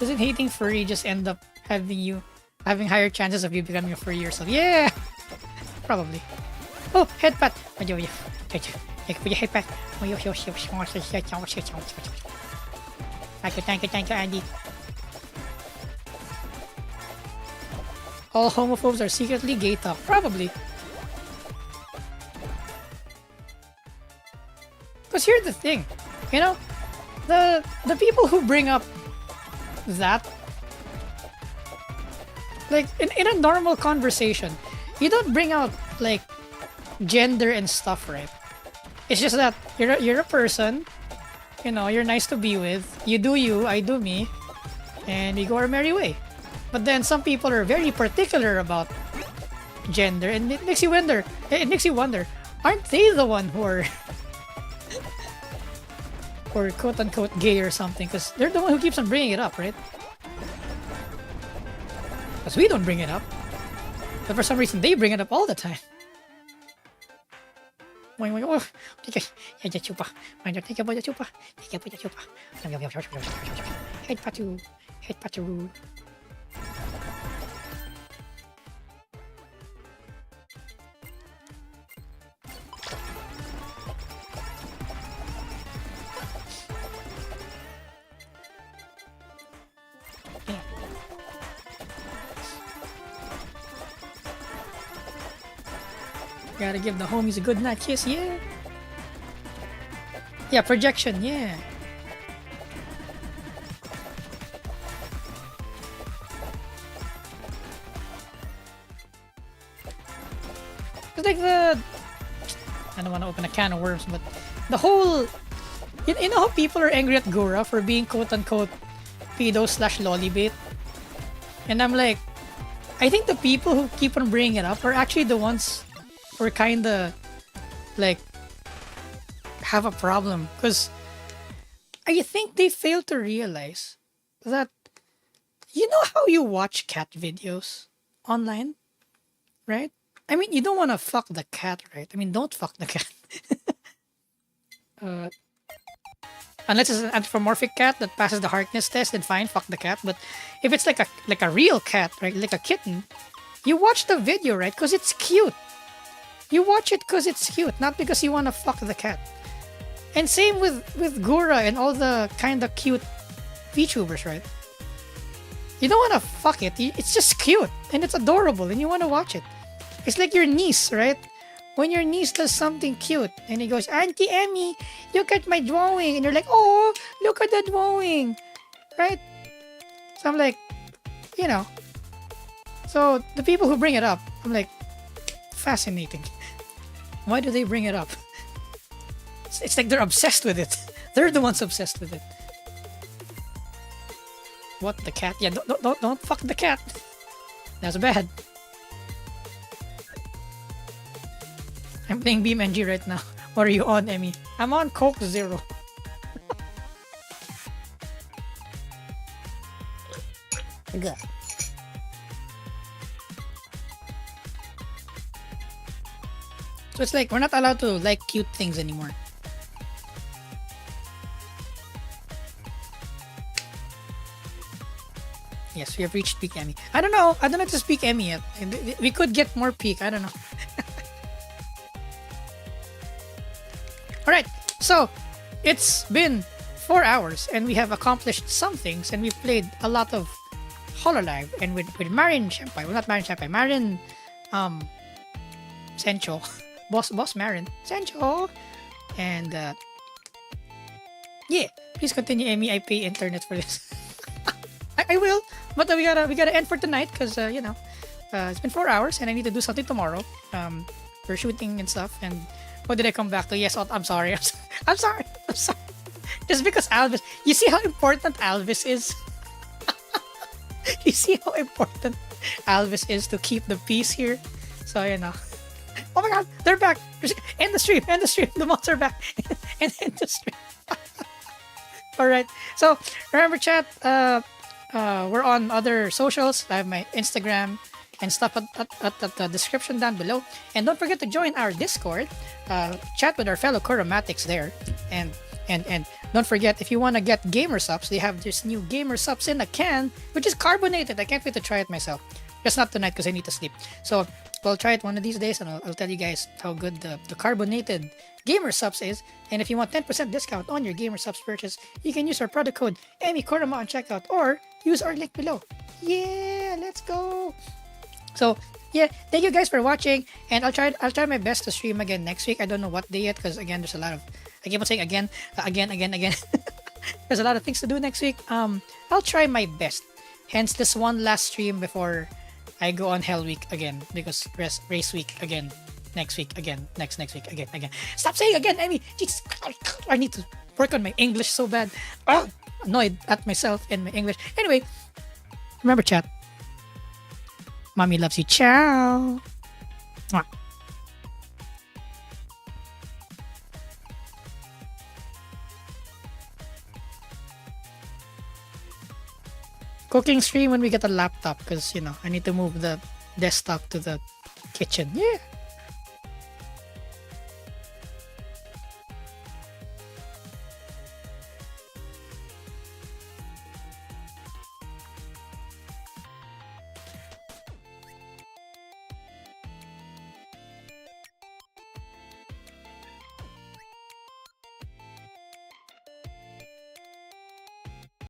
Speaker 1: Doesn't hating furry just end up having higher chances of you becoming a furry yourself? Yeah, probably. Oh, head pat. Thank you for your head pat. Thank you, Andy. All homophobes are secretly gay talk. Probably. Because here's the thing, you know, the people who bring up that, like in a normal conversation, you don't bring out like gender and stuff, right? It's just that you're a person, you know, you're nice to be with. You do you, I do me, and we go our merry way. But then some people are very particular about gender, and it makes you wonder. Aren't they the one who are or quote unquote gay or something? Because they're the one who keeps on bringing it up, right? Because we don't bring it up, but for some reason they bring it up all the time. Head patu. Gotta give the homies a good night kiss, yeah. Yeah, projection, yeah. It's like I don't want to open a can of worms, but the whole... You know how people are angry at Gura for being quote-unquote pedo/lollybait? And I'm like, I think the people who keep on bringing it up are actually the ones who are kinda, like, have a problem. Because I think they fail to realize that, you know how you watch cat videos online? Right? I mean, you don't want to fuck the cat, right? I mean, don't fuck the cat. Unless it's an anthropomorphic cat that passes the hardness test, then fine, fuck the cat. But if it's like a real cat, right, like a kitten, you watch the video, right, because it's cute. You watch it because it's cute, not because you want to fuck the cat. And same with Gura and all the kind of cute VTubers, right? You don't want to fuck it. It's just cute and it's adorable, and you want to watch it. It's like your niece, right? When your niece does something cute and he goes, Auntie Emmy, look at my drawing. And you're like, oh, look at that drawing. Right? So I'm like, you know. So the people who bring it up, I'm like, fascinating. Why do they bring it up? It's like they're obsessed with it. They're the ones obsessed with it. What, the cat? Yeah, don't fuck the cat. That's bad. I'm playing BeamNG right now. What are you on, Emmy? I'm on Coke Zero. Good. So it's like we're not allowed to like cute things anymore. Yes, we have reached peak Emmy. I don't know if it's peak Emmy yet. We could get more peak. I don't know. Alright, so it's been 4 hours and we have accomplished some things, and we've played a lot of HoloLive and with Marin Senpai. Well, not Marin Senpai, Marin Sencho. Boss Marin Sencho. And yeah, please continue, Emmy. I pay internet for this. I will, but we gotta end for tonight because you know, It's been 4 hours, and I need to do something tomorrow. For shooting and stuff. And what did I come back to? Yes, I'm sorry. I'm sorry. I'm sorry. Just because Alvis, you see how important Alvis is. You see how important Alvis is to keep the peace here. So you know. Oh my God, they're back. End the stream. End the stream. The mods are back. And end the stream. All right. So remember, chat. We're on other socials. I have my Instagram and stuff at the description down below. And don't forget to join our Discord. Chat with our fellow Kuromatics there. And don't forget, if you want to get gamer subs, they have this new gamer subs in a can, which is carbonated. I can't wait to try it myself. Just not tonight because I need to sleep. So we'll try it one of these days, and I'll tell you guys how good the carbonated gamer subs is. And if you want 10% discount on your gamer subs purchase, you can use our product code EmiKoroma on checkout, or use our link below. Yeah, let's go. So yeah, thank you guys for watching, and I'll try my best to stream again next week. I don't know what day yet, because again, there's a lot of, I keep on saying again. There's a lot of things to do next week. I'll try my best. Hence this one last stream before I go on Hell Week again, because race week again next week again, next week again. Stop saying again, Emmy. Jesus, I need to work on my English so bad. Annoyed at myself and my English. Anyway, remember, chat. Mommy loves you. Ciao. Mwah. Cooking stream when we get a laptop, because you know I need to move the desktop to the kitchen. Yeah.